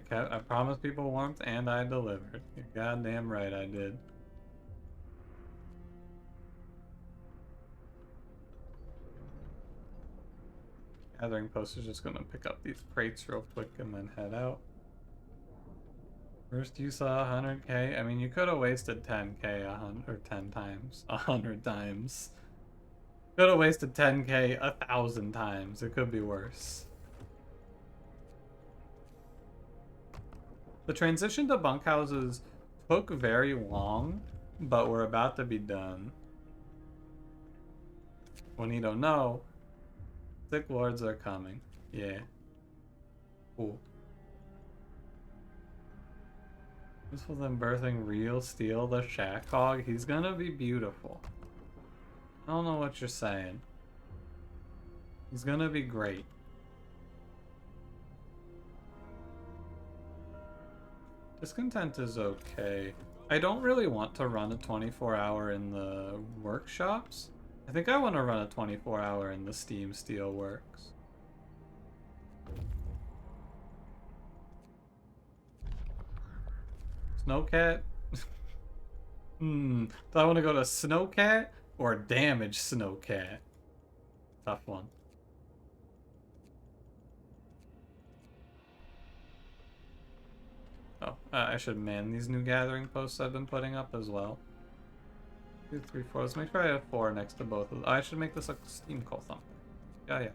B: signed.
A: I promised people warmth and I delivered. You're goddamn right I did. Gathering post is just gonna pick up these crates real quick and then head out. First you saw 100k. I mean, you could have wasted 10k 10 times, 100 times. Could have wasted 10k 1,000 times. It could be worse. The transition to bunkhouses took very long, but we're about to be done. Juanito, no. Sick lords are coming. Yeah. Cool. This was them birthing real steel the shack hog. He's gonna be beautiful. I don't know what you're saying. He's gonna be great. Discontent is okay. I don't really want to run a 24-hour in the workshops. I think I want to run a 24-hour in the Steam Steelworks. Snowcat? Do I want to go to Snowcat or Damage Snowcat? Tough one. Oh, I should man these new gathering posts I've been putting up as well. 2, 3, 4. Let's make sure I have 4 next to both of them. I should make this a Steam call thumb. Yeah.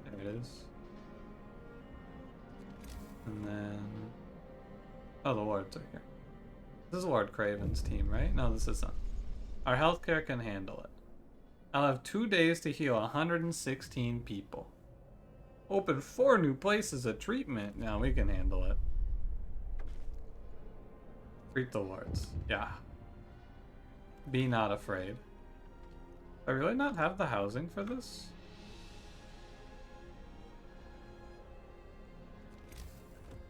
A: There it is. And then... oh, the Lords are here. This is Lord Craven's team, right? No, this isn't. Our healthcare can handle it. I'll have 2 days to heal 116 people. Open 4 new places of treatment. Now we can handle it. Treat the Lords. Yeah. Be not afraid. I really not have the housing for this?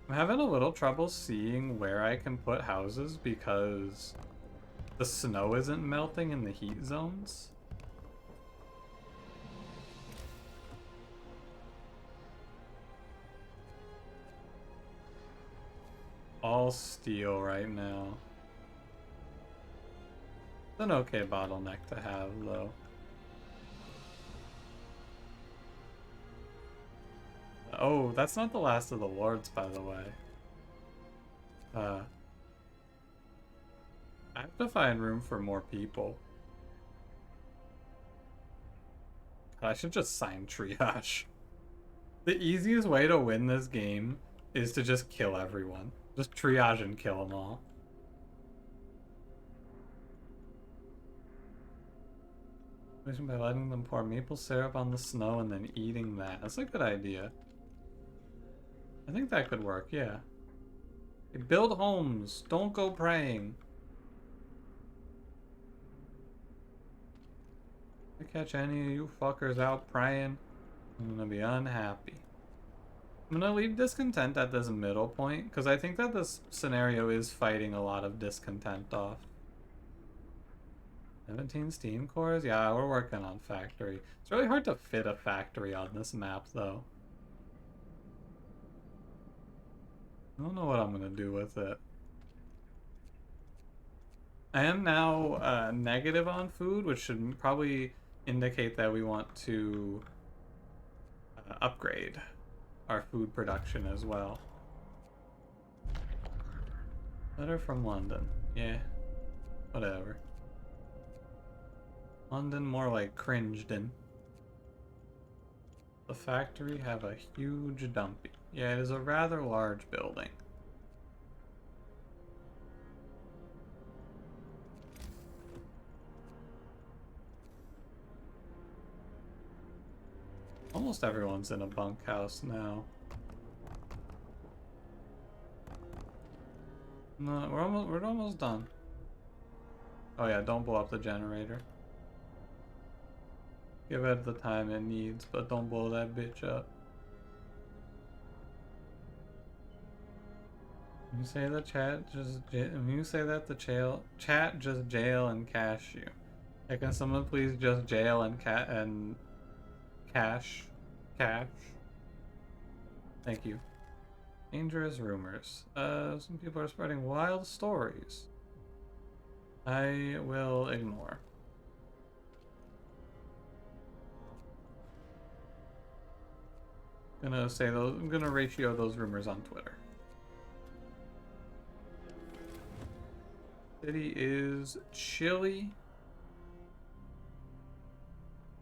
A: I'm having a little trouble seeing where I can put houses because the snow isn't melting in the heat zones. All steel right now. It's an okay bottleneck to have, though. Oh, that's not the last of the Lords, by the way. I have to find room for more people. I should just sign triage. The easiest way to win this game is to just kill everyone. Just triage and kill them all. By letting them pour maple syrup on the snow and then eating that. That's a good idea. I think that could work, yeah. Hey, build homes. Don't go praying. If I catch any of you fuckers out praying, I'm gonna be unhappy. I'm gonna leave discontent at this middle point, because I think that this scenario is fighting a lot of discontent off. 17 steam cores? Yeah, we're working on factory. It's really hard to fit a factory on this map, though. I don't know what I'm gonna do with it. I am now negative on food, which should probably indicate that we want to upgrade our food production as well. Letter from London. Yeah, whatever. London more like cringed-in. The factory have a huge dumpy. Yeah, it is a rather large building. Almost everyone's in a bunkhouse now. No, we're almost done. Oh yeah, don't blow up the generator. Give it the time it needs, but don't blow that bitch up. You say the chat just you say that the chat just jail and cash you. Hey, can someone please just jail and cash? Thank you. Dangerous rumors. Some people are spreading wild stories. I will ignore. I'm gonna ratio those rumors on Twitter. City is chilly.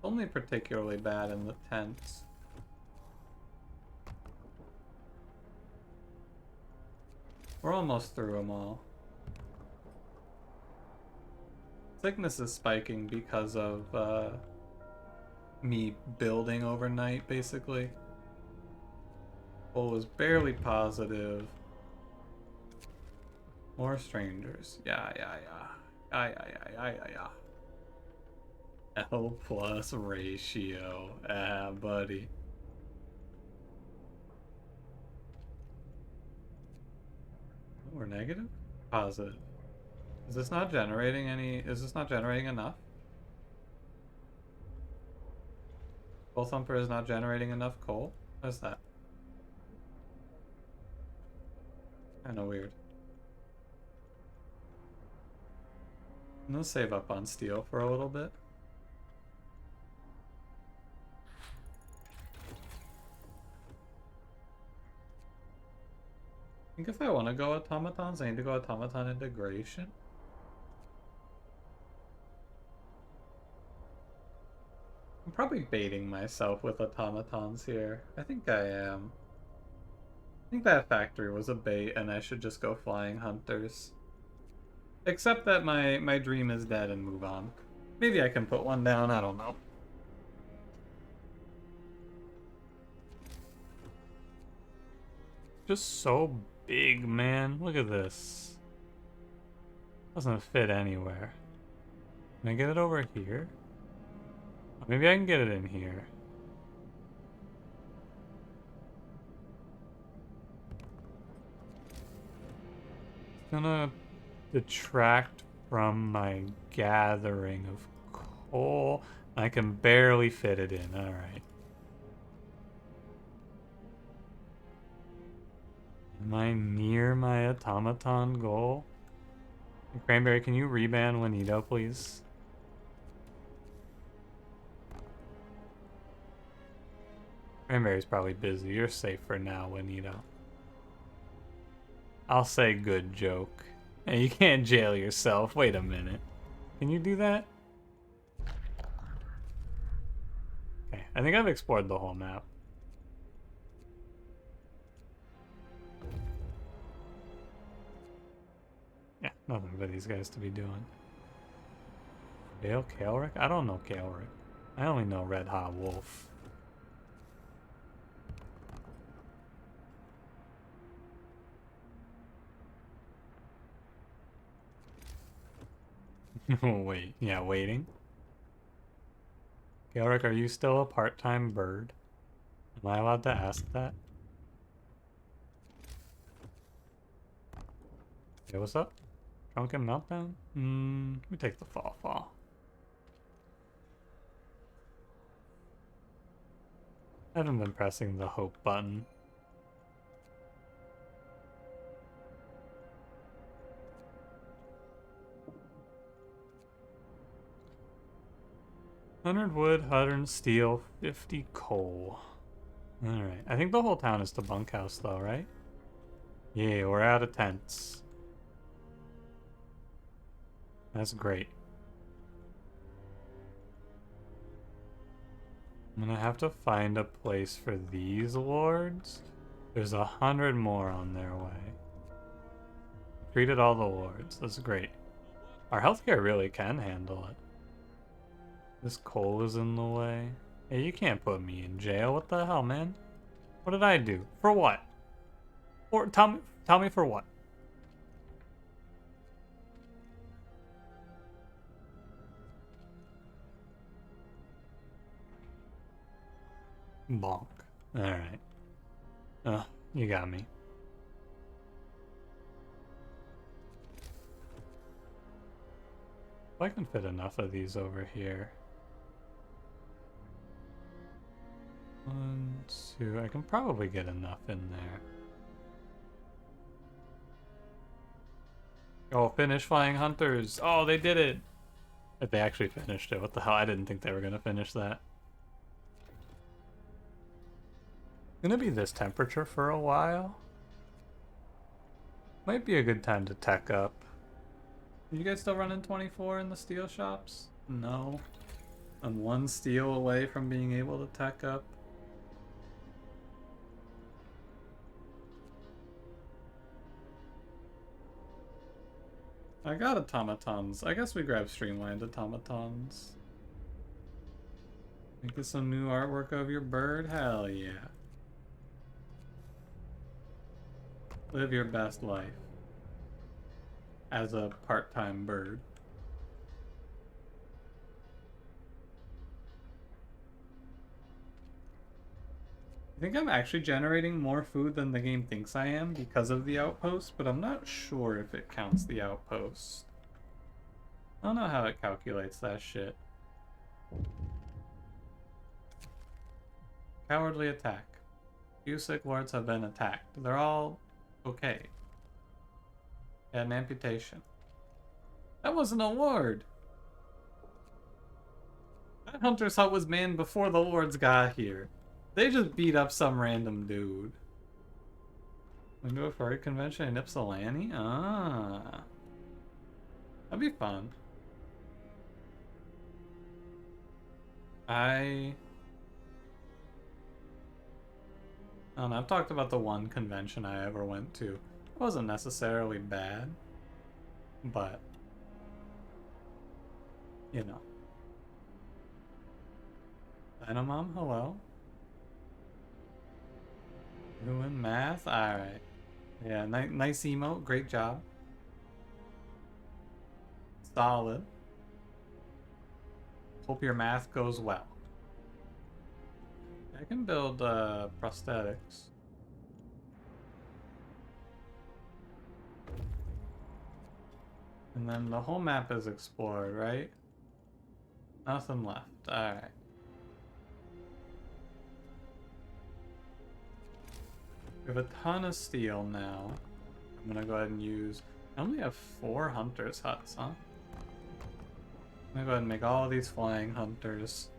A: Only particularly bad in the tents. We're almost through them all. Sickness is spiking because of me building overnight, basically. Bull was barely positive. More strangers. Yeah. L plus ratio. Ah, buddy. We're negative? Positive. Is this not generating enough? Coal Thumper is not generating enough coal? What is that? Kinda weird. I'm gonna save up on steel for a little bit. I think if I want to go automatons, I need to go automaton integration. I'm probably baiting myself with automatons here. I think I am. I think that factory was a bait and I should just go flying hunters. Except that my dream is dead and move on. Maybe I can put one down, I don't know. Just so big, man. Look at this. Doesn't fit anywhere. Can I get it over here? Maybe I can get it in here. It's gonna detract from my gathering of coal. I can barely fit it in. Alright. Am I near my automaton goal? Cranberry, can you reban Juanito, please? Cranberry's probably busy. You're safe for now, Juanito. I'll say good joke. Hey, you can't jail yourself. Wait a minute. Can you do that? Okay, I think I've explored the whole map. Yeah, nothing for these guys to be doing. Dale Kalrick? I don't know Kalrick. I only know Red Hot Wolf. Wait, yeah, waiting. Kalrick, are you still a part-time bird? Am I allowed to ask that? Hey, what's up? Drunken meltdown? We take the fall. I haven't been pressing the hope button. $100 wood, 100 steel, 50 coal. Alright, I think the whole town is the bunkhouse though, right? Yeah, we're out of tents. That's great. I'm gonna have to find a place for these wards. There's 100 more on their way. Treated all the wards. That's great. Our healthcare really can handle it. This coal is in the way. Hey, you can't put me in jail. What the hell, man? What did I do? For what? Or tell me for what? Bonk. Alright. You got me. If I can fit enough of these over here. 1, 2, I can probably get enough in there. Oh, finish flying hunters. Oh, they did it. If they actually finished it. What the hell? I didn't think they were going to finish that. It's going to be this temperature for a while. Might be a good time to tech up. Are you guys still running 24 in the steel shops? No. I'm 1 steel away from being able to tech up. I got automatons. I guess we grab streamlined automatons. Make some new artwork of your bird? Hell yeah. Live your best life. As a part-time bird. I think I'm actually generating more food than the game thinks I am because of the outpost, but I'm not sure if it counts the outpost. I don't know how it calculates that shit. Cowardly attack. Few sick lords have been attacked. They're all okay. Had an amputation. That was an award! That hunter's hut was manned before the lords got here. They just beat up some random dude. We do a furry convention in Ypsilanti? Ah. That'd be fun. I don't know, I've talked about the one convention I ever went to. It wasn't necessarily bad, but, you know. Dynamom, hello? Doing math? Alright. Yeah, nice emote, great job. Solid. Hope your math goes well. I can build prosthetics. And then the whole map is explored, right? Nothing left. Alright. We have a ton of steel now. I'm gonna go ahead and use... I only have 4 hunters' huts, huh? I'm gonna go ahead and make all of these flying hunters.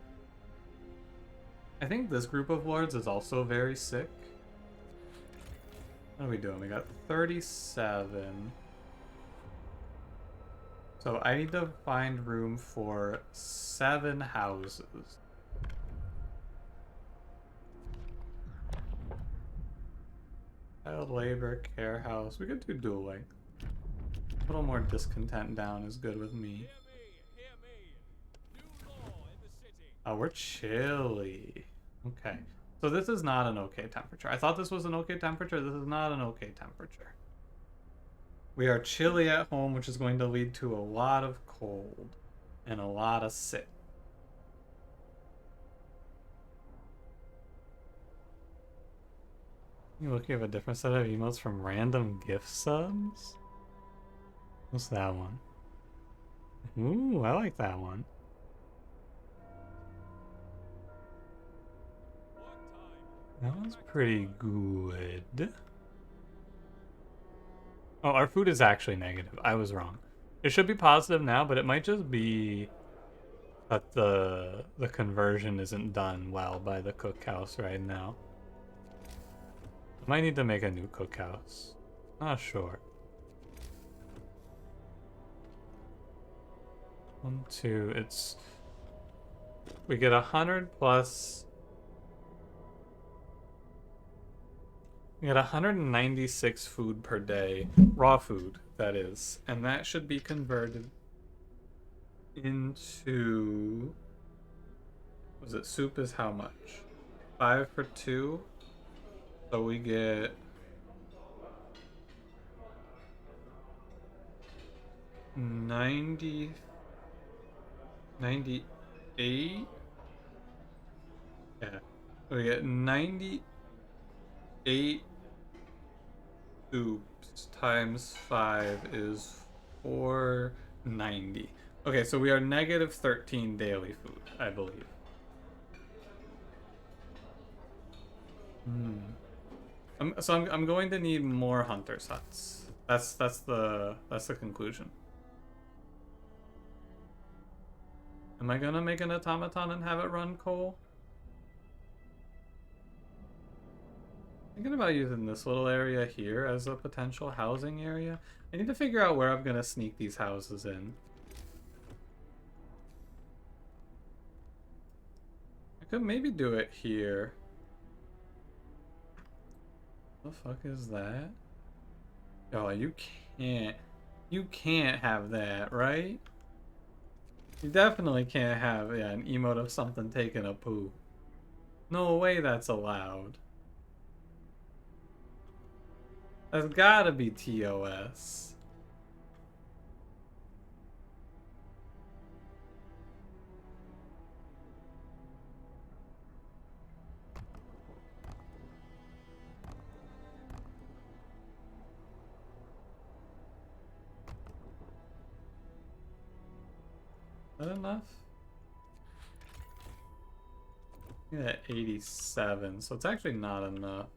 A: I think this group of lords is also very sick. What are we doing? We got 37. So I need to find room for 7 houses. Child labor, care house. We could do dueling. A little more discontent down is good with me.
B: Hear me. New law in the city.
A: Oh, we're chilly. Okay. So this is not an okay temperature. I thought this was an okay temperature. This is not an okay temperature. We are chilly at home, which is going to lead to a lot of cold and a lot of sick. You look, you have a different set of emotes from random gift subs? What's that one? Ooh, I like that one.
B: What time
A: That was pretty good. Oh, our food is actually negative. I was wrong. It should be positive now, but it might just be that the conversion isn't done well by the cookhouse right now. I might need to make a new cookhouse. Not sure. 1, 2, it's... We get 100 plus... We get 196 food per day. Raw food, that is. And that should be converted into... Was it soup is how much? 5 for 2. So we get... 90... 98? Yeah. We get 98 soups times 5 is 490. Okay, so we are negative 13 daily food, I believe. I'm going to need more hunters' huts. That's the conclusion. Am I gonna make an automaton and have it run coal? Thinking about using this little area here as a potential housing area. I need to figure out where I'm gonna sneak these houses in. I could maybe do it here. What the fuck is that? Oh, you can't have that, right? You definitely can't have, yeah, an emote of something taking a poo. No way that's allowed. That's gotta be TOS. Is that enough? Yeah, 87, so it's actually not enough.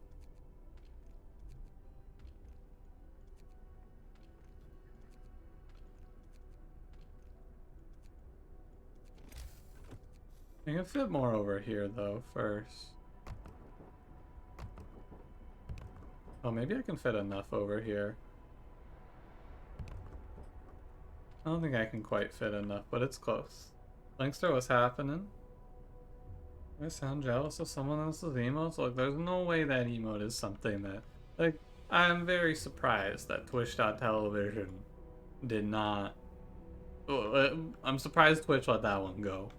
A: I can fit more over here though first. Oh, maybe I can fit enough over here. I don't think I can quite fit enough, but it's close. Linkster, what's happening? I sound jealous of someone else's emotes? Look, there's no way that emote is something that... Like, I'm very surprised that Twitch.tv did not... Oh, I'm surprised Twitch let that one go.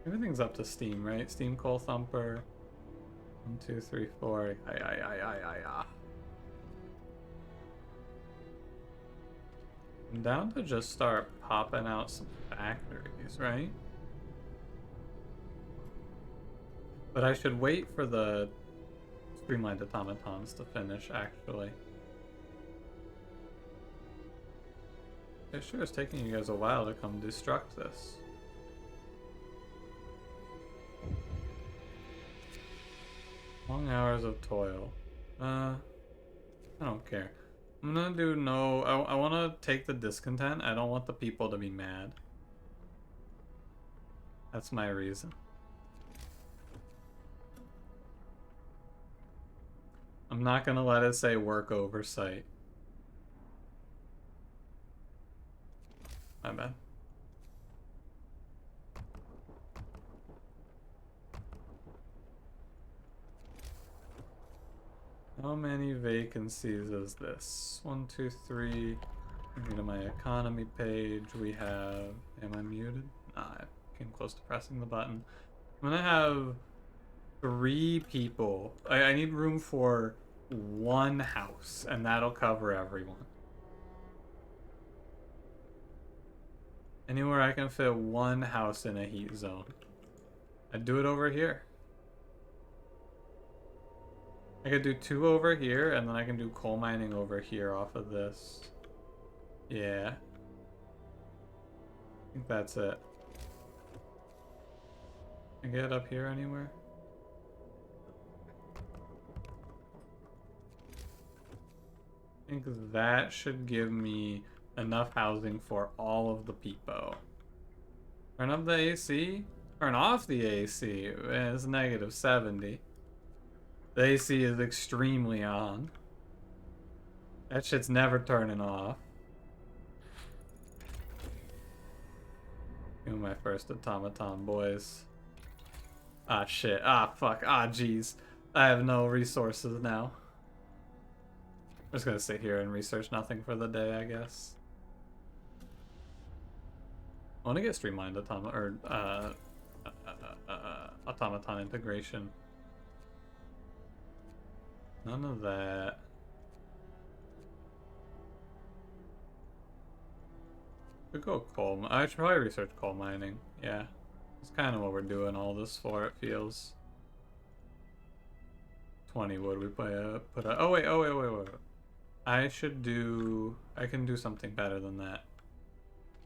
A: Everything's up to Steam, right? Steam Coal Thumper. 1, 2, 3, 4. I'm down to just start popping out some factories, right? But I should wait for the streamlined automatons to finish, actually. It sure is taking you guys a while to come destruct this. Long hours of toil. I don't care. I'm gonna do no... I want to take the discontent. I don't want the people to be mad. That's my reason. I'm not gonna let it say work oversight. My bad. How many vacancies is this? 1, 2, 3. Go to my economy page. We have... Am I muted? Nah, I came close to pressing the button. I'm gonna have 3 people. I need room for 1 house, and that'll cover everyone. Anywhere I can fit 1 house in a heat zone. I'd do it over here. I could do 2 over here, and then I can do coal mining over here off of this. Yeah. I think that's it. Can I get up here anywhere? I think that should give me enough housing for all of the people. Turn up the AC? Turn off the AC. It's negative 70. The AC is extremely on. That shit's never turning off. Give me my first automaton, boys. Ah, shit. Ah, fuck. Ah, jeez. I have no resources now. I'm just gonna sit here and research nothing for the day, I guess. I want to get streamlined automaton integration. None of that. Could go coal. I should probably research coal mining. Yeah, it's kind of what we're doing all this for. It feels. 20 wood. We put a. Oh wait. Wait. I should do. I can do something better than that.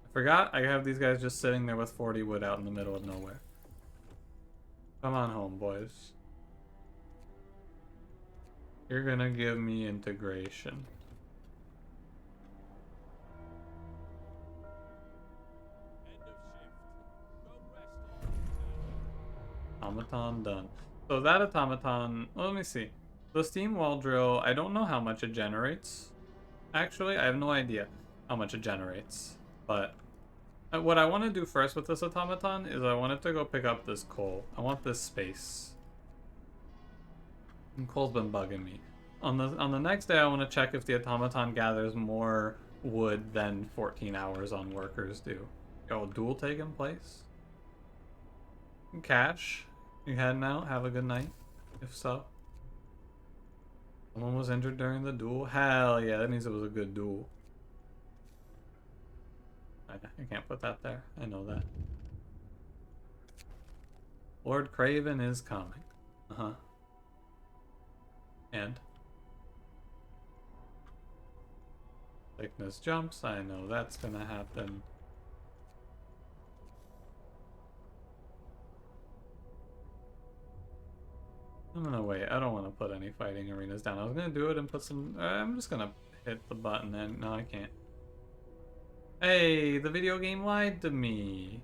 A: I forgot. I have these guys just sitting there with 40 wood out in the middle of nowhere. Come on home, boys. You're gonna give me integration.
B: End of shift. Go rest all.
A: Automaton done. So that automaton, well, let me see. The steam wall drill, I don't know how much it generates. Actually, I have no idea how much it generates. But what I want to do first with this automaton is I want it to go pick up this coal. I want this space. And coal's been bugging me. On the next day, I want to check if the automaton gathers more wood than 14 hours on workers do. Yo, duel taking place? Cash, you heading out? Have a good night. If so. Someone was injured during the duel? Hell yeah, that means it was a good duel. I can't put that there. I know that. Lord Craven is coming. Uh-huh. And? Thickness jumps. I know that's gonna happen. I'm gonna wait. I don't want to put any fighting arenas down. I was gonna do it and put some. I'm just gonna hit the button and no, I can't. Hey, the video game lied to me.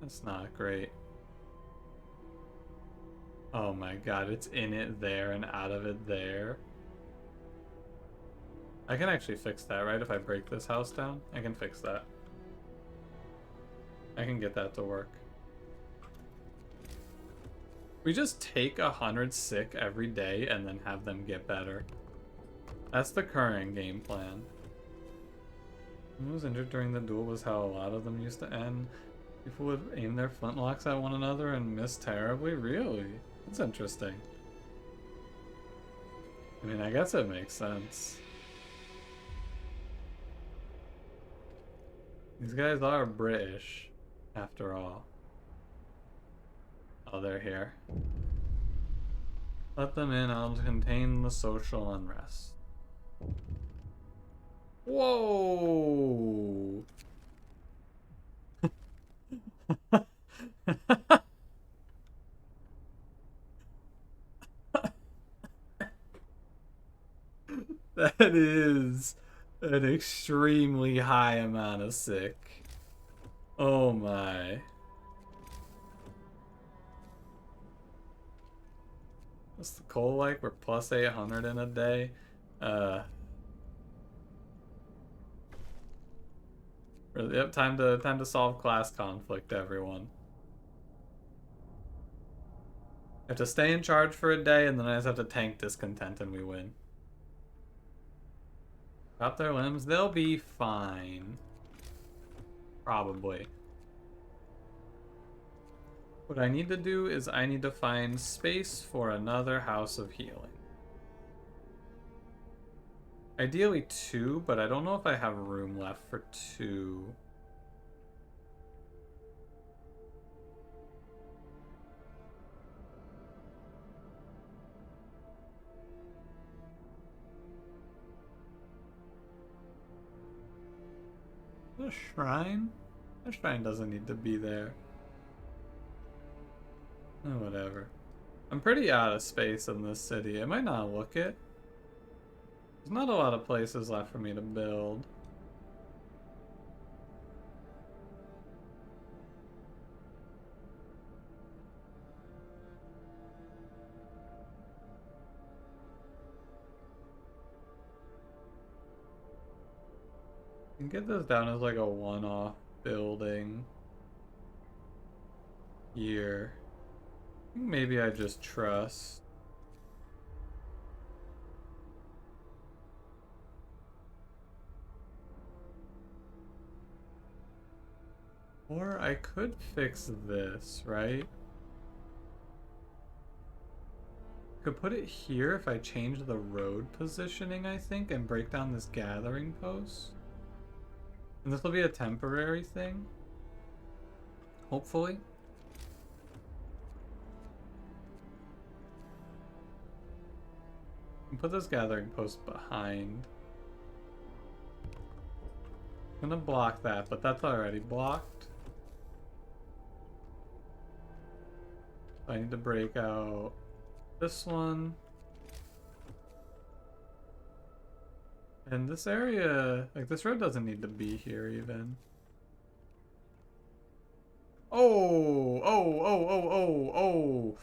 A: That's not great. Oh my god, it's in it there and out of it there. I can actually fix that, right? If I break this house down, I can fix that. I can get that to work. We just take 100 sick every day and then have them get better. That's the current game plan. Who was injured during the duel was how a lot of them used to end. People would aim their flintlocks at one another and miss terribly? Really? That's interesting. I mean, I guess it makes sense. These guys are British, after all. Oh, they're here. Let them in, I'll contain the social unrest. Whoa! That is an extremely high amount of sick. Oh my. What's the coal like? We're plus 800 in a day. Yep, time to solve class conflict, everyone. I have to stay in charge for a day, and then I just have to tank discontent, and we win. Drop their limbs, they'll be fine. Probably. What I need to do is I need to find space for another house of healing. Ideally 2, but I don't know if I have room left for 2. The shrine? The shrine doesn't need to be there. Oh, whatever. I'm pretty out of space in this city. I might not look it. There's not a lot of places left for me to build. You can get this down as like a one-off building here. I think maybe I just trust. Or I could fix this, right? Could put it here if I change the road positioning, I think, and break down this gathering post. And this will be a temporary thing. Hopefully. And put this gathering post behind. I'm gonna block that, but that's already blocked. I need to break out this one. And this area, like this road doesn't need to be here even. Oh, oh, oh, oh,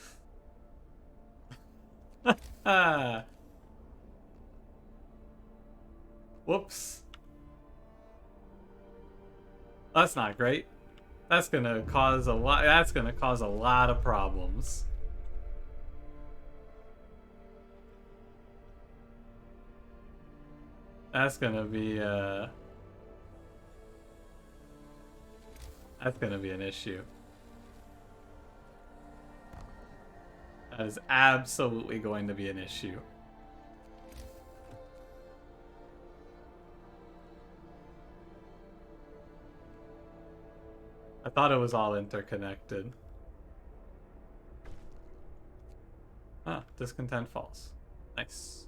A: oh, oh. Ah. Whoops. That's not great. That's gonna cause a lot. That's gonna cause a lot of problems. That's gonna be that's gonna be an issue. That is absolutely going to be an issue. I thought it was all interconnected. Ah, discontent false. Nice.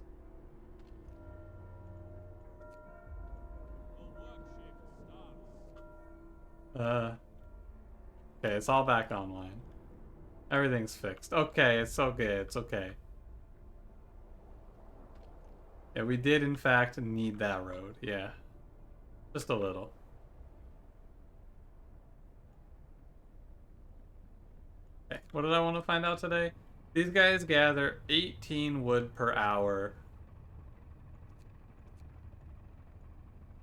A: Okay, it's all back online. Everything's fixed. Okay, it's okay, it's okay. Yeah, we did in fact need that road, yeah. Just a little. Okay, what did I want to find out today? These guys gather 18 wood per hour.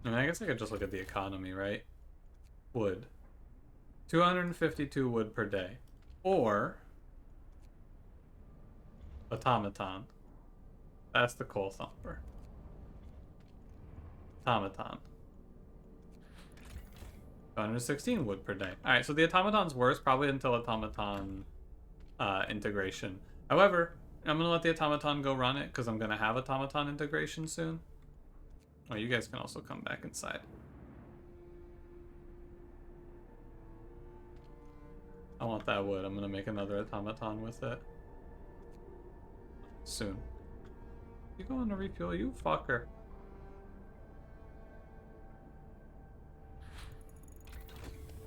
A: I mean, I guess I could just look at the economy, right? Wood. 252 wood per day. Or automaton. That's the coal thumper. Automaton. 216 wood per day. Alright, so the automaton's worse, probably until automaton integration. However, I'm gonna let the automaton go run it, because I'm gonna have automaton integration soon. Oh, you guys can also come back inside. I want that wood. I'm gonna make another automaton with it. Soon. You going to refuel, you fucker?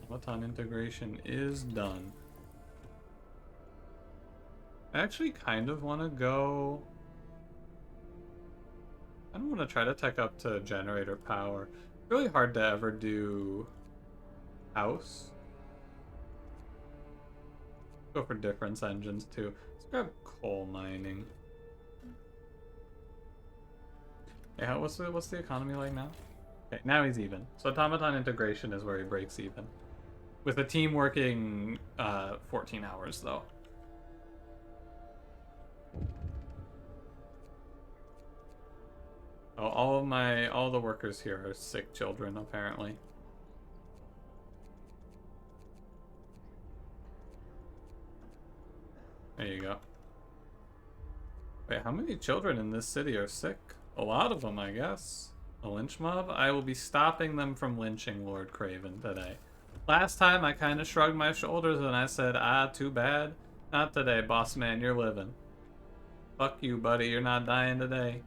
A: Automaton integration is done. I actually kind of want to go... I don't want to try to tech up to generator power. It's really hard to ever do house. Go for difference engines too. Let's grab coal mining. Yeah, what's the economy like now? Okay, now he's even. So automaton integration is where he breaks even. With the team working 14 hours though. Oh, all the workers here are sick children apparently. There you go. Wait, how many children in this city are sick? A lot of them, I guess. A lynch mob? I will be stopping them from lynching Lord Craven today. Last time I kind of shrugged my shoulders and I said, ah, too bad. Not today, boss man, you're living. Fuck you, buddy, you're not dying today.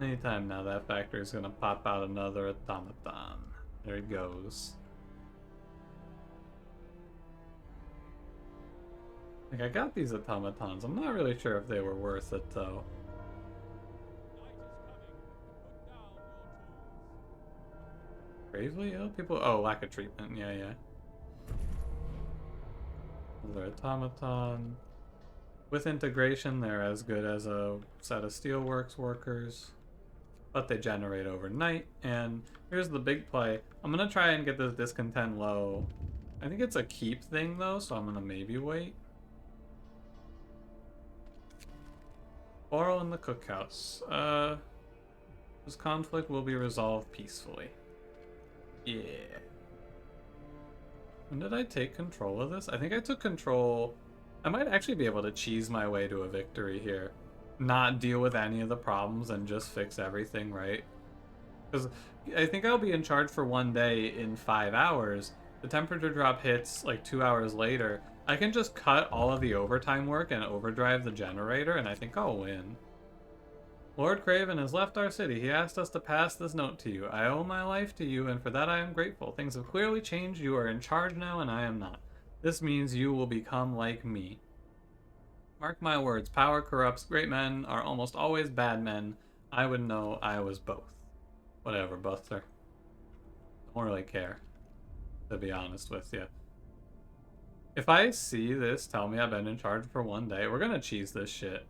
A: Anytime now, that factory is gonna pop out another automaton. There he goes. Like, I got these automatons. I'm not really sure if they were worth it, though. Gravely ill people? Oh, lack of treatment. Yeah, yeah. Another automaton. With integration, they're as good as a set of steelworks workers, but they generate overnight. And here's the big play. I'm gonna try and get this discontent low. I think it's a keep thing, though, so I'm gonna maybe wait. Quarrel in the cookhouse. This conflict will be resolved peacefully. Yeah. When did I take control of this? I think I took control. I might actually be able to cheese my way to a victory here. Not deal with any of the problems and just fix everything, right? Because I think I'll be in charge for one day in 5 hours. The temperature drop hits like 2 hours later. I can just cut all of the overtime work and overdrive the generator, and I think I'll win. Lord Craven has left our city. He asked us to pass this note to you. I owe my life to you, and for that I am grateful. Things have clearly changed. You are in charge now, and I am not. This means you will become like me. Mark my words, power corrupts. Great men are almost always bad men. I would know I was both. Whatever, Buster. Don't really care, to be honest with you. If I see this tell me I've been in charge for one day, we're gonna cheese this shit.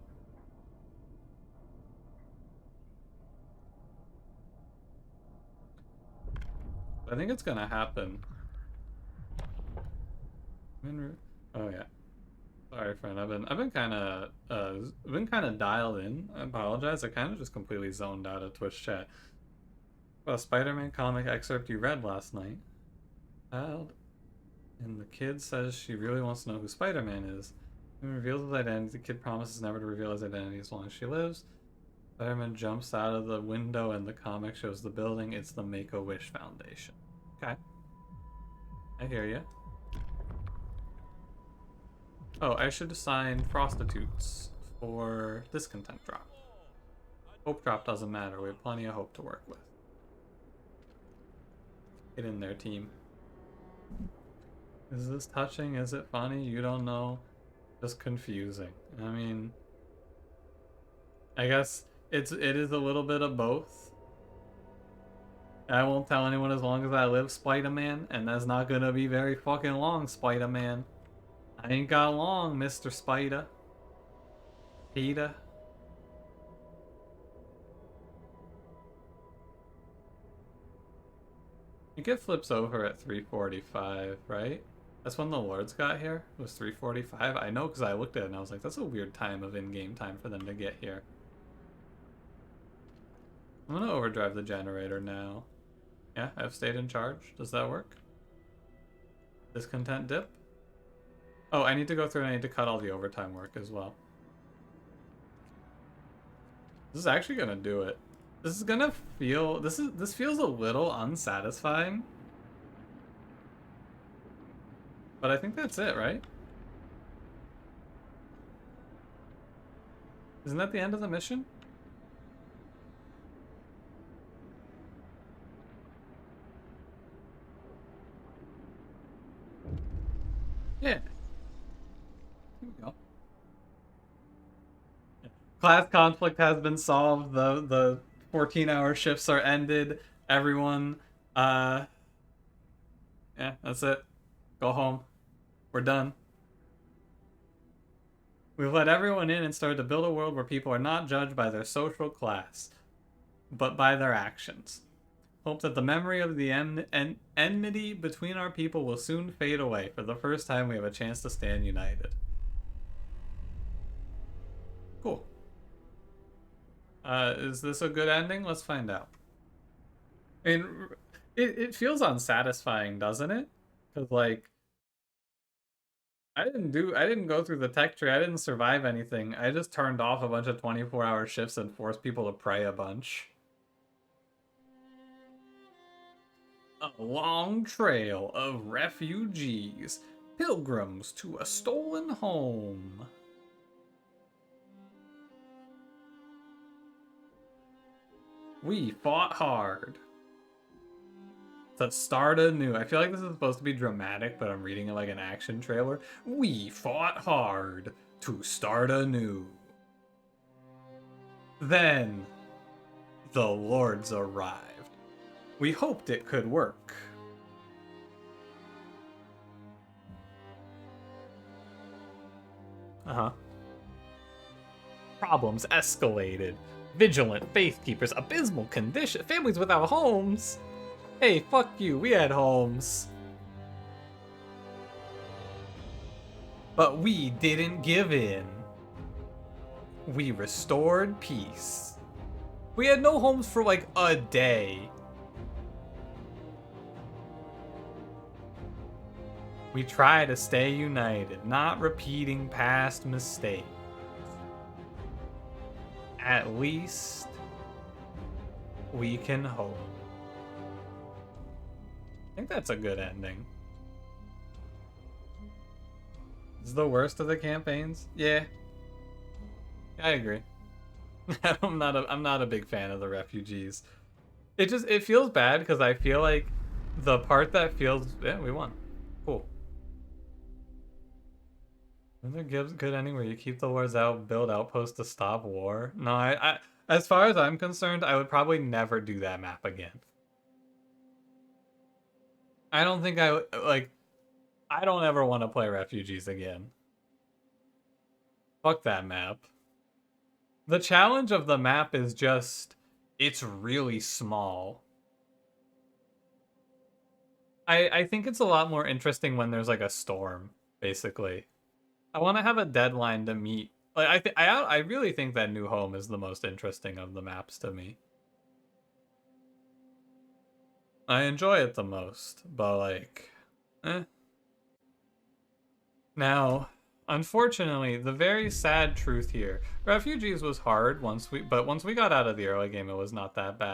A: I think it's gonna happen. Oh yeah. Sorry, friend. I've been kind of dialed in. I apologize. I kind of just completely zoned out of Twitch chat. A Spider-Man comic excerpt you read last night. Child, and the kid says she really wants to know who Spider-Man is. When he reveals his identity, the kid promises never to reveal his identity as long as she lives. Spider-Man jumps out of the window and the comic shows the building. It's the Make-A-Wish Foundation. Okay. I hear you. Oh, I should assign prostitutes for discontent drop. Hope drop doesn't matter. We have plenty of hope to work with. Get in there, team. Is this touching? Is it funny? You don't know. Just confusing. I mean, I guess it is a little bit of both. I won't tell anyone as long as I live, Spider-Man, and that's not gonna be very fucking long, Spider-Man. I ain't got long, Mr. Spider. Peter. I think it flips over at 3:45, right? That's when the Lords got here? It was 3:45? I know because I looked at it and I was like, that's a weird time of in-game time for them to get here. I'm gonna overdrive the generator now. Yeah, I've stayed in charge. Does that work? Discontent dip? Oh, I need to go through and I need to cut all the overtime work as well. This is actually gonna do it. This is gonna feel... This feels a little unsatisfying. But I think that's it, right? Isn't that the end of the mission? Yeah. Here we go. Class conflict has been solved. The 14-hour shifts are ended. Everyone, yeah, that's it. Go home. We're done. We've let everyone in and started to build a world where people are not judged by their social class, but by their actions. Hope that the memory of the enmity between our people will soon fade away. For the first time, we have a chance to stand united. Cool. Is this a good ending? Let's find out. I mean, it feels unsatisfying, doesn't it? Because, like, I didn't go through the tech tree. I didn't survive anything. I just turned off a bunch of 24-hour shifts and forced people to pray a bunch. A long trail of refugees, pilgrims to a stolen home. We fought hard to start anew. I feel like this is supposed to be dramatic, but I'm reading it like an action trailer. We fought hard to start anew. Then the Lords arrived. We hoped it could work. Uh-huh. Problems escalated. Vigilant faith keepers, abysmal condition, families without homes. Hey, fuck you, we had homes. But we didn't give in. We restored peace. We had no homes for like a day. We try to stay united, not repeating past mistakes. At least we can hope. I think that's a good ending. It's the worst of the campaigns? Yeah. I agree. I'm not a big fan of the refugees. It feels bad because I feel like the part that feels we won. Cool. Another good ending where you keep the wars out, build outposts to stop war. No, I as far as I'm concerned, I would probably never do that map again. I don't think I don't ever want to play refugees again. Fuck that map. The challenge of the map is just it's really small. I think it's a lot more interesting when there's like a storm, basically. I want to have a deadline to meet. Like I really think that New Home is the most interesting of the maps to me. I enjoy it the most, but like, eh. Now, unfortunately, the very sad truth here, Refugees was hard once we got out of the early game, it was not that bad.